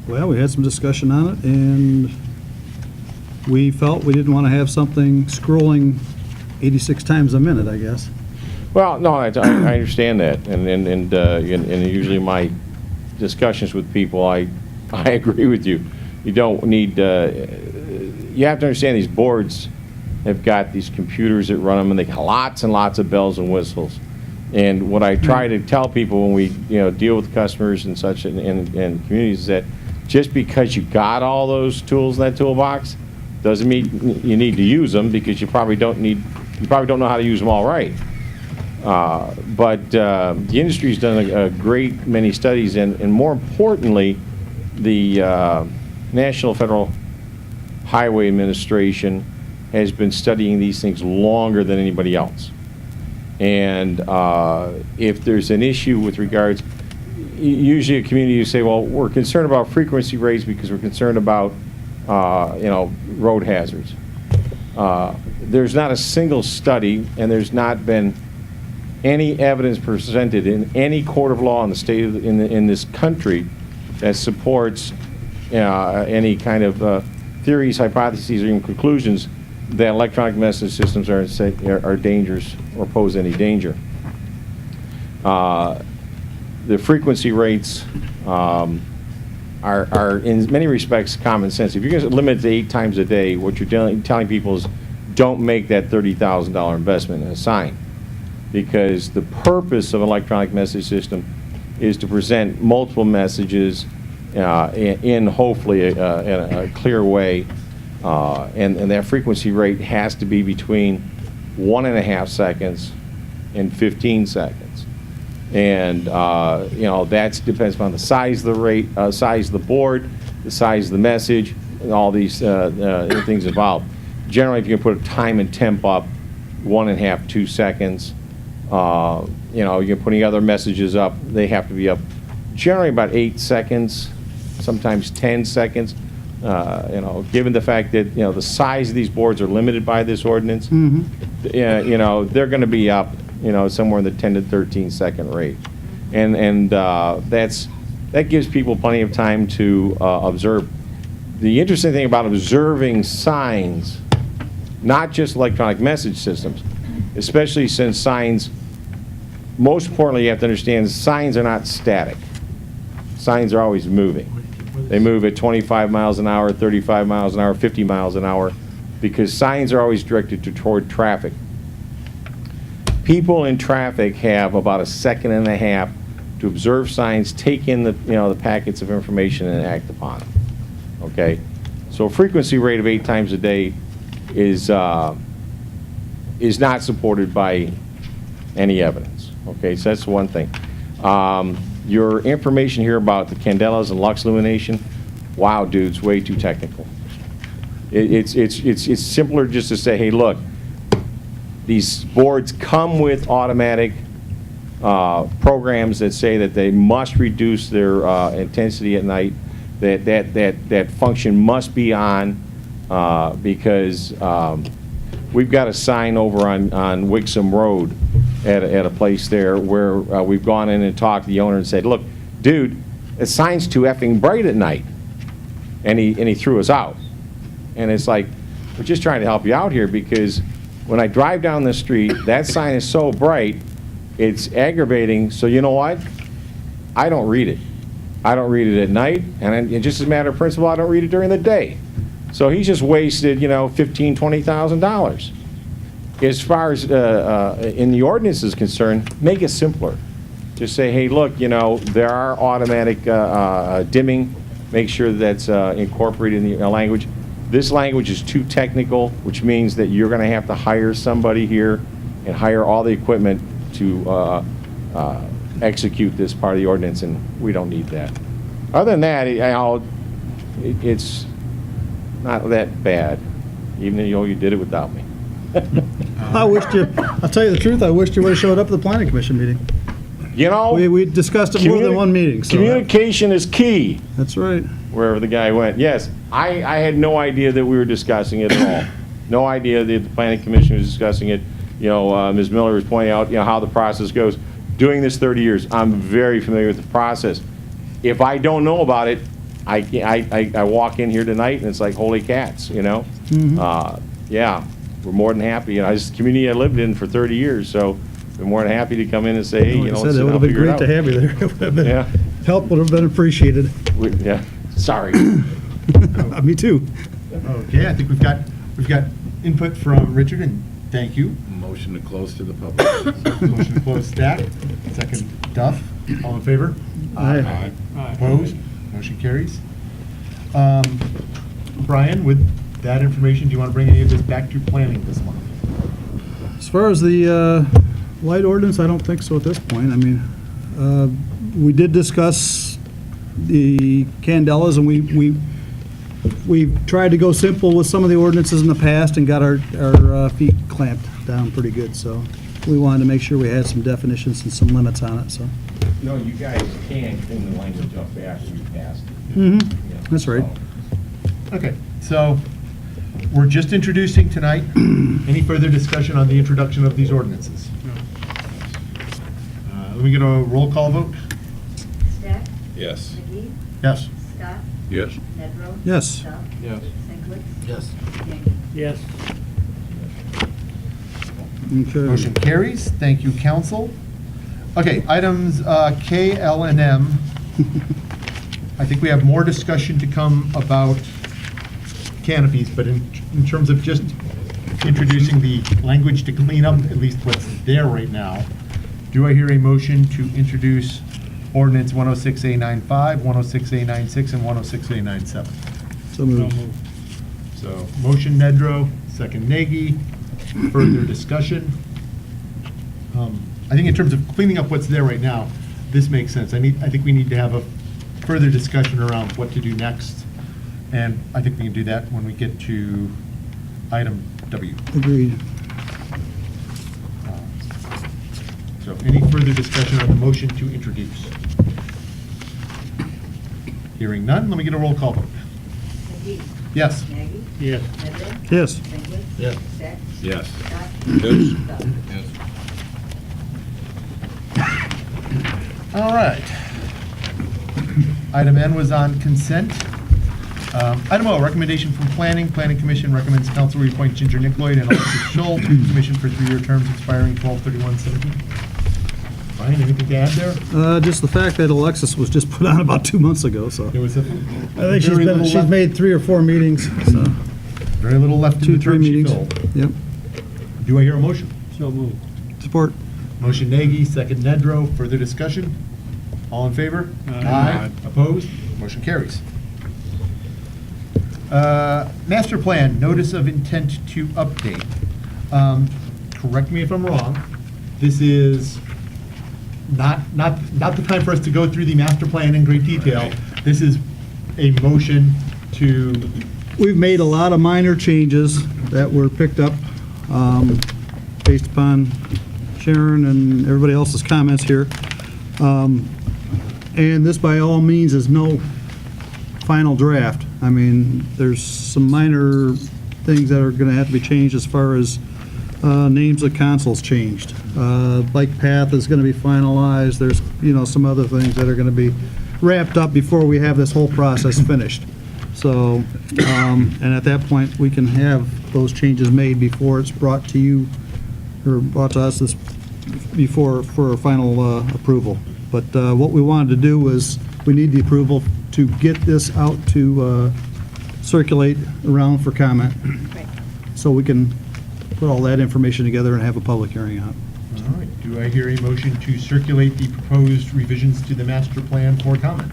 Well, we had some discussion on it, and we felt we didn't want to have something scrolling 86 times a minute, I guess. Well, no, I understand that, and usually my discussions with people, I agree with you. You don't need, you have to understand these boards have got these computers that run them, and they got lots and lots of bells and whistles. And what I try to tell people when we, deal with customers and such and communities is that just because you got all those tools in that toolbox doesn't mean you need to use them, because you probably don't know how to use them all right. But the industry's done a great many studies, and more importantly, the National Federal Highway Administration has been studying these things longer than anybody else. And if there's an issue with regards, usually a community, you say, well, we're concerned about frequency rates because we're concerned about, road hazards. There's not a single study, and there's not been any evidence presented in any court of law in the state of, in this country that supports any kind of theories, hypotheses, or even conclusions that electronic message systems are dangerous or pose any danger. The frequency rates are in many respects common sense. If you're going to limit it to 8 times a day, what you're telling people is don't make that $30,000 investment in a sign, because the purpose of an electronic message system is to present multiple messages in hopefully in a clear way. And that frequency rate has to be between 1.5 seconds and 15 seconds. And, that depends upon the size of the rate, size of the board, the size of the message, and all these things involved. Generally, if you can put a time and temp up, 1.5, 2 seconds. You can put any other messages up, they have to be up generally about 8 seconds, sometimes 10 seconds. Given the fact that, the size of these boards are limited by this ordinance, they're going to be up, somewhere in the 10 to 13 second rate. And that gives people plenty of time to observe. The interesting thing about observing signs, not just electronic message systems, especially since signs, most importantly, you have to understand signs are not static. Signs are always moving. They move at 25 miles an hour, 35 miles an hour, 50 miles an hour, because signs are always directed toward traffic. People in traffic have about 1.5 seconds to observe signs, take in the packets of information, and act upon them. Okay, so a frequency rate of 8 times a day is not supported by any evidence. Okay, so that's one thing. Your information here about the candelas and lux illumination, wow, dude, it's way too technical. It's simpler just to say, hey, look, these boards come with automatic programs that say that they must reduce their intensity at night, that function must be on, because we've got a sign over on Wixom Road at a place there where we've gone in and talked to the owner and said, look, dude, the sign's too effing bright at night. And he threw us out. And it's like, we're just trying to help you out here, because when I drive down the street, that sign is so bright, it's aggravating. So you know what? I don't read it. I don't read it at night, and just as a matter of principle, I don't read it during the day. So he's just wasted, $15,000, $20,000. As far as in the ordinance is concerned, make it simpler. Just say, hey, look, there are automatic dimming. Make sure that's incorporated in the language. This language is too technical, which means that you're going to have to hire somebody here and hire all the equipment to execute this part of the ordinance, and we don't need that. Other than that, it's not that bad, even though you did it without me. I'll tell you the truth, I wished you would have showed up at the planning commission meeting. We discussed it more than one meeting. So communication is key. That's right. Wherever the guy went. Yes, I had no idea that we were discussing it at all. No idea that the planning commission was discussing it. Ms. Miller was pointing out, how the process goes. Doing this 30 years, I'm very familiar with the process. If I don't know about it, I walk in here tonight and it's like holy cats, Yeah, we're more than happy. It's the community I lived in for 30 years, so we're more than happy to come in and say, hey, Like I let's said, it would have been figure it great to out. have you there. It would have been, Yeah. help would have been appreciated. Yeah, sorry. Me too. Okay, I think we've got input from Richard, and thank you. Motion to close to the public. Motion to close Stack, second Duff. All in favor? Aye. Opposed? Motion carries. Brian, with that information, do you want to bring any of this back to planning this month? As far as the light ordinance, I don't think so at this point. I mean, we did discuss the candelas, and we tried to go simple with some of the ordinances in the past and got our feet clamped down pretty good. So we wanted to make sure we had some definitions and some limits on it. So. You guys can clean the language up after you pass it. Mm-hmm. That's right. Okay, so we're just introducing tonight. Any further discussion on the introduction of these ordinances? Let me get a roll call vote. Stack? Yes. McGee? Yes. Scott? Yes. Nedrow? Yes. Duff? Yes. Sinkwitz? Yes. Yankee? Yes. Okay. Motion carries. Thank you, council. Okay, items K, L, and M. I think we have more discussion to come about canopies, but in terms of just introducing the language to clean up at least what's there right now, do I hear a motion to introduce ordinance 106A95, 106A96, and 106A97? So moved. So, motion Nedrow, second Nagy. Further discussion? I think in terms of cleaning up what's there right now, this makes sense. I think we need to have a further discussion around what to do next, and I think we can do that when we get to item W. Agreed. So, any further discussion on the motion to introduce? Hearing none, let me get a roll call vote. McGee? Yes. Nagy? Yes. Nedrow? Yes. Sinkwitz? Yes. Stack? Yes. Scott? Yes. Duff? Yes. All right. Item N was on consent. Item O, recommendation from Planning. Planning Commission recommends council reappoint Ginger Nickloyd and Alexis Scholl to the commission for 3-year terms expiring 12/31/17. Brian, anything to add there? Just the fact that Alexis was just put on about 2 months ago, so. There was a I think very little she's left- made 3 or 4 meetings, so. Very little left in 2, the 3 term she meetings. filled. Yep. Do I hear a motion? So moved. Support. Motion Nagy, second Nedrow. Further discussion? All in favor? Aye. Opposed? Motion carries. Master plan, notice of intent to update. Correct me if I'm wrong. This is not the time for us to go through the master plan in great detail. This is a motion to, We've made a lot of minor changes that were picked up based upon Sharon and everybody else's comments here. And this by all means is no final draft. I mean, there's some minor things that are going to have to be changed as far as names of consoles changed. Bike path is going to be finalized. There's, some other things that are going to be wrapped up before we have this whole process finished. So, and at that point, we can have those changes made before it's brought to you, or brought to us before for final approval. But what we wanted to do was, we need the approval to get this out to circulate around for comment. Right. So we can put all that information together and have a public hearing on it. All right, do I hear a motion to circulate the proposed revisions to the master plan for comment?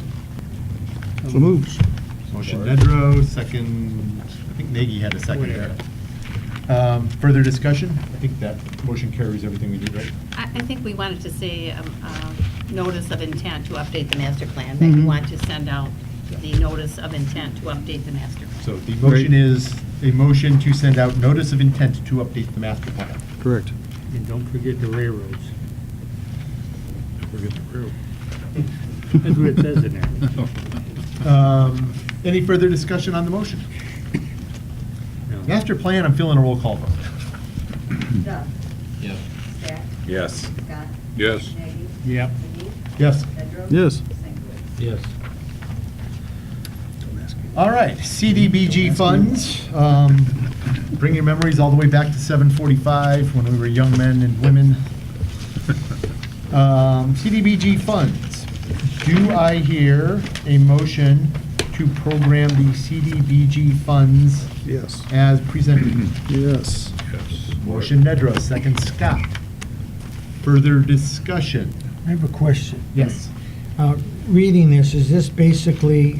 So moved. Motion Nedrow, second, I think Nagy had a second there. Further discussion? I think that motion carries everything we did, right? I think we wanted to say notice of intent to update the master plan, that you want to send out the notice of intent to update the master plan. So the motion is a motion to send out notice of intent to update the master plan. Correct. And don't forget the railroads. Don't forget the railroad. That's what it says in there. Any further discussion on the motion? No. Master plan, I'm feeling a roll call vote. Doug? Yes. Stack? Yes. Scott? Yes. Nagy? Yep. McGee? Yes. Nedrow? Yes. Sinkowitz? Yes. All right, CDBG funds. Bring your memories all the way back to 7:45 when we were young men and women. CDBG funds. Do I hear a motion to program the CDBG funds Yes. as presented? Yes. Motion Nedrow, second Scott. Further discussion? I have a question. Yes. Reading this, is this basically,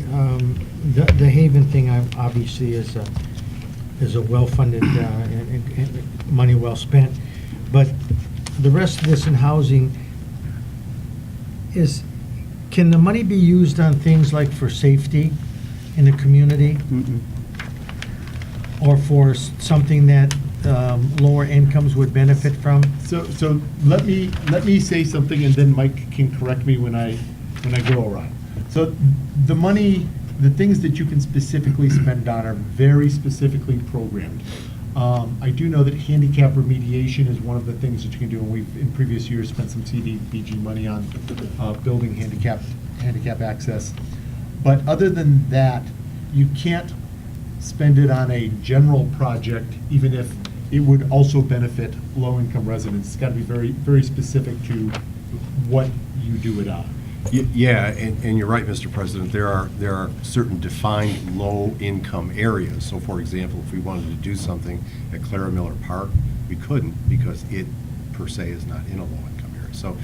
the Haven thing obviously is a well-funded, and money well spent, but the rest of this in housing can the money be used on things like for safety in the community? Or for something that lower incomes would benefit from? So let me say something, and then Mike can correct me when I go around. So the money, the things that you can specifically spend on are very specifically programmed. I do know that handicap remediation is one of the things that you can do, and we've in previous years spent some CDBG money on building handicap access. But other than that, you can't spend it on a general project, even if it would also benefit low-income residents. It's got to be very, very specific to what you do it on. Yeah, and you're right, Mr. President. There are certain defined low-income areas. So, for example, if we wanted to do something at Clara Miller Park, we couldn't because it, per se, is not in a low-income area. So,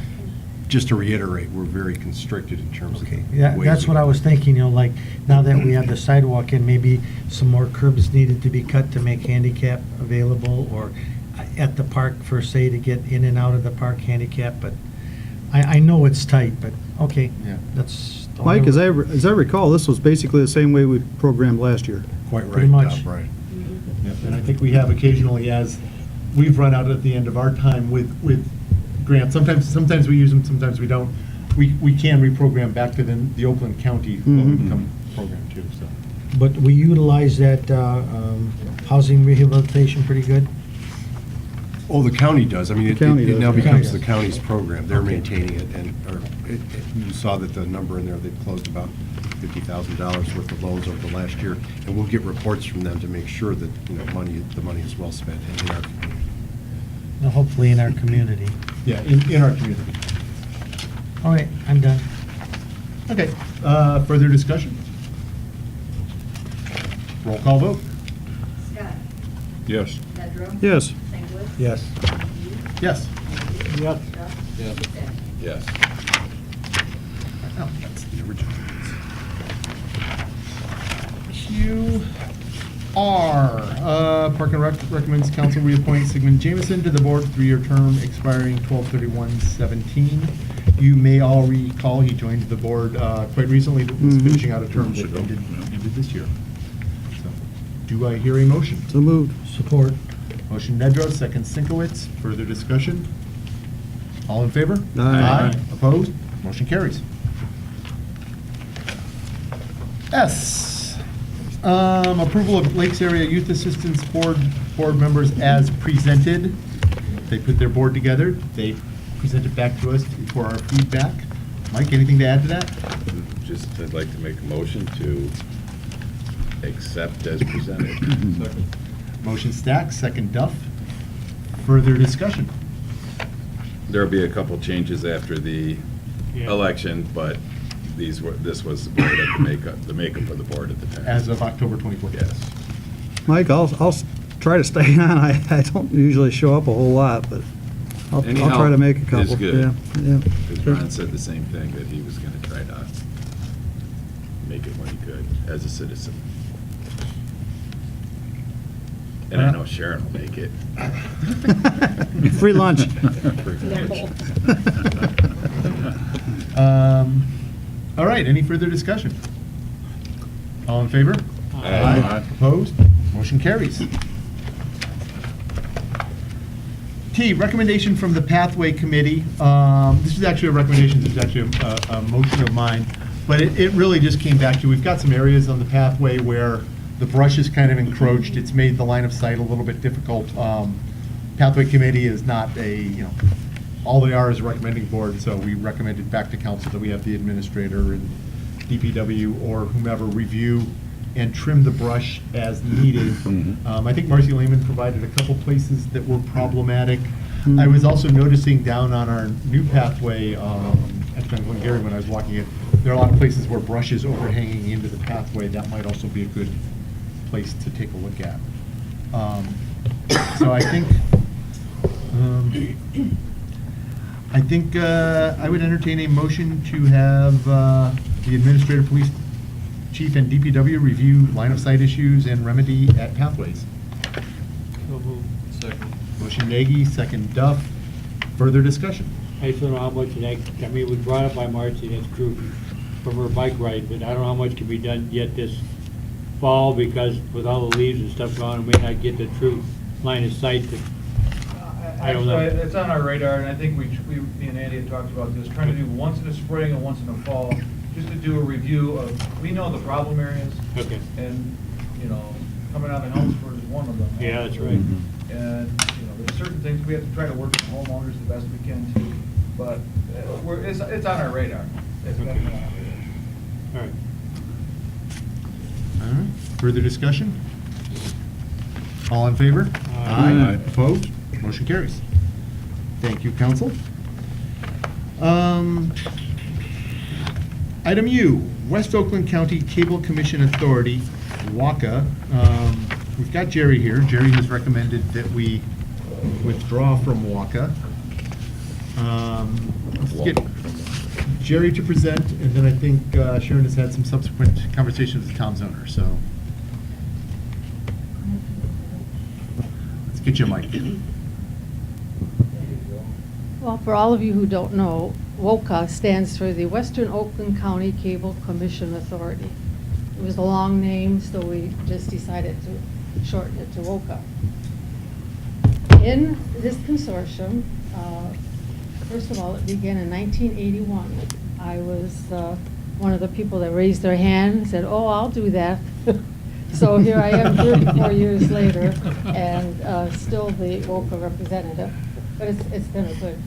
just to reiterate, we're very constricted in terms of the Yeah, ways that's we what I can- was thinking, like, now that we have the sidewalk in, maybe some more curbs needed to be cut to make handicap available, or at the park for, say, to get in and out of the park handicap, but I know it's tight, but, okay, Yeah. that's. the Mike, only- as I recall, this was basically the same way we programmed last year. Quite right, Pretty much. Brian. Yep, and I think we have occasionally, as we've run out at the end of our time with grants, sometimes we use them, sometimes we don't. We can reprogram back to the Oakland County low-income program too, so. But we utilize that housing rehabilitation pretty good? Oh, the county does. I mean, The county it does. now The county becomes the does. county's program. They're Okay. maintaining it, and you saw that the number in there, they've closed about $50,000 worth of loans over the last year, and we'll get reports from them to make sure that, the money is well spent in our community. Well, hopefully in our community. Yeah, in our community. All right, I'm done. Okay, further discussion? Roll call vote? Scott? Yes. Nedrow? Yes. Sinkowitz? Yes. McGee? Yes. Yep. Duff? Yes. Stack? Yes. Oh, that's the original. QR, Park and Rec recommends council reappoint Sigmund Jamison to the board, 3-year term expiring 12/31/17. You may all recall, he joined the board quite recently, but was finishing out a term that ended this year. So, do I hear a motion? So moved. Support. Motion Nedrow, second Sinkowitz. Further discussion? All in favor? Aye. Opposed? Motion carries. S, approval of Lakes Area Youth Assistance Board members as presented. They put their board together. They present it back to us for our feedback. Mike, anything to add to that? Just, I'd like to make a motion to accept as presented. Motion Stack, second Duff. Further discussion? There'll be a couple changes after the Yeah. election, but this was the board at the makeup of the board at the time. As of October 24th. Yes. Mike, I'll try to stay on. I don't usually show up a whole lot, but I'll Any try to help make a couple. is good. Yeah. Because Ron said the same thing, that he was going to try to make it when he could, as a citizen. And I know Sharon will make it. Free lunch. All right, any further discussion? All in favor? Aye. Opposed? Motion carries. T, recommendation from the Pathway Committee. This is actually a recommendation, this is actually a motion of mine, but it really just came back to, we've got some areas on the pathway where the brush is kind of encroached. It's made the line of sight a little bit difficult. Pathway Committee is not all they are is a recommending board, so we recommended back to council that we have the administrator and DPW or whomever review and trim the brush as needed. I think Marcy Lehman provided a couple places that were problematic. I was also noticing down on our new pathway, actually on Glengarry when I was walking it, there are a lot of places where brush is overhanging into the pathway. That might also be a good place to take a look at. So I think I would entertain a motion to have the administrative police chief and DPW review line of sight issues and remedy at pathways. Second. Motion Nagy, second Duff. Further discussion? I just don't know how much of that, I mean, it was brought up by Marcy, that's true, from her bike ride, but I don't know how much can be done yet this fall, because with all the leaves and stuff gone, we may not get the true line of sight that, I don't know. It's on our radar, and I think me and Andy had talked about this, trying to do once in the spring and once in the fall, just to do a review of, we know the problem areas. Okay. And, coming out of Helmsford is one of them. Yeah, that's right. And, there's certain things we have to try to work with homeowners the best we can too, but it's on our radar. It's definitely on our radar. All right. All right. Further discussion? All in favor? Aye. Opposed? Motion carries. Thank you, council. Item U, West Oakland County Cable Commission Authority, WACA. We've got Jerry here. Jerry has recommended that we withdraw from WACA. Let's get Jerry to present, and then I think Sharon has had some subsequent conversations with Tom Zoner, so. Let's get you a mic. Well, for all of you who don't know, WOCA stands for the Western Oakland County Cable Commission Authority. It was a long name, so we just decided to shorten it to WOCA. In this consortium, first of all, it began in 1981. I was one of the people that raised their hand and said, "Oh, I'll do that." So here I am 34 years later, and still the WOCA representative. But it's been a good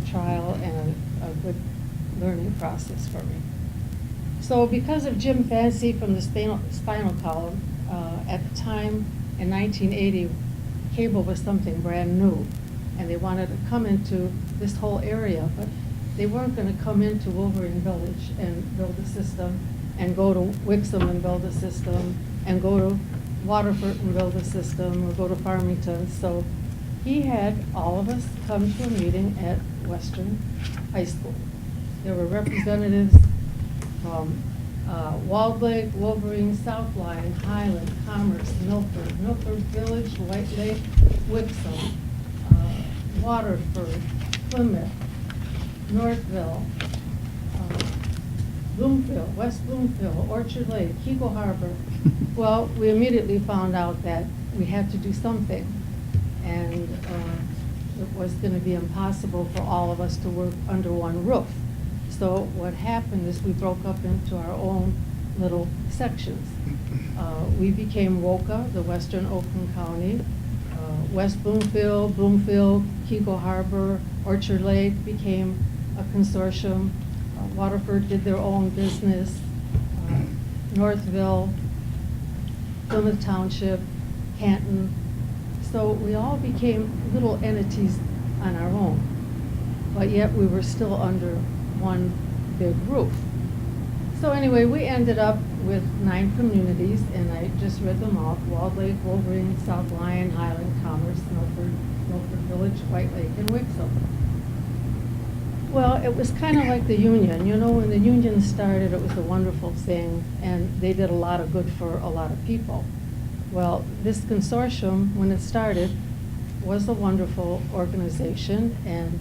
trial and a good learning process for me. So because of Jim Fancy from the Spinal Column, at the time in 1980, cable was something brand new, and they wanted to come into this whole area, but they weren't going to come into Wolverine Village and build a system, and go to Wixom and build a system, and go to Waterford and build a system, or go to Farmington. So he had all of us come to a meeting at Western High School. There were representatives from Walled Lake, Wolverine, South Line, Highland, Commerce, Milford Village, White Lake, Wixom, Waterford, Plymouth, Northville, Bloomfield, West Bloomfield, Orchard Lake, Keiko Harbor. Well, we immediately found out that we had to do something. And it was going to be impossible for all of us to work under one roof. So what happened is we broke up into our own little sections. We became WOCA, the Western Oakland County. West Bloomfield, Keiko Harbor, Orchard Lake became a consortium. Waterford did their own business. Northville, Plymouth Township, Canton. So we all became little entities on our own, but yet we were still under one big roof. So anyway, we ended up with 9 communities, and I just read them off: Walled Lake, Wolverine, South Lyon, Highland, Commerce, Milford Village, White Lake, and Wixom. Well, it was kind of like the union. You know, when the union started, it was a wonderful thing, and they did a lot of good for a lot of people. Well, this consortium, when it started, was a wonderful organization, and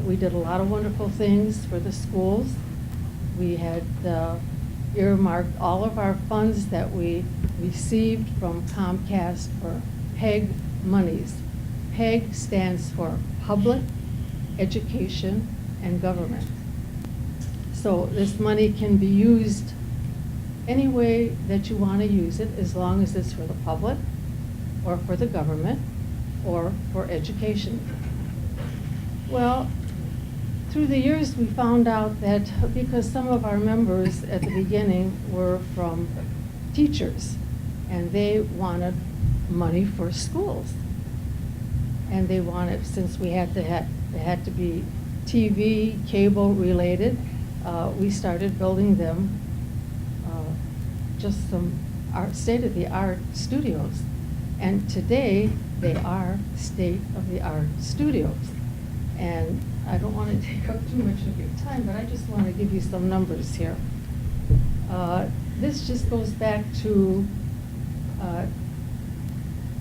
we did a lot of wonderful things for the schools. We had earmarked all of our funds that we received from Comcast for PEG monies. PEG stands for Public, Education, and Government. So this money can be used any way that you want to use it, as long as it's for the public, or for the government, or for education. Well, through the years, we found out that because some of our members at the beginning were from teachers, and they wanted money for schools. And they wanted, since we had to be TV, cable related, we started building them just some state-of-the-art studios. And today, they are state-of-the-art studios. And I don't want to take up too much of your time, but I just want to give you some numbers here. This just goes back to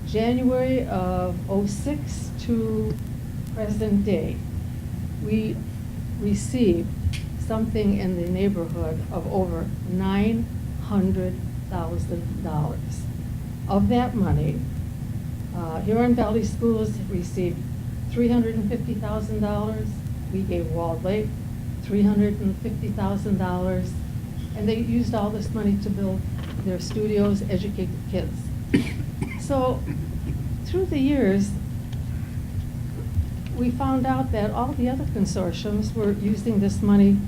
January of '06 to present day. We received something in the neighborhood of over $900,000. Of that money, Huron Valley Schools received $350,000. We gave Walled Lake $350,000, and they used all this money to build their studios, educate the kids. So through the years, we found out that all the other consortiums were using this money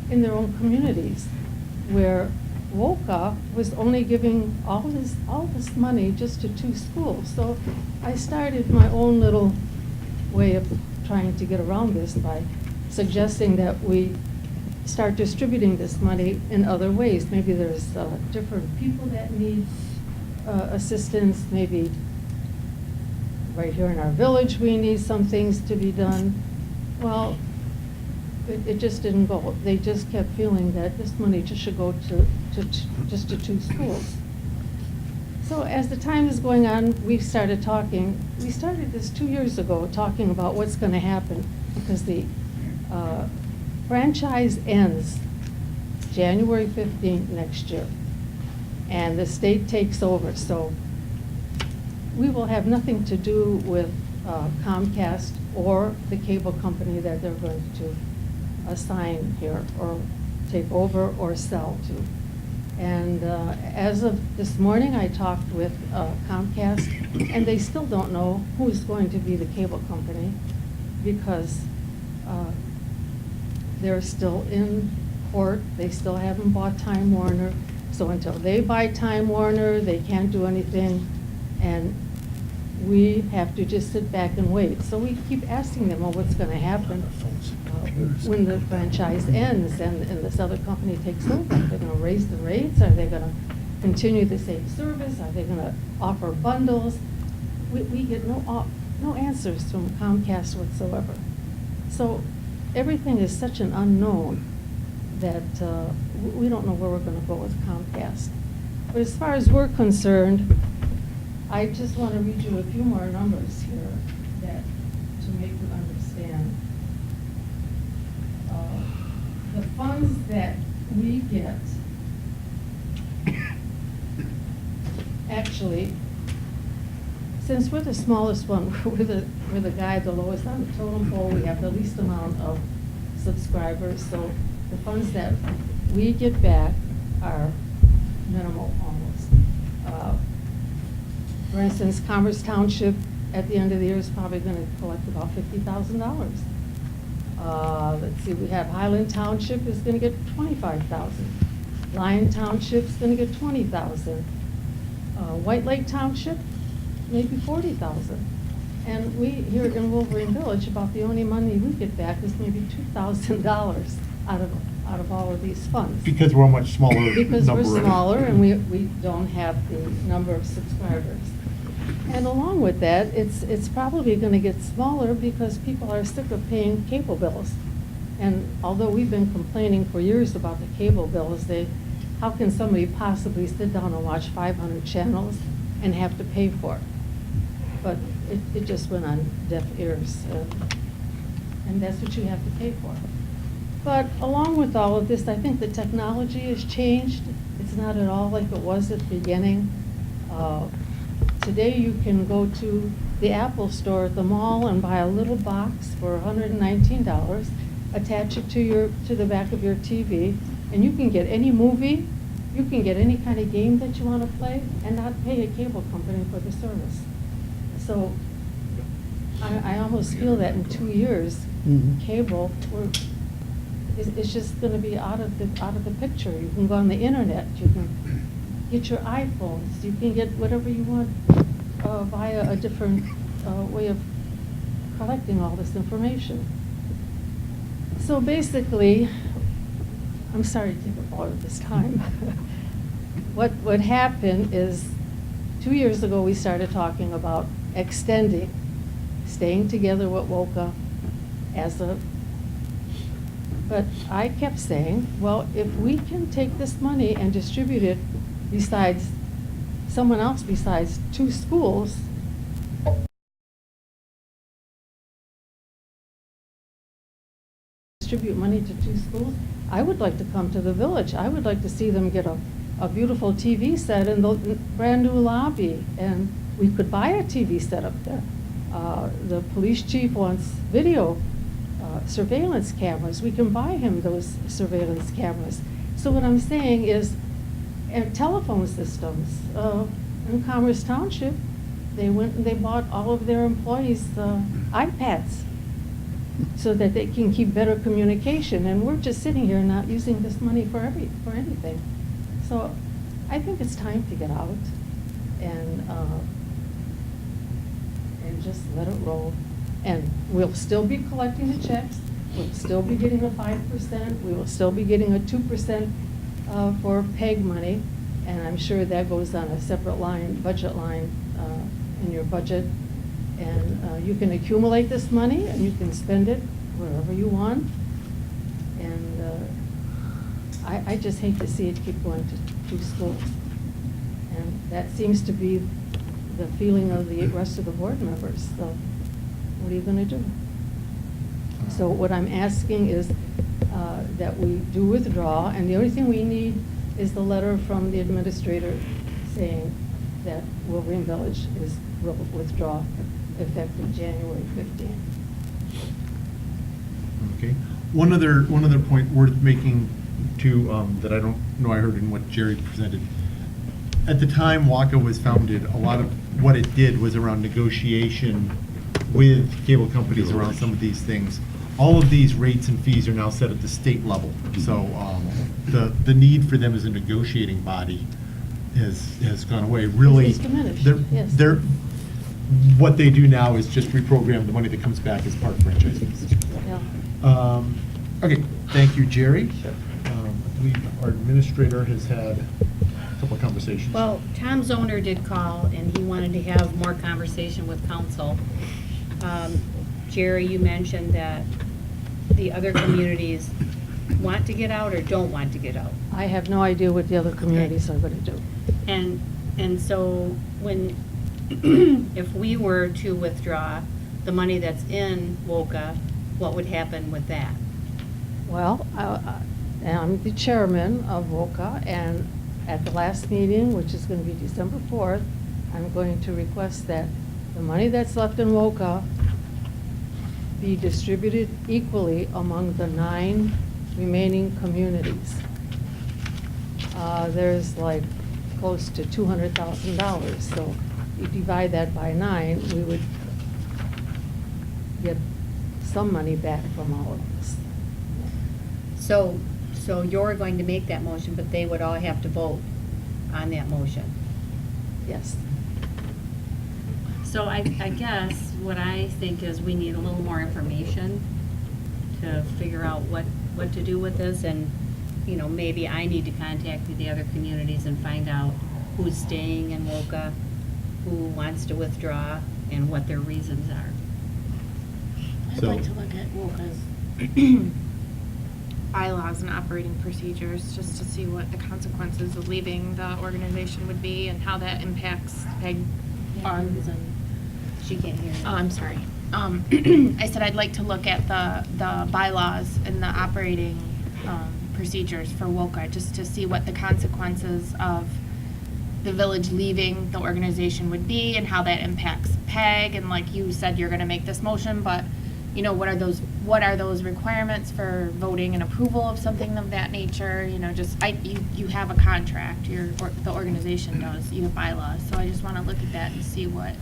in their own communities, where WOCA was only giving all this money just to 2 schools. So I started my own little way of trying to get around this by suggesting that we start distributing this money in other ways. Maybe there's different people that need assistance. Maybe right here in our village we need some things to be done. Well, it just didn't go. They just kept feeling that this money just should go to just to 2 schools. So as the time is going on, we started talking. We started this 2 years ago, talking about what's going to happen, because the franchise ends January 15th next year, and the state takes over. So we will have nothing to do with Comcast or the cable company that they're going to assign here or take over or sell to. And as of this morning, I talked with Comcast, and they still don't know who's going to be the cable company, because they're still in court. They still haven't bought Time Warner. So until they buy Time Warner, they can't do anything. And we have to just sit back and wait. So we keep asking them, well, what's going to happen when the franchise ends and this other company takes over? Are they going to raise the rates? Are they going to continue the same service? Are they going to offer bundles? We get no answers from Comcast whatsoever. So everything is such an unknown that we don't know where we're going to go with Comcast. But as far as we're concerned, I just want to read you a few more numbers here that to make you understand. The funds that we get, actually, since we're the smallest one, we're the guy, the lowest on the totem pole, we have the least amount of subscribers, so the funds that we get back are minimal almost. For instance, Commerce Township at the end of the year is probably going to collect about $50,000. Let's see, we have Highland Township is going to get $25,000. Lyon Township's going to get $20,000. White Lake Township, maybe $40,000. And we, here in Wolverine Village, about the only money we get back is maybe $2,000 out of all of these funds. Because we're a much smaller Because we're number of- smaller and we don't have the number of subscribers. And along with that, it's probably going to get smaller because people are sick of paying cable bills. And although we've been complaining for years about the cable bills, how can somebody possibly sit down and watch 500 channels and have to pay for it? But it just went on deaf ears. And that's what you have to pay for. But along with all of this, I think the technology has changed. It's not at all like it was at the beginning. Today you can go to the Apple store at the mall and buy a little box for $119, attach it to the back of your TV, and you can get any movie, you can get any kind of game that you want to play, and not pay a cable company for the service. So I almost feel that in 2 years, cable, it's just going to be out of the picture. You can go on the internet, you can get your iPhones, you can get whatever you want via a different way of collecting all this information. So basically, I'm sorry to take up all of this time. What happened is 2 years ago we started talking about extending, staying together with WOCA but I kept saying, well, if we can take this money and distribute it besides someone else besides 2 schools, distribute money to 2 schools, I would like to come to the village. I would like to see them get a beautiful TV set in the brand new lobby, and we could buy a TV set up there. The police chief wants video surveillance cameras. We can buy him those surveillance cameras. So what I'm saying is, telephone systems. In Commerce Township, they went and they bought all of their employees iPads so that they can keep better communication. And we're just sitting here not using this money for anything. So I think it's time to get out and just let it roll. And we'll still be collecting the checks. We'll still be getting a 5%. We will still be getting a 2% for PEG money. And I'm sure that goes on a separate line, budget line in your budget. And you can accumulate this money and you can spend it wherever you want. And I just hate to see it keep going to 2 schools. And that seems to be the feeling of the rest of the board members. So what are you going to do? So what I'm asking is that we do withdraw, and the only thing we need is the letter from the administrator saying that Wolverine Village will withdraw effective January 15th. Okay. One other point worth making too, that I don't know I heard in what Jerry presented. At the time WACA was founded, a lot of what it did was around negotiation with cable companies around some of these things. All of these rates and fees are now set at the state level. So the need for them as a negotiating body has gone away. Really, It's diminished, yes. what they do now is just reprogram the money that comes back as park franchise fees. Yeah. Okay, thank you, Jerry. I believe our administrator has had a couple of conversations. Well, Tom Zoner did call, and he wanted to have more conversation with council. Jerry, you mentioned that the other communities want to get out or don't want to get out. I have no idea what the other communities are going to do. And so when, if we were to withdraw the money that's in WOCA, what would happen with that? Well, I'm the chairman of WOCA, and at the last meeting, which is going to be December 4th, I'm going to request that the money that's left in WOCA be distributed equally among the 9 remaining communities. There's like close to $200,000, so you divide that by 9, we would get some money back from all of this. So you're going to make that motion, but they would all have to vote on that motion? Yes. So I guess what I think is we need a little more information to figure out what to do with this, and, you know, maybe I need to contact the other communities and find out who's staying in WOCA, who wants to withdraw, and what their reasons are. I'd like to look at WOCA's bylaws and operating procedures, just to see what the consequences of leaving the organization would be and how that impacts PEG funds and. She can't hear you. Oh, I'm sorry. I said I'd like to look at the bylaws and the operating procedures for WOCA, just to see what the consequences of the village leaving the organization would be and how that impacts PEG. And like you said, you're gonna make this motion, but, you know, what are those requirements for voting and approval of something of that nature? You know, just, you have a contract, the organization does, you have bylaws, so I just wanna look at that and see what.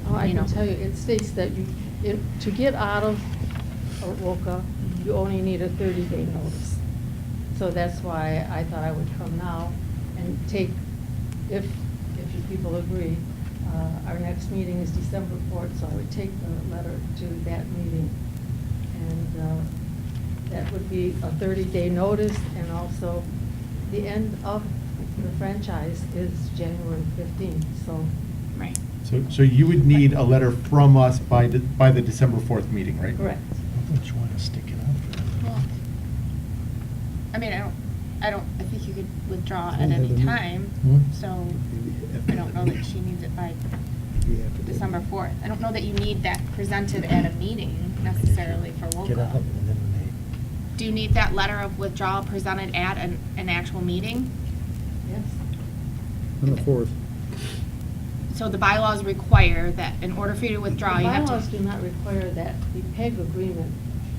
Oh, I can tell you, it states that to get out of WOCA, you only need a 30-day notice. So that's why I thought I would come now and take, if you people agree, our next meeting is December 4th, so I would take the letter to that meeting. And that would be a 30-day notice, and also the end of the franchise is January 15th, so. Right. So you would need a letter from us by the December 4th meeting, right? Correct. I think you want to stick it out. Well, I mean, I think you could withdraw at any time, so I don't know that she needs it by December 4th. I don't know that you need that presented at a meeting necessarily for Get out, WOCA. and then when Do you need that letter of withdrawal presented at an actual meeting? Yes. On the 4th. So the bylaws require that in order for you to withdraw, you have to. The bylaws do not require that. The PEG agreement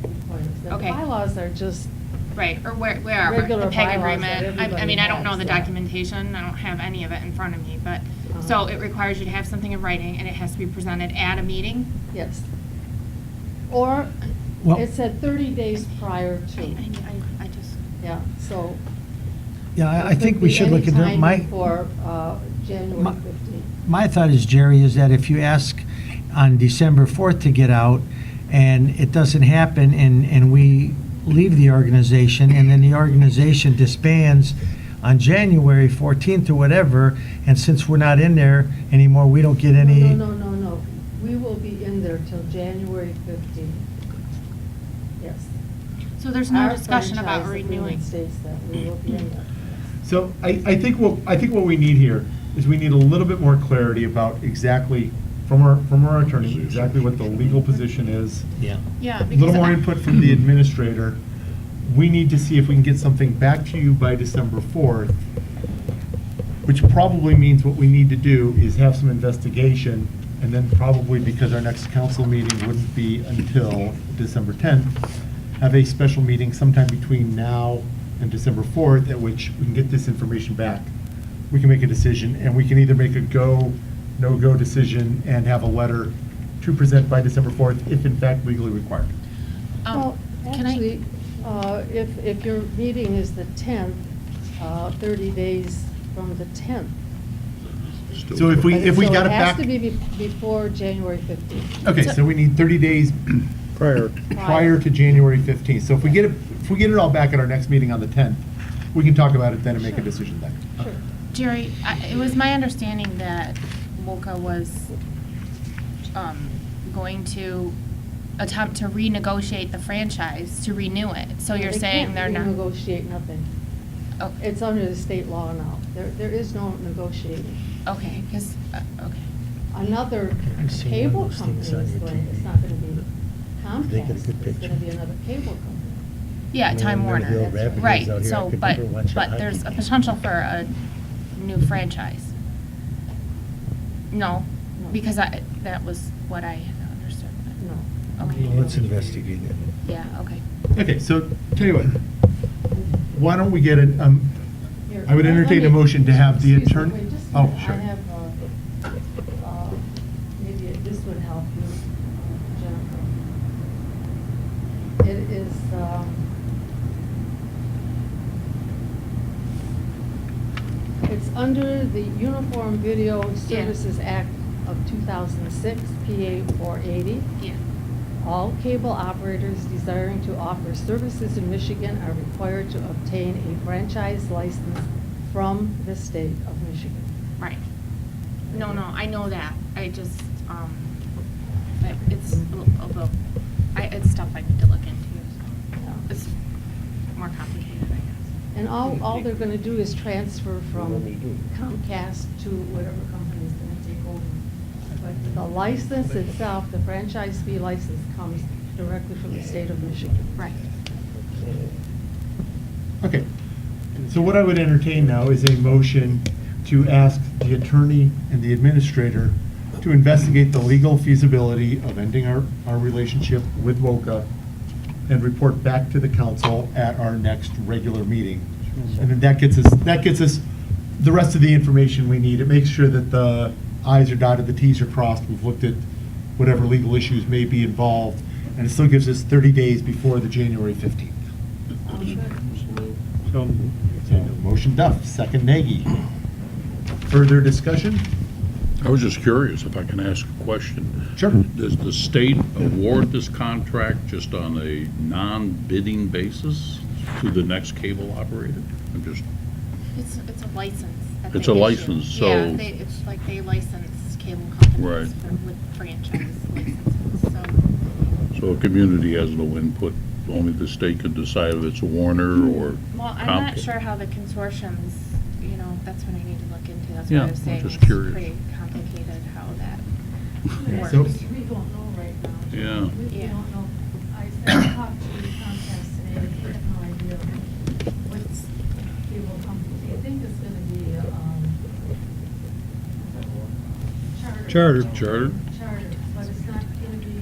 requires that. Okay. The bylaws are just. Right, or wherever, Regular the PEG bylaws that agreement. I everybody mean, I don't know has, the yeah. documentation, I don't have any of it in front of me, but, so it requires you to have something in writing, and it has to be presented at a meeting? Yes. Or, Well- it said 30 days prior to. I just. Yeah, so. Yeah, I it think could we be should any look at time my, before, January My- 15th. my thought is, Jerry, is that if you ask on December 4th to get out, and it doesn't happen, and we leave the organization, and then the organization disbands on January 14th or whatever, and since we're not in there anymore, we don't get any... No. We will be in there till January 15th. Yes. So there's no Our discussion about franchise agreement renewing? states that we will be in there. So I think what we need here is we need a little bit more clarity about exactly, from our attorney, exactly what the legal position is. Yeah. Yeah, A because little more input from the administrator. We need to see if we can get something back to you by December 4th, which probably means what we need to do is have some investigation, and then probably, because our next council meeting wouldn't be until December 10th, have a special meeting sometime between now and December 4th, at which we can get this information back. We can make a decision, and we can either make a go, no-go decision and have a letter to present by December 4th, if in fact legally required. Well, can I- actually, if your meeting is the 10th, 30 days from the 10th. So if we got it So it back. has to be before January 15th. Okay, so we need 30 days prior to January 15th. So if we get it all back at our next meeting on the 10th, we can talk about it then and make a decision then. Sure. Jerry, it was my understanding that WOCA was going to attempt to renegotiate the franchise, to renew it. So you're saying they're not? They can't renegotiate nothing. Oh. It's under the state law now. There is no negotiating. Okay, because, okay. Another I've seen one cable of those company things is on your going, it's TV. not gonna be They get a Comcast, good it's picture. gonna be another cable company. Yeah, I mean, Time I remember the Warner. old Rapids Right, out here. I so, could but, never watch a but hockey there's a game. potential for a new franchise. No? because that was what I had understood. No. Okay. Well, let's investigate it. Yeah, okay. Okay, so, tell you what, why don't we get it, Here, I would let entertain me- a motion to have the excuse me, attorney. wait, just a Oh, minute. sure. I have, maybe this would help you, Jennifer. It is, it's under the Uniform Video Services Act of 2006, PA 480. Yeah. All cable operators desiring to offer services in Michigan are required to obtain a franchise license from the state of Michigan. Right. No, I know that. I just, it's a little, it's stuff I need to look into. So it's more complicated, I guess. And all they're gonna do is transfer from Comcast to whatever company is gonna take over. But the license itself, the franchise fee license, comes directly from the state of Michigan. Right. Okay, so what I would entertain now is a motion to ask the attorney and the administrator to investigate the legal feasibility of ending our relationship with WOCA and report back to the council at our next regular meeting. And then that gets us the rest of the information we need. It makes sure that the i's are dotted, the t's are crossed. We've looked at whatever legal issues may be involved, and it still gives us 30 days before the January 15th. So, So, motion Duff, second Nagy. Further discussion? I was just curious if I can ask a question. Sure. Does the state award this contract just on a non-bidding basis to the next cable operator? I'm just, It's a license. that It's they a issue. license, so- Yeah, it's like they license cable companies Right. with franchise licenses, so. so a community has no input, only the state can decide if it's a Warner or Well, I'm not Comcast? sure how the consortiums, that's what I need to look into. That's Yeah, what I was I'm saying. just It's curious. pretty complicated how that So- works. We don't know right now. Yeah. We Yeah. don't know. I talked to Comcast today, they have no idea what's cable company. They think it's gonna be, Charter. Charter? Charter, but it's not gonna be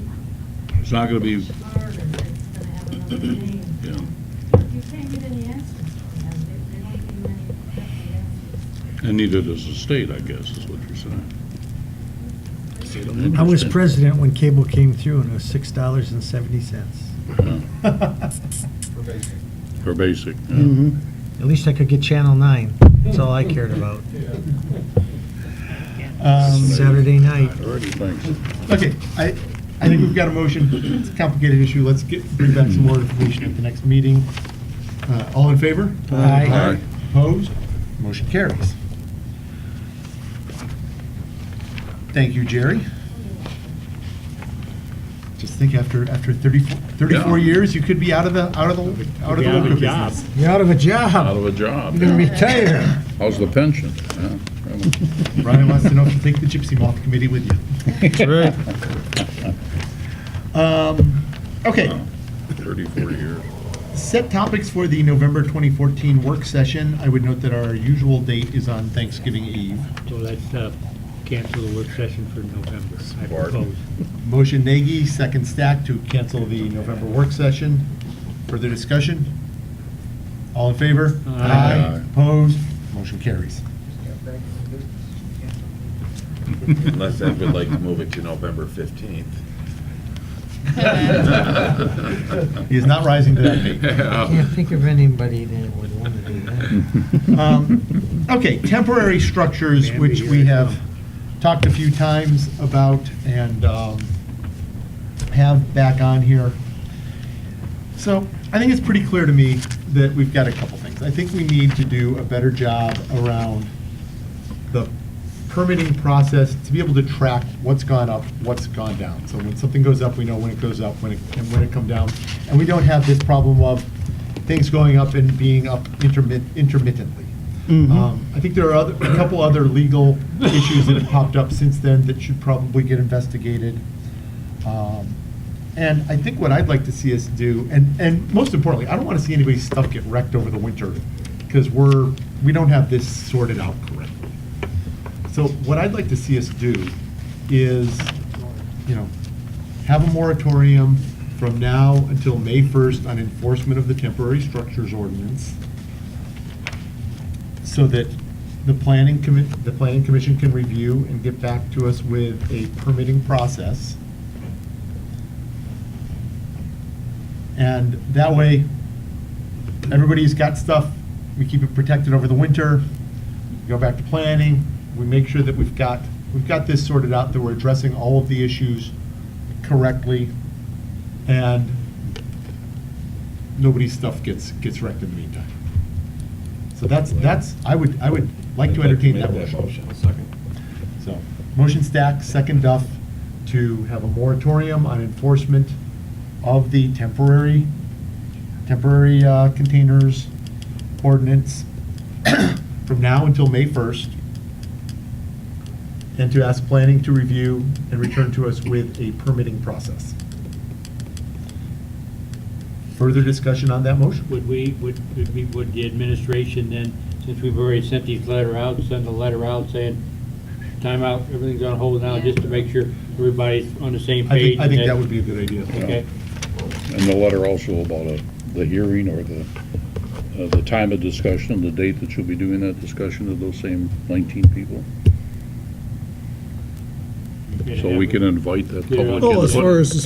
It's not gonna be, Charter, it's gonna have another name. yeah. You can't get any answers from them, they don't give you any definite answers. And neither does the state, I guess, is what you're saying. I was Interesting. president when cable came through, and it was $6.70. For basic, yeah. Mhm. At least I could get Channel 9. That's all I cared about. Saturday night. Alrighty, thanks. Okay, I think we've got a motion. It's a complicated issue. Let's bring back some more information at the next meeting. All in favor? Aye. Opposed? Motion carries. Thank you, Jerry. Just think after 34 Yeah. years, you could be out of the Be out of a local job. business. You're out of a Out job. of a job. You're gonna retire. How's the pension? Yeah. Brian wants to know if you take the Gypsy Moth Committee with you. That's right. Okay. 34 years. Set topics for the November 2014 work session. I would note that our usual date is on Thanksgiving Eve. So let's cancel the work session for November, I Support. propose. Motion Nagy, second Stack to cancel the November work session. Further discussion? All in favor? Aye. Opposed? Motion carries. Unless Ed would like to move it to November 15th. He is not rising to that I bait. can't think of anybody that would want to do that. Okay, temporary structures, Bambi which here we as have well. talked a few times about and have back on here. So I think it's pretty clear to me that we've got a couple things. I think we need to do a better job around the permitting process to be able to track what's gone up, what's gone down. So when something goes up, we know when it goes up, when it come down. And we don't have this problem of things going up and being up intermittently. I think there are a couple other legal issues that have popped up since then that should probably get investigated. And I think what I'd like to see us do, and most importantly, I don't want to see anybody's stuff get wrecked over the winter because we don't have this sorted out correctly. So what I'd like to see us do is, have a moratorium from now until May 1st on enforcement of the temporary structures ordinance, so that the planning commission can review and get back to us with a permitting process. And that way, everybody's got stuff, we keep it protected over the winter, we go back to planning, we make sure that we've got this sorted out, that we're addressing all of the issues correctly, and nobody's stuff gets wrecked in the meantime. So that's, I would like to entertain that motion. Second. So, motion Stack, second Duff, to have a moratorium on enforcement of the temporary containers ordinance from now until May 1st, and to ask planning to review and return to us with a permitting process. Further discussion on that motion? Would the administration then, since we've already sent these letter out, send a letter out saying, time out, everything's on hold now, just to make sure everybody's on the same page? I think that would be a good idea. Okay. And the letter also about the hearing or the time of discussion, the date that you'll be doing that discussion of those same 19 people. So we can invite that public. Oh, as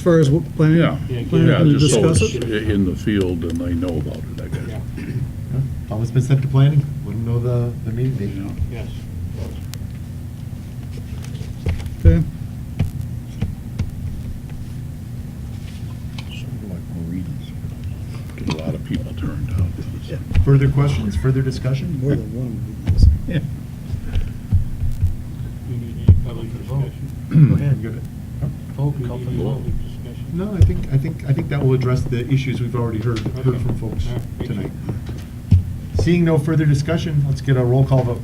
far as what planning? Yeah, planning yeah, to just so discuss it's it? in the field and they know about it, I guess. If it's been sent to planning, let them know the meeting date. Yes. Okay. Get a lot of people turned out. Further questions, further discussion? More than one. Yeah. We need any public discussion? Go ahead, go ahead. We need any public discussion? No, I think that will address the issues we've already heard from folks All right, thank you. tonight. Seeing no further discussion, let's get a roll call vote.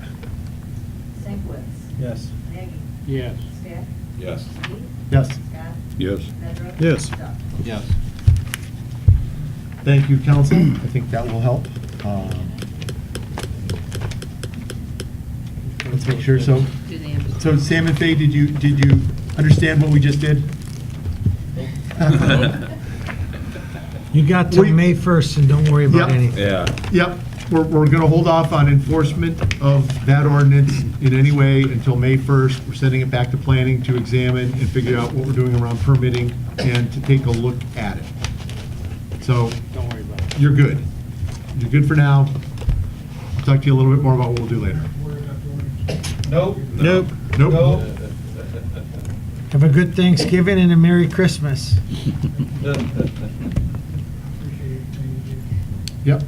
Sinkwitz. Yes. Maggie. Yes. Stack. Yes. Steve. Yes. Scott. Yes. Medra. Yes. Duff. Yes. Thank you, council. I think that will help. Let's make sure, so Sam and Faye, did you understand what we just did? You got till We- May 1st, and don't worry about Yep. anything. Yeah. Yep, we're gonna hold off on enforcement of that ordinance in any way until May 1st. We're sending it back to planning to examine and figure out what we're doing around permitting and to take a look at it. So, Don't worry about it. you're good. You're good for now. I'll talk to you a little bit more about what we'll do later. Nope. Nope. Have a good Thanksgiving and a Merry Christmas. Yep.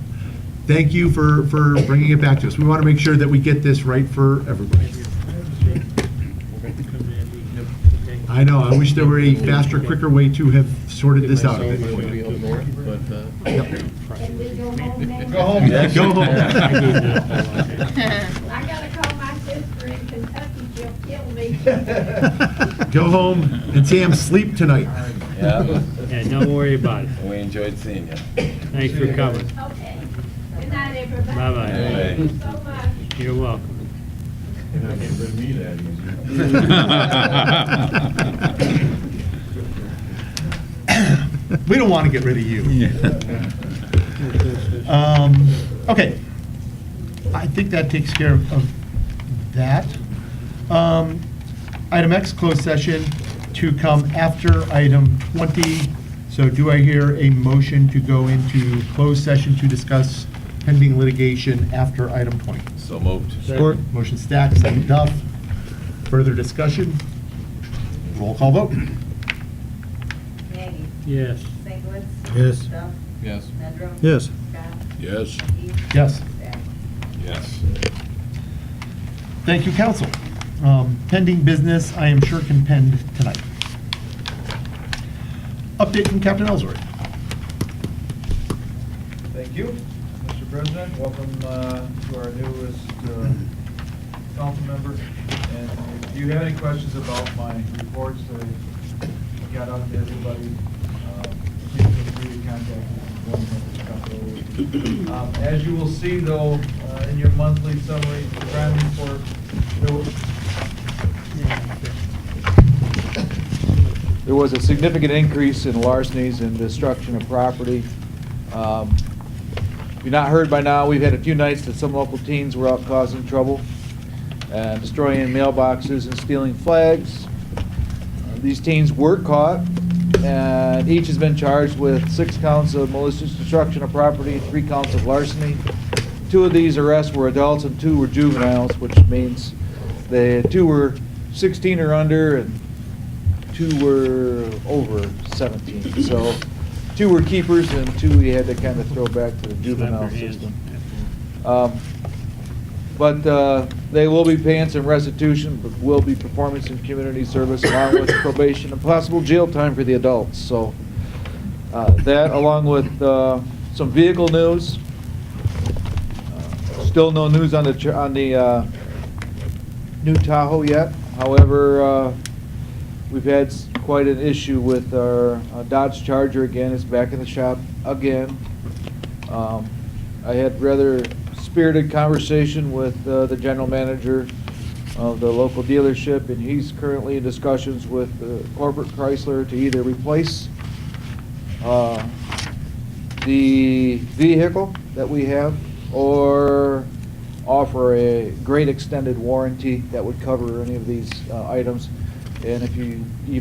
Thank you for bringing it back to us. We want to make sure that we get this right for everybody. I know, I wish there were a faster, quicker way to have sorted this out a bit for you. Go home. Go home. I gotta call my sister in Kentucky, she'll kill me. Go home and Sam, sleep tonight. Yeah. Yeah, don't worry about it. We enjoyed seeing you. Thanks for coming. Okay. Good night, everybody. Bye-bye. Thank you so much. You're welcome. You're not getting rid of me that easy. We don't want to get rid of you. Okay. I think that takes care of that. Item X, closed session, to come after item 20. So do I hear a motion to go into closed session to discuss pending litigation after item 20? So moved. Support. Motion Stack, second Duff. Further discussion? Roll call vote. Maggie. Yes. Sinkwitz. Yes. Duff. Yes. Medra. Yes. Scott. Yes. Steve. Yes. Stack. Yes. Thank you, council. Pending business, I am sure can pend tonight. Update from Captain Ellsworth. Thank you, Mr. President. Welcome to our newest council member. And if you have any questions about my reports that I got out to everybody, please feel free to contact me. As you will see, though, in your monthly summary crime report, there was there was a significant increase in larcenies and destruction of property. If you've not heard by now, we've had a few nights that some local teens were out causing trouble and destroying mailboxes and stealing flags. These teens were caught, and each has been charged with 6 counts of malicious destruction of property, 3 counts of larceny. 2 of these arrests were adults and 2 were juveniles, which means the 2 were 16 or under and 2 were over 17. So 2 were keepers and 2 we had to kind of throw back to the juvenile system. But they will be paying some restitution, but will be performing some community service along with probation and possible jail time for the adults. So that, along with some vehicle news. Still no news on the new Tahoe yet. However, we've had quite an issue with our Dodge Charger again. It's back in the shop again. I had rather spirited conversation with the general manager of the local dealership, and he's currently in discussions with corporate Chrysler to either replace the vehicle that we have or offer a great extended warranty that would cover any of these items. And if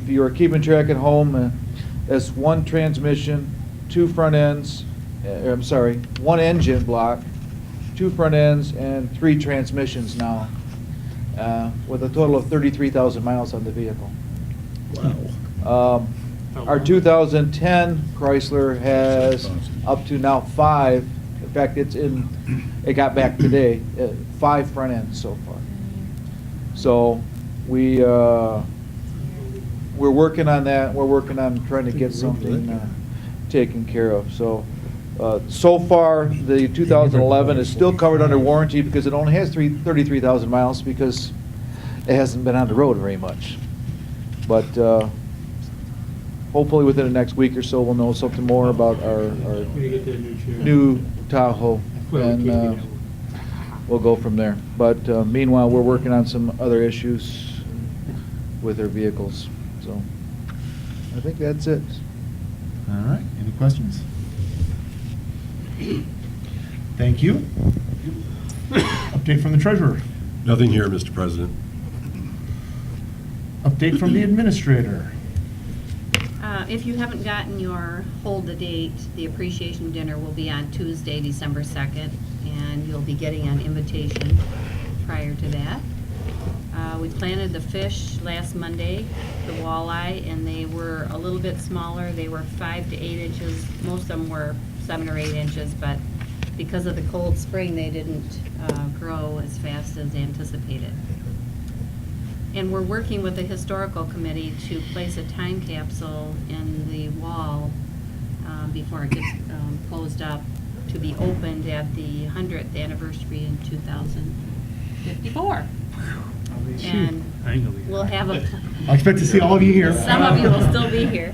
you are keeping track at home, that's 1 transmission, 2 front ends, 1 engine block, 2 front ends, and 3 transmissions now, with a total of 33,000 miles on the vehicle. Wow. Our 2010 Chrysler has up to now 5. In fact, it got back today, 5 front ends so far. So we're working on that. We're working on trying to get something taken care of. So so far, the 2011 is still covered under warranty because it only has 33,000 miles because it hasn't been on the road very much. But hopefully within the next week or so, we'll know something more about our new Tahoe, and we'll go from there. But meanwhile, we're working on some other issues with our vehicles. So I think that's it. All right, any questions? Thank you. Update from the treasurer. Nothing here, Mr. President. Update from the administrator. If you haven't gotten your hold the date, the appreciation dinner will be on Tuesday, December 2nd, and you'll be getting an invitation prior to that. We planted the fish last Monday, the walleye, and they were a little bit smaller. They were 5 to 8 inches. Most of them were 7 or 8 inches, but because of the cold spring, they didn't grow as fast as anticipated. And we're working with the historical committee to place a time capsule in the wall before it gets closed up to be opened at the 100th anniversary in 2054. And we'll have a... I expect to see all of you here. Some of you will still be here.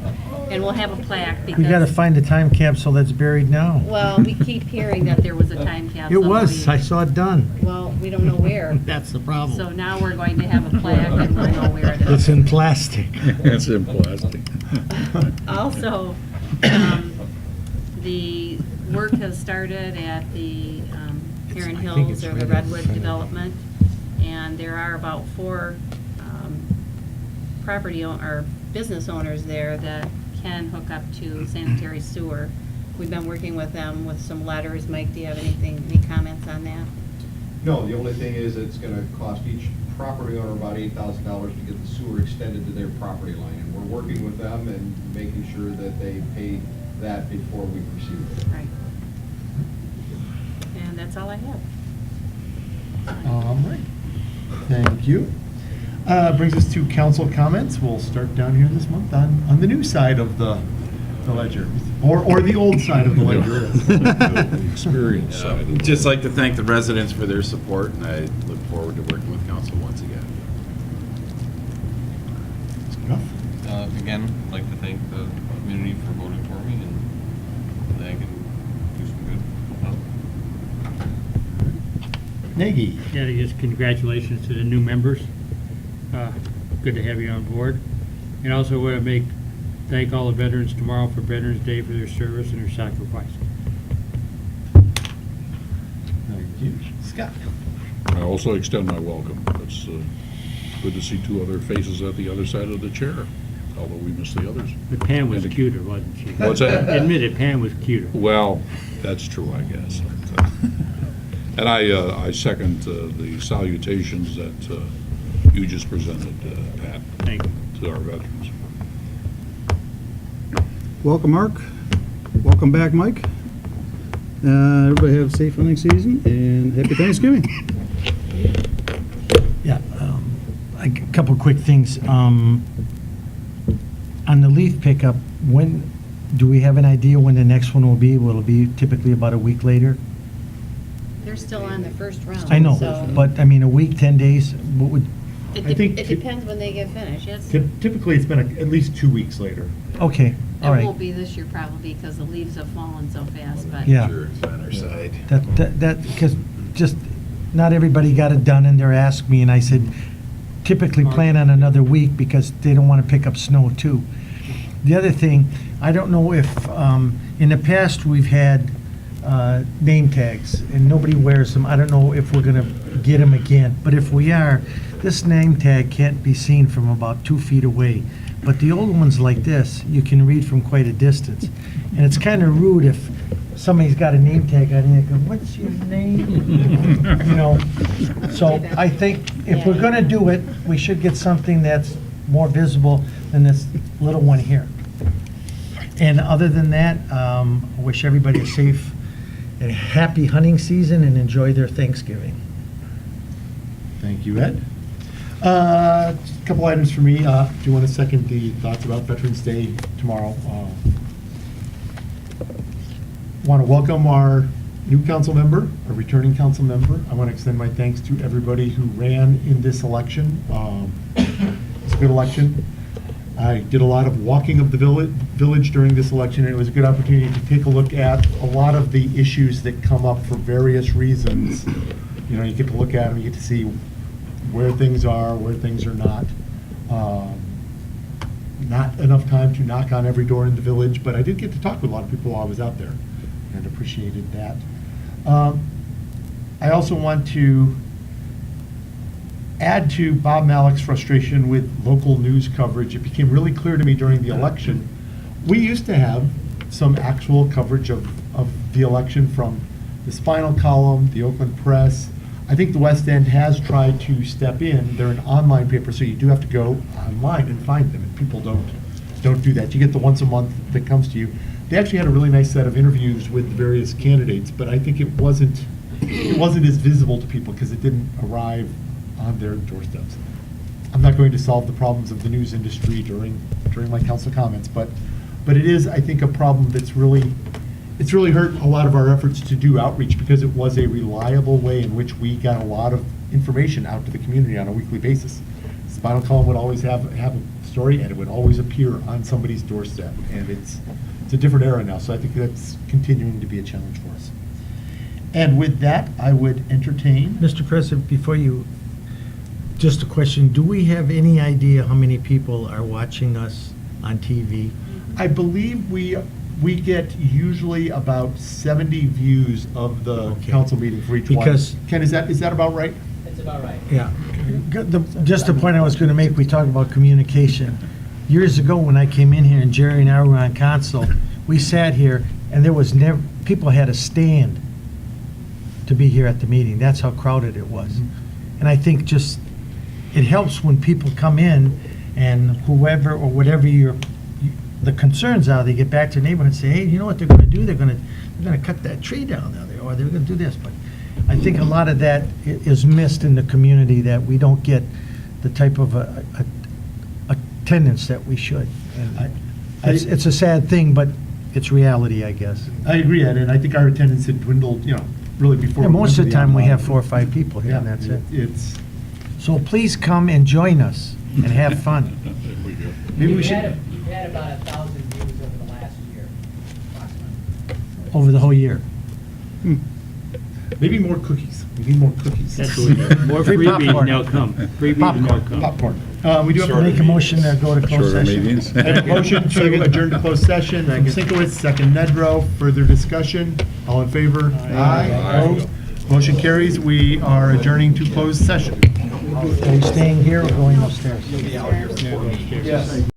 And we'll have a plaque because... We gotta find a time capsule that's buried now. Well, we keep hearing that there was a time capsule. It was, I saw it done. Well, we don't know where. That's the problem. So now we're going to have a plaque and we'll know where it is. It's in plastic. It's in plastic. Also, the work has started at the Heron Hills or the Redwood development, and there are about 4 business owners there that can hook up to sanitary sewer. We've been working with them with some letters. Mike, do you have any comments on that? No, the only thing is it's going to cost each property owner about $8,000 to get the sewer extended to their property line. And we're working with them and making sure that they pay that before we proceed. Right. And that's all I have. All right. Thank you. Brings us to council comments. We'll start down here this month on the new side of the ledger, or the old side of the ledger. Experience side. Just like to thank the residents for their support, and I look forward to working with council once again. Again, I'd like to thank the community for voting for me, and I can do some good. Nagy. Yeah, just congratulations to the new members. Good to have you on board. And also want to make thank all the veterans tomorrow for Veterans Day for their service and their sacrifice. Thank you. Scott? I also extend my welcome. It's good to see two other faces at the other side of the chair, although we miss the others. But Pam was cuter, wasn't she? What's that? Admit it, Pam was cuter. Well, that's true, I guess. And I second the salutations that you just presented, Pat, Thank you. to our veterans. Welcome, Mark. Welcome back, Mike. Everybody have a safe hunting season and happy Thanksgiving. Yeah, a couple of quick things. On the leaf pickup, when, do we have an idea when the next one will be? Will it be typically about a week later? They're still on the first round. I know, so but I mean, a week, 10 days, what would, I think It depends when they get finished, yes. typically it's been at least 2 weeks later. okay, all It right. won't be this year probably because the leaves have fallen so fast, but. Yeah. Sure, it's on our side. That, because just, not everybody got it done, and they're asking me, and I said, typically plan on another week because they don't want to pick up snow too. The other thing, I don't know if, in the past, we've had name tags, and nobody wears them. I don't know if we're gonna get them again, but if we are, this name tag can't be seen from about 2 feet away. But the old ones like this, you can read from quite a distance. And it's kind of rude if somebody's got a name tag on it, and you go, what's your name? You know, so I think if we're gonna do it, we should get something that's more visible than this little one here. And other than that, I wish everybody a safe and happy hunting season and enjoy their Thanksgiving. Thank you, Ed. Just a couple items for me. Do you want to second the thoughts about Veterans Day tomorrow? Want to welcome our new council member, a returning council member. I want to extend my thanks to everybody who ran in this election. It's a good election. I did a lot of walking of the village during this election, and it was a good opportunity to take a look at a lot of the issues that come up for various reasons. You know, you get to look at them, you get to see where things are, where things are not. Not enough time to knock on every door in the village, but I did get to talk with a lot of people while I was out there, and appreciated that. I also want to add to Bob Malik's frustration with local news coverage. It became really clear to me during the election, we used to have some actual coverage of the election from the Spinal Column, the Oakland Press. I think the West End has tried to step in. They're an online paper, so you do have to go online and find them, and people don't do that. You get the once a month that comes to you. They actually had a really nice set of interviews with various candidates, but I think it wasn't as visible to people because it didn't arrive on their doorsteps. I'm not going to solve the problems of the news industry during my council comments, but it is, I think, a problem that's really hurt a lot of our efforts to do outreach because it was a reliable way in which we got a lot of information out to the community on a weekly basis. Spinal Column would always have a story, and it would always appear on somebody's doorstep, and it's a different era now, so I think that's continuing to be a challenge for us. And with that, I would entertain. Mr. President, before you, just a question, do we have any idea how many people are watching us on TV? I believe we get usually about 70 views of the council meeting for each one. Because- Ken, is that about right? That's about right. Yeah. Just the point I was going to make, we talk about communication. Years ago, when I came in here and Jerry and I were on council, we sat here and there was never, people had to stand to be here at the meeting. That's how crowded it was. And I think just, it helps when people come in and whoever or whatever the concerns are, they get back to their neighborhood and say, hey, you know what they're going to do? They're going to cut that tree down there, or they're going to do this. But I think a lot of that is missed in the community, that we don't get the type of attendance that we should. And it's a sad thing, but it's reality, I guess. I agree, Ed, and I think our attendance had dwindled, really before. Yeah, we most went of to the time, we online. have 4 or 5 people here, and that's it. It's. So please come and join us and have fun. Maybe we should. You've had about 1,000 views over the last year, approximately. Over the whole year. Maybe more cookies. We need more cookies. That's what we need. More Free freebies popcorn. now come. Freebies now come. Popcorn. We do have to Make a motion to go to closed Shorter session. meetings. I have a motion to adjourn to closed session. Sinkowitz, second Nedrow. Further discussion? All in favor? Aye. Opposed? Motion carries. We are adjourning to closed session. Are we staying here or going upstairs? Yes.